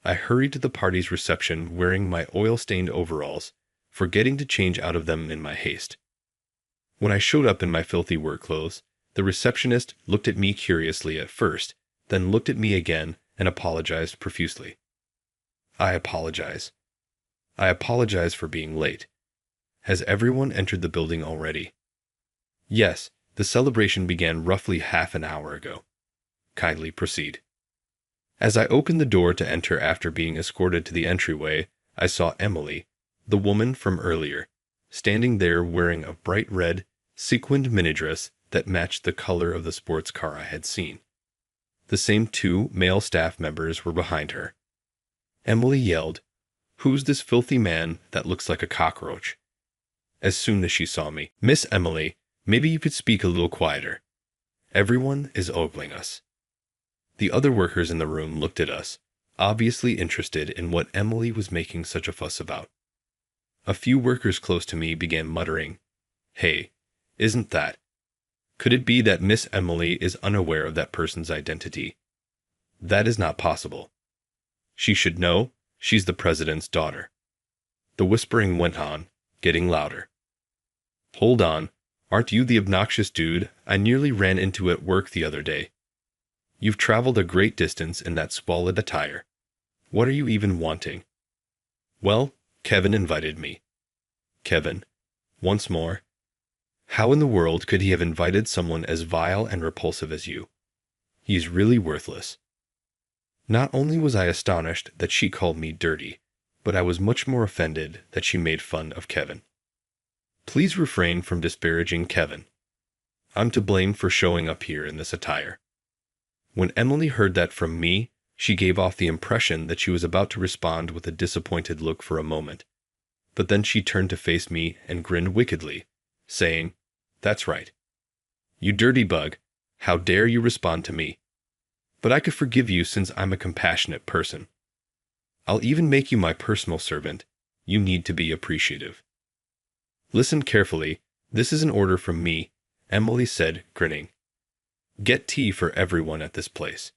I hurried to the party's reception wearing my oil-stained overalls, forgetting to change out of them in my haste. When I showed up in my filthy work clothes, the receptionist looked at me curiously at first, then looked at me again and apologized profusely. I apologize. I apologize for being late. Has everyone entered the building already? Yes, the celebration began roughly half an hour ago. Kindly proceed. As I opened the door to enter after being escorted to the entryway, I saw Emily, the woman from earlier, standing there wearing a bright red, sequined minidress that matched the color of the sports car I had seen. The same 2 male staff members were behind her. Emily yelled, "Who's this filthy man that looks like a cockroach?" As soon as she saw me, "Miss Emily, maybe you could speak a little quieter. Everyone is ogling us." The other workers in the room looked at us, obviously interested in what Emily was making such a fuss about. A few workers close to me began muttering, "Hey, isn't that? Could it be that Miss Emily is unaware of that person's identity? That is not possible. She should know, she's the president's daughter." The whispering went on, getting louder. "Hold on, aren't you the obnoxious dude I nearly ran into at work the other day? You've traveled a great distance in that squalid attire. What are you even wanting?" "Well, Kevin invited me." Kevin? Once more? How in the world could he have invited someone as vile and repulsive as you? He's really worthless. Not only was I astonished that she called me dirty, but I was much more offended that she made fun of Kevin. Please refrain from disparaging Kevin. I'm to blame for showing up here in this attire. When Emily heard that from me, she gave off the impression that she was about to respond with a disappointed look for a moment. But then she turned to face me and grinned wickedly, saying, "That's right. You dirty bug, how dare you respond to me? But I could forgive you since I'm a compassionate person. I'll even make you my personal servant. You need to be appreciative." "Listen carefully. This is an order from me," Emily said, grinning. "Get tea for everyone at this place,"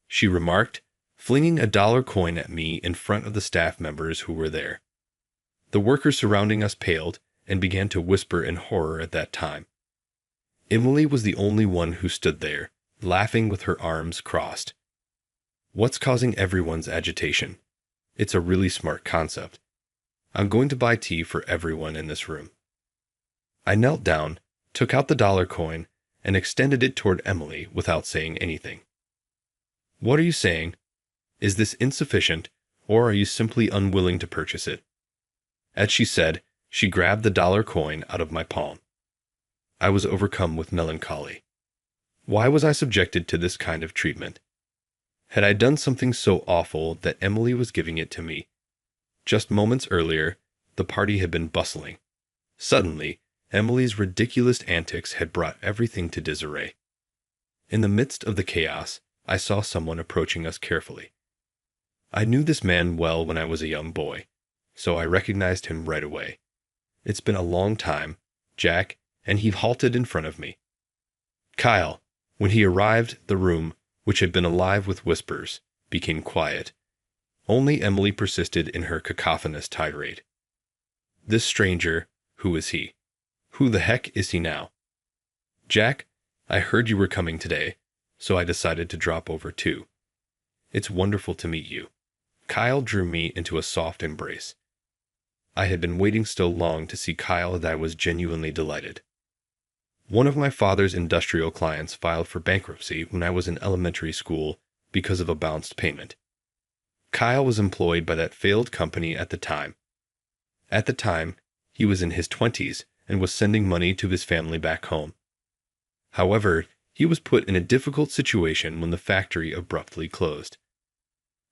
she remarked, flinging a dollar coin at me in front of the staff members who were there. The workers surrounding us paled and began to whisper in horror at that time. Emily was the only one who stood there, laughing with her arms crossed. What's causing everyone's agitation? It's a really smart concept. I'm going to buy tea for everyone in this room. I knelt down, took out the dollar coin, and extended it toward Emily without saying anything. "What are you saying? Is this insufficient, or are you simply unwilling to purchase it?" As she said, she grabbed the dollar coin out of my palm. I was overcome with melancholy. Why was I subjected to this kind of treatment? Had I done something so awful that Emily was giving it to me? Just moments earlier, the party had been bustling. Suddenly, Emily's ridiculous antics had brought everything to disarray. In the midst of the chaos, I saw someone approaching us carefully. I knew this man well when I was a young boy, so I recognized him right away. It's been a long time, Jack, and he halted in front of me. Kyle, when he arrived, the room, which had been alive with whispers, became quiet. Only Emily persisted in her cacophonous tirade. "This stranger, who is he? Who the heck is he now?" "Jack, I heard you were coming today, so I decided to drop over too. It's wonderful to meet you. Kyle drew me into a soft embrace. I had been waiting so long to see Kyle that I was genuinely delighted. One of my father's industrial clients filed for bankruptcy when I was in elementary school because of a bounced payment. Kyle was employed by that failed company at the time. At the time, he was in his 20s and was sending money to his family back home. However, he was put in a difficult situation when the factory abruptly closed.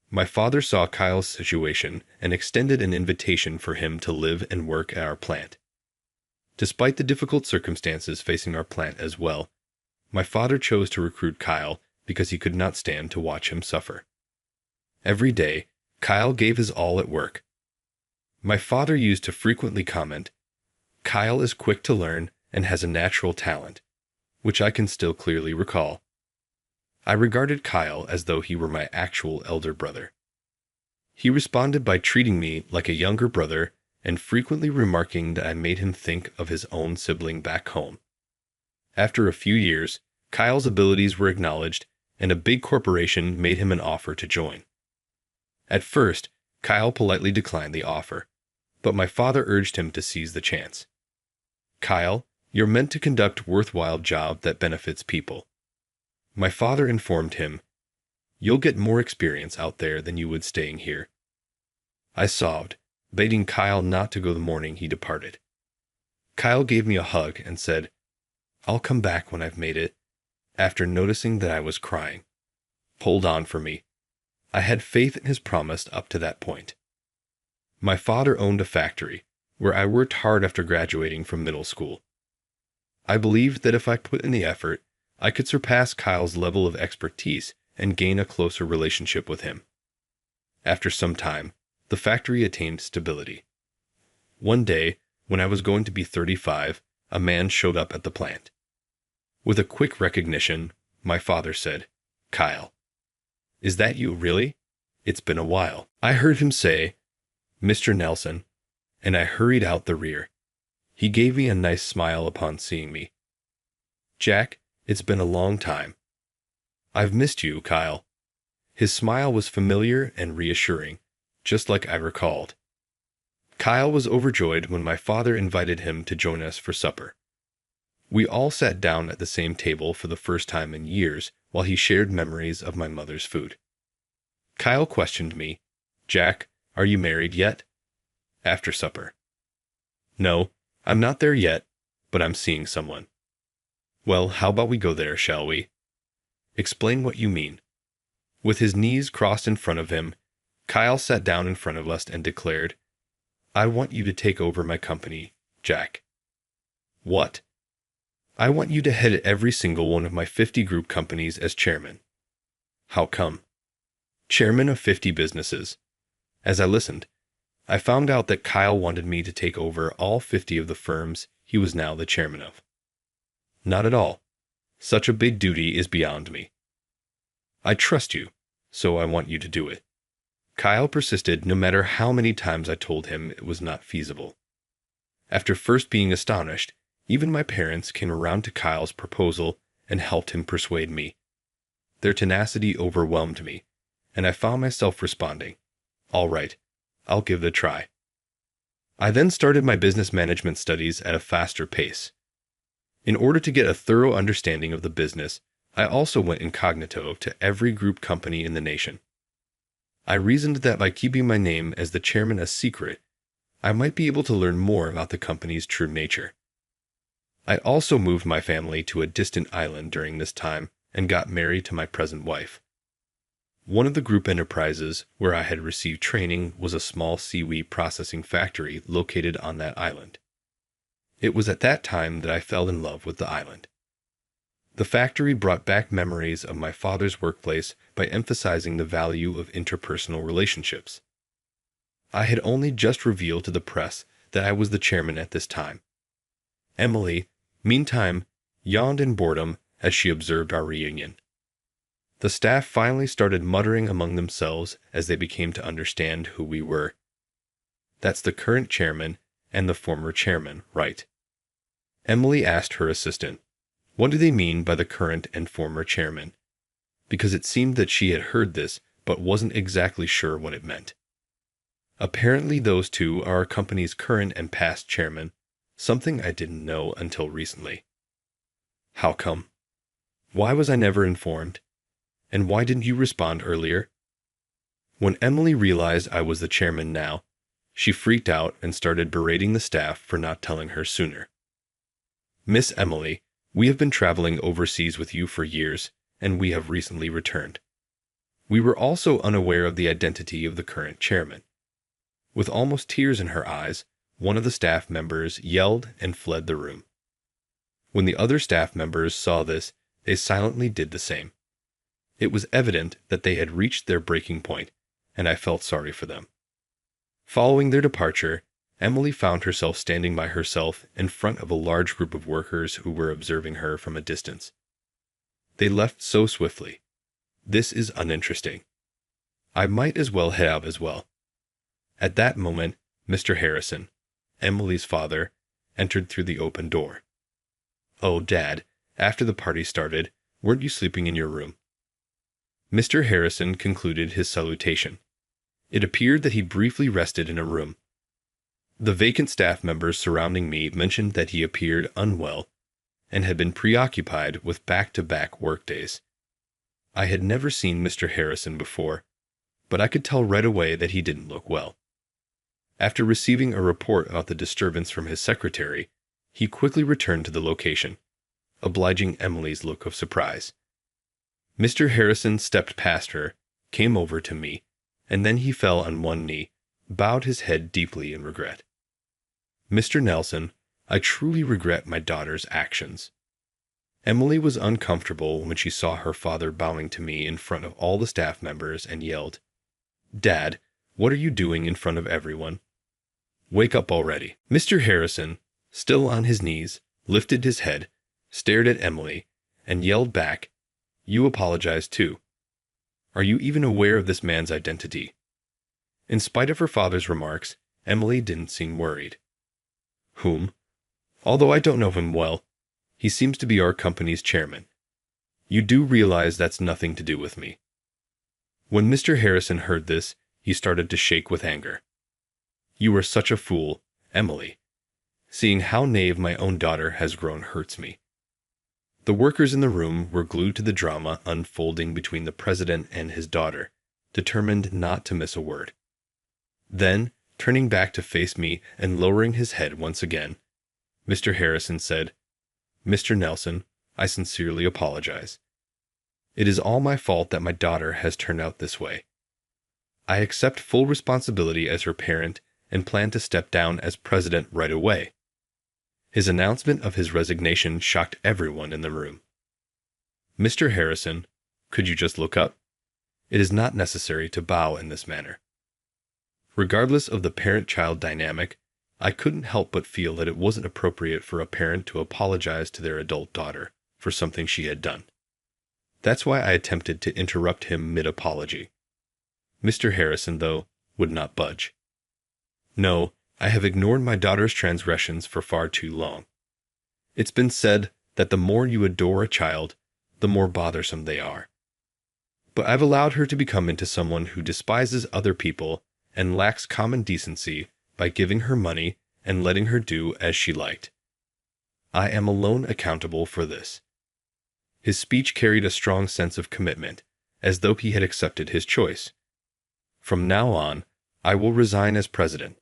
My father saw Kyle's situation and extended an invitation for him to live and work at our plant. Despite the difficult circumstances facing our plant as well, my father chose to recruit Kyle because he could not stand to watch him suffer. Every day, Kyle gave his all at work. My father used to frequently comment, "Kyle is quick to learn and has a natural talent," which I can still clearly recall. I regarded Kyle as though he were my actual elder brother. He responded by treating me like a younger brother and frequently remarking that I made him think of his own sibling back home. After a few years, Kyle's abilities were acknowledged, and a big corporation made him an offer to join. At first, Kyle politely declined the offer, but my father urged him to seize the chance. "Kyle, you're meant to conduct worthwhile job that benefits people." My father informed him, "You'll get more experience out there than you would staying here." I sobbed, begging Kyle not to go the morning he departed. Kyle gave me a hug and said, "I'll come back when I've made it," after noticing that I was crying. Hold on for me. I had faith in his promise up to that point. My father owned a factory, where I worked hard after graduating from middle school. I believed that if I put in the effort, I could surpass Kyle's level of expertise and gain a closer relationship with him. After some time, the factory attained stability. One day, when I was going to be 35, a man showed up at the plant. With a quick recognition, my father said, "Kyle, is that you really? It's been a while." I heard him say, "Mr. Nelson," and I hurried out the rear. He gave me a nice smile upon seeing me. "Jack, it's been a long time." "I've missed you, Kyle." His smile was familiar and reassuring, just like I recalled. Kyle was overjoyed when my father invited him to join us for supper. We all sat down at the same table for the first time in years while he shared memories of my mother's food. Kyle questioned me, "Jack, are you married yet?" After supper. "No, I'm not there yet, but I'm seeing someone." "Well, how about we go there, shall we?" "Explain what you mean." With his knees crossed in front of him, Kyle sat down in front of us and declared, "I want you to take over my company, Jack." "What?" "I want you to head every single one of my 50 group companies as chairman." "How come?" "Chairman of 50 businesses." As I listened, I found out that Kyle wanted me to take over all 50 of the firms he was now the chairman of. Not at all. Such a big duty is beyond me. "I trust you, so I want you to do it." Kyle persisted no matter how many times I told him it was not feasible. After first being astonished, even my parents came around to Kyle's proposal and helped him persuade me. Their tenacity overwhelmed me, and I found myself responding, "All right, I'll give it a try." I then started my business management studies at a faster pace. In order to get a thorough understanding of the business, I also went incognito to every group company in the nation. I reasoned that by keeping my name as the chairman a secret, I might be able to learn more about the company's true nature. I also moved my family to a distant island during this time and got married to my present wife. One of the group enterprises where I had received training was a small seaweed processing factory located on that island. It was at that time that I fell in love with the island. The factory brought back memories of my father's workplace by emphasizing the value of interpersonal relationships. I had only just revealed to the press that I was the chairman at this time. Emily, meantime, yawned in boredom as she observed our reunion. The staff finally started muttering among themselves as they became to understand who we were. "That's the current chairman and the former chairman, right?" Emily asked her assistant, What do they mean by the current and former chairman? Because it seemed that she had heard this, but wasn't exactly sure what it meant. Apparently those two are our company's current and past chairman, something I didn't know until recently. How come? Why was I never informed? And why didn't you respond earlier? When Emily realized I was the chairman now, she freaked out and started berating the staff for not telling her sooner. Miss Emily, we have been traveling overseas with you for years, and we have recently returned. We were also unaware of the identity of the current chairman. With almost tears in her eyes, one of the staff members yelled and fled the room. When the other staff members saw this, they silently did the same. It was evident that they had reached their breaking point, and I felt sorry for them. Following their departure, Emily found herself standing by herself in front of a large group of workers who were observing her from a distance. They left so swiftly. This is uninteresting. I might as well head out as well. At that moment, Mr. Harrison, Emily's father, entered through the open door. "Oh, Dad, after the party started, weren't you sleeping in your room?" Mr. Harrison concluded his salutation. It appeared that he briefly rested in a room. The vacant staff members surrounding me mentioned that he appeared unwell and had been preoccupied with back-to-back workdays. I had never seen Mr. Harrison before, but I could tell right away that he didn't look well. After receiving a report about the disturbance from his secretary, he quickly returned to the location, obliging Emily's look of surprise. Mr. Harrison stepped past her, came over to me, and then he fell on one knee, bowed his head deeply in regret. "Mr. Nelson, I truly regret my daughter's actions." Emily was uncomfortable when she saw her father bowing to me in front of all the staff members and yelled, "Dad, what are you doing in front of everyone? Wake up already." Mr. Harrison, still on his knees, lifted his head, stared at Emily, and yelled back, "You apologize too. Are you even aware of this man's identity?" In spite of her father's remarks, Emily didn't seem worried. "Whom? Although I don't know him well, he seems to be our company's chairman. You do realize that's nothing to do with me." When Mr. Harrison heard this, he started to shake with anger. "You are such a fool, Emily. Seeing how naive my own daughter has grown hurts me." The workers in the room were glued to the drama unfolding between the president and his daughter, determined not to miss a word. Then, turning back to face me and lowering his head once again, Mr. Harrison said, "Mr. Nelson, I sincerely apologize. It is all my fault that my daughter has turned out this way. I accept full responsibility as her parent and plan to step down as president right away." His announcement of his resignation shocked everyone in the room. "Mr. Harrison, could you just look up? It is not necessary to bow in this manner." Regardless of the parent-child dynamic, I couldn't help but feel that it wasn't appropriate for a parent to apologize to their adult daughter for something she had done. That's why I attempted to interrupt him mid-apology. Mr. Harrison, though, would not budge. "No, I have ignored my daughter's transgressions for far too long. It's been said that the more you adore a child, the more bothersome they are. But I've allowed her to become into someone who despises other people and lacks common decency by giving her money and letting her do as she liked. I am alone accountable for this." His speech carried a strong sense of commitment, as though he had accepted his choice. "From now on, I will resign as president."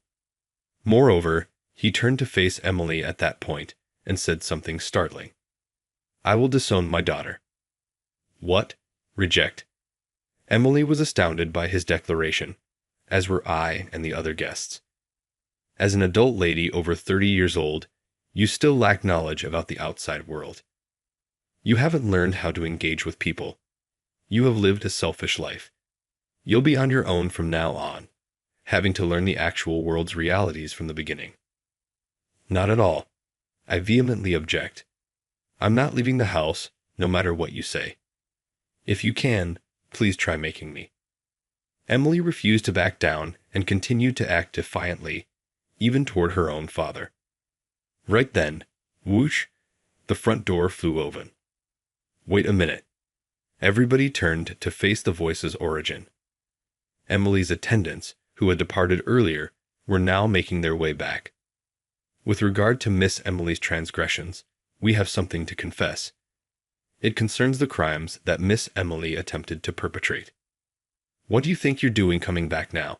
Moreover, he turned to face Emily at that point and said something startling. "I will disown my daughter." "What? Reject?" Emily was astounded by his declaration, as were I and the other guests. As an adult lady over 30 years old, you still lack knowledge about the outside world. You haven't learned how to engage with people. You have lived a selfish life. You'll be on your own from now on, having to learn the actual world's realities from the beginning. "Not at all. I vehemently object. I'm not leaving the house, no matter what you say. If you can, please try making me." Emily refused to back down and continued to act defiantly, even toward her own father. Right then, whoosh, The front door flew open. Wait a minute. Everybody turned to face the voice's origin. Emily's attendants, who had departed earlier, were now making their way back. With regard to Miss Emily's transgressions, we have something to confess. It concerns the crimes that Miss Emily attempted to perpetrate. What do you think you're doing coming back now?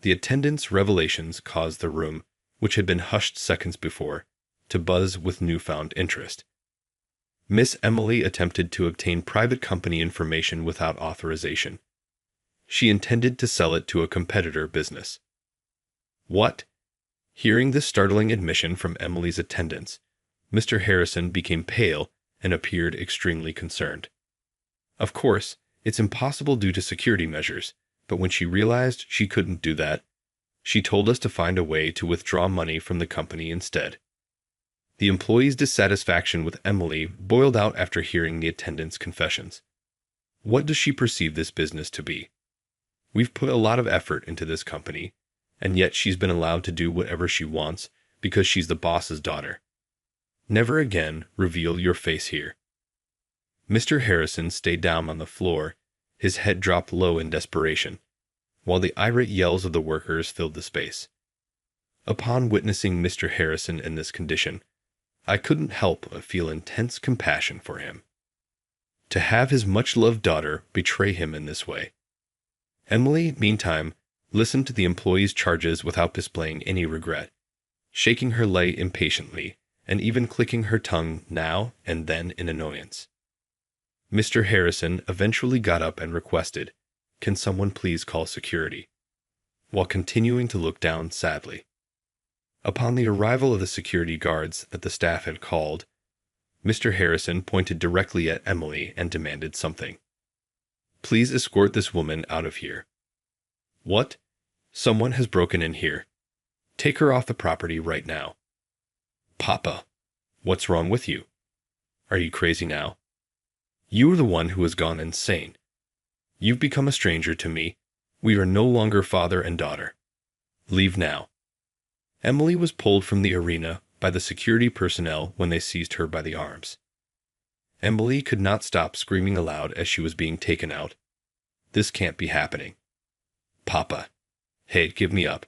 The attendant's revelations caused the room, which had been hushed seconds before, to buzz with newfound interest. Miss Emily attempted to obtain private company information without authorization. She intended to sell it to a competitor business. What? Hearing this startling admission from Emily's attendants, Mr. Harrison became pale and appeared extremely concerned. Of course, it's impossible due to security measures, but when she realized she couldn't do that, she told us to find a way to withdraw money from the company instead. The employee's dissatisfaction with Emily boiled out after hearing the attendant's confessions. What does she perceive this business to be? We've put a lot of effort into this company, and yet she's been allowed to do whatever she wants because she's the boss's daughter. Never again reveal your face here. Mr. Harrison stayed down on the floor, his head dropped low in desperation, while the irate yells of the workers filled the space. Upon witnessing Mr. Harrison in this condition, I couldn't help but feel intense compassion for him. To have his much-loved daughter betray him in this way. Emily, meantime, listened to the employee's charges without displaying any regret, shaking her leg impatiently and even clicking her tongue now and then in annoyance. Mr. Harrison eventually got up and requested, "Can someone please call security?" while continuing to look down sadly. Upon the arrival of the security guards that the staff had called, Mr. Harrison pointed directly at Emily and demanded something. "Please escort this woman out of here." "What? Someone has broken in here. Take her off the property right now." "Papa, what's wrong with you? Are you crazy now? You are the one who has gone insane. You've become a stranger to me. We are no longer father and daughter. Leave now." Emily was pulled from the arena by the security personnel when they seized her by the arms. Emily could not stop screaming aloud as she was being taken out. "This can't be happening. Papa. Hey, give me up.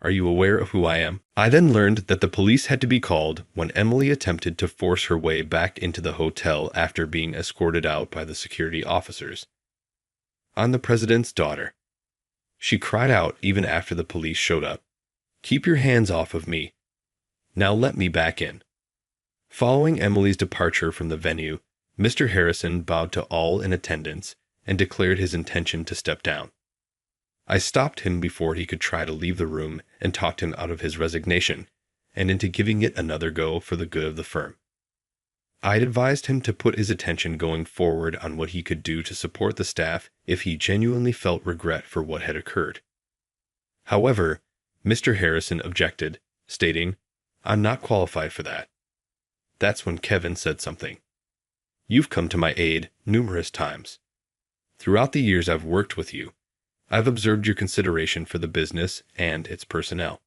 Are you aware of who I am?" I then learned that the police had to be called when Emily attempted to force her way back into the hotel after being escorted out by the security officers. "I'm the president's daughter." She cried out even after the police showed up. "Keep your hands off of me. Now let me back in." Following Emily's departure from the venue, Mr. Harrison bowed to all in attendance and declared his intention to step down. I stopped him before he could try to leave the room and talked him out of his resignation and into giving it another go for the good of the firm. I had advised him to put his attention going forward on what he could do to support the staff if he genuinely felt regret for what had occurred. However, Mr. Harrison objected, stating, "I'm not qualified for that." That's when Kevin said something. "You've come to my aid numerous times. Throughout the years I've worked with you, I've observed your consideration for the business and its personnel.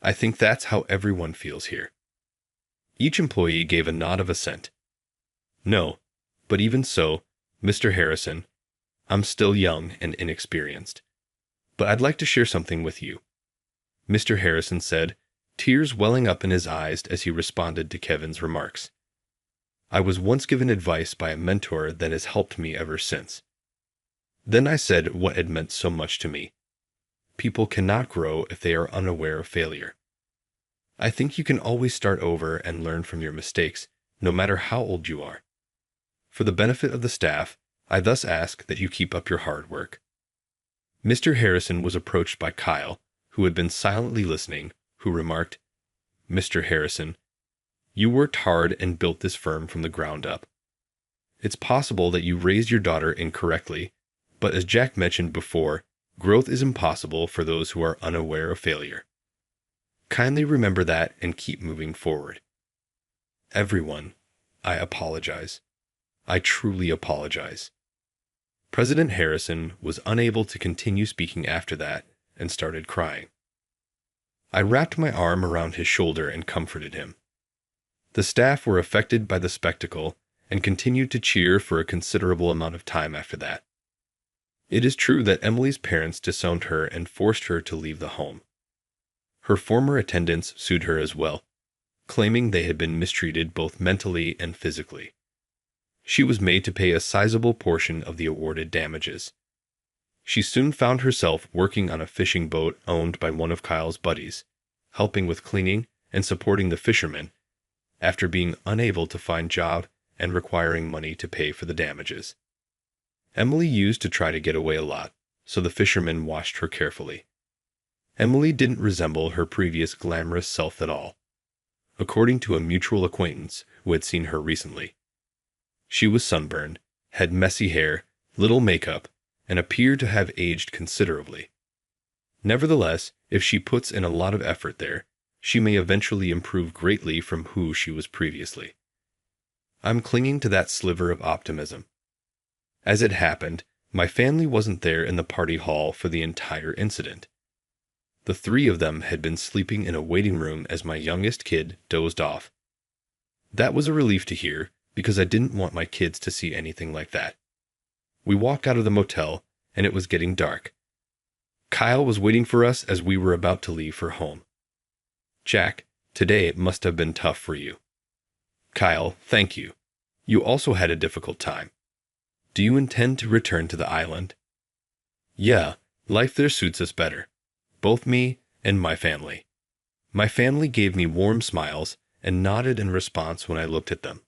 I think that's how everyone feels here." Each employee gave a nod of assent. "No, but even so, Mr. Harrison, I'm still young and inexperienced. But I'd like to share something with you," Mr. Harrison said, tears welling up in his eyes as he responded to Kevin's remarks. "I was once given advice by a mentor that has helped me ever since." Then I said what had meant so much to me. People cannot grow if they are unaware of failure. I think you can always start over and learn from your mistakes, no matter how old you are. For the benefit of the staff, I thus ask that you keep up your hard work. Mr. Harrison was approached by Kyle, who had been silently listening, who remarked, "Mr. Harrison, you worked hard and built this firm from the ground up. It's possible that you raised your daughter incorrectly, but as Jack mentioned before, growth is impossible for those who are unaware of failure. Kindly remember that and keep moving forward. Everyone, I apologize. I truly apologize." President Harrison was unable to continue speaking after that and started crying. I wrapped my arm around his shoulder and comforted him. The staff were affected by the spectacle and continued to cheer for a considerable amount of time after that. It is true that Emily's parents disowned her and forced her to leave the home. Her former attendants sued her as well, claiming they had been mistreated both mentally and physically. She was made to pay a sizable portion of the awarded damages. She soon found herself working on a fishing boat owned by one of Kyle's buddies, helping with cleaning and supporting the fishermen, after being unable to find job and requiring money to pay for the damages. Emily used to try to get away a lot, so the fishermen watched her carefully. Emily didn't resemble her previous glamorous self at all, according to a mutual acquaintance who had seen her recently. She was sunburned, had messy hair, little makeup, and appeared to have aged considerably. Nevertheless, if she puts in a lot of effort there, she may eventually improve greatly from who she was previously. I'm clinging to that sliver of optimism. As it happened, my family wasn't there in the party hall for the entire incident. The three of them had been sleeping in a waiting room as my youngest kid dozed off. That was a relief to hear, because I didn't want my kids to see anything like that. We walked out of the motel, and it was getting dark. Kyle was waiting for us as we were about to leave for home. Jack, today it must have been tough for you. Kyle, thank you. You also had a difficult time. Do you intend to return to the island? Yeah, life there suits us better. Both me and my family. My family gave me warm smiles and nodded in response when I looked at them.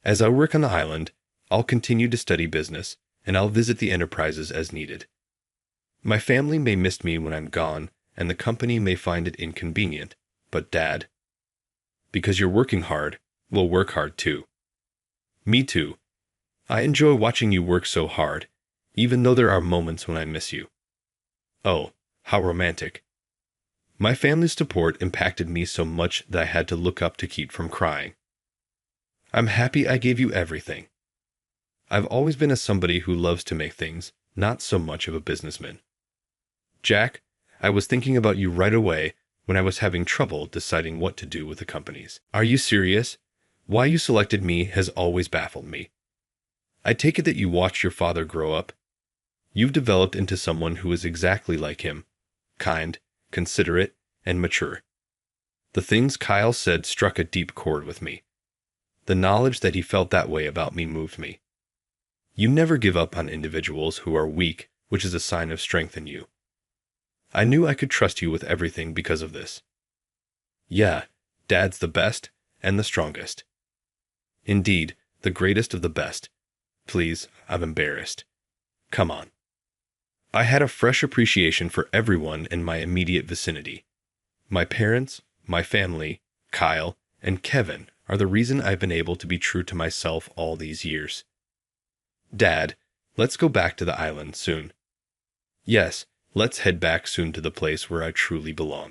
As I work on the island, I'll continue to study business, and I'll visit the enterprises as needed. My family may miss me when I'm gone, and the company may find it inconvenient, but Dad, because you're working hard, we'll work hard too. Me too. I enjoy watching you work so hard, even though there are moments when I miss you. Oh, how romantic. My family's support impacted me so much that I had to look up to keep from crying. I'm happy I gave you everything. I've always been somebody who loves to make things, not so much of a businessman. Jack, I was thinking about you right away when I was having trouble deciding what to do with the companies. Are you serious? Why you selected me has always baffled me. I take it that you watched your father grow up. You've developed into someone who is exactly like him, kind, considerate, and mature. The things Kyle said struck a deep chord with me. The knowledge that he felt that way about me moved me. You never give up on individuals who are weak, which is a sign of strength in you. I knew I could trust you with everything because of this. Yeah, Dad's the best and the strongest. Indeed, the greatest of the best. Please, I'm embarrassed. Come on. I had a fresh appreciation for everyone in my immediate vicinity. My parents, my family, Kyle, and Kevin are the reason I've been able to be true to myself all these years. Dad, let's go back to the island soon. Yes, let's head back soon to the place where I truly belong.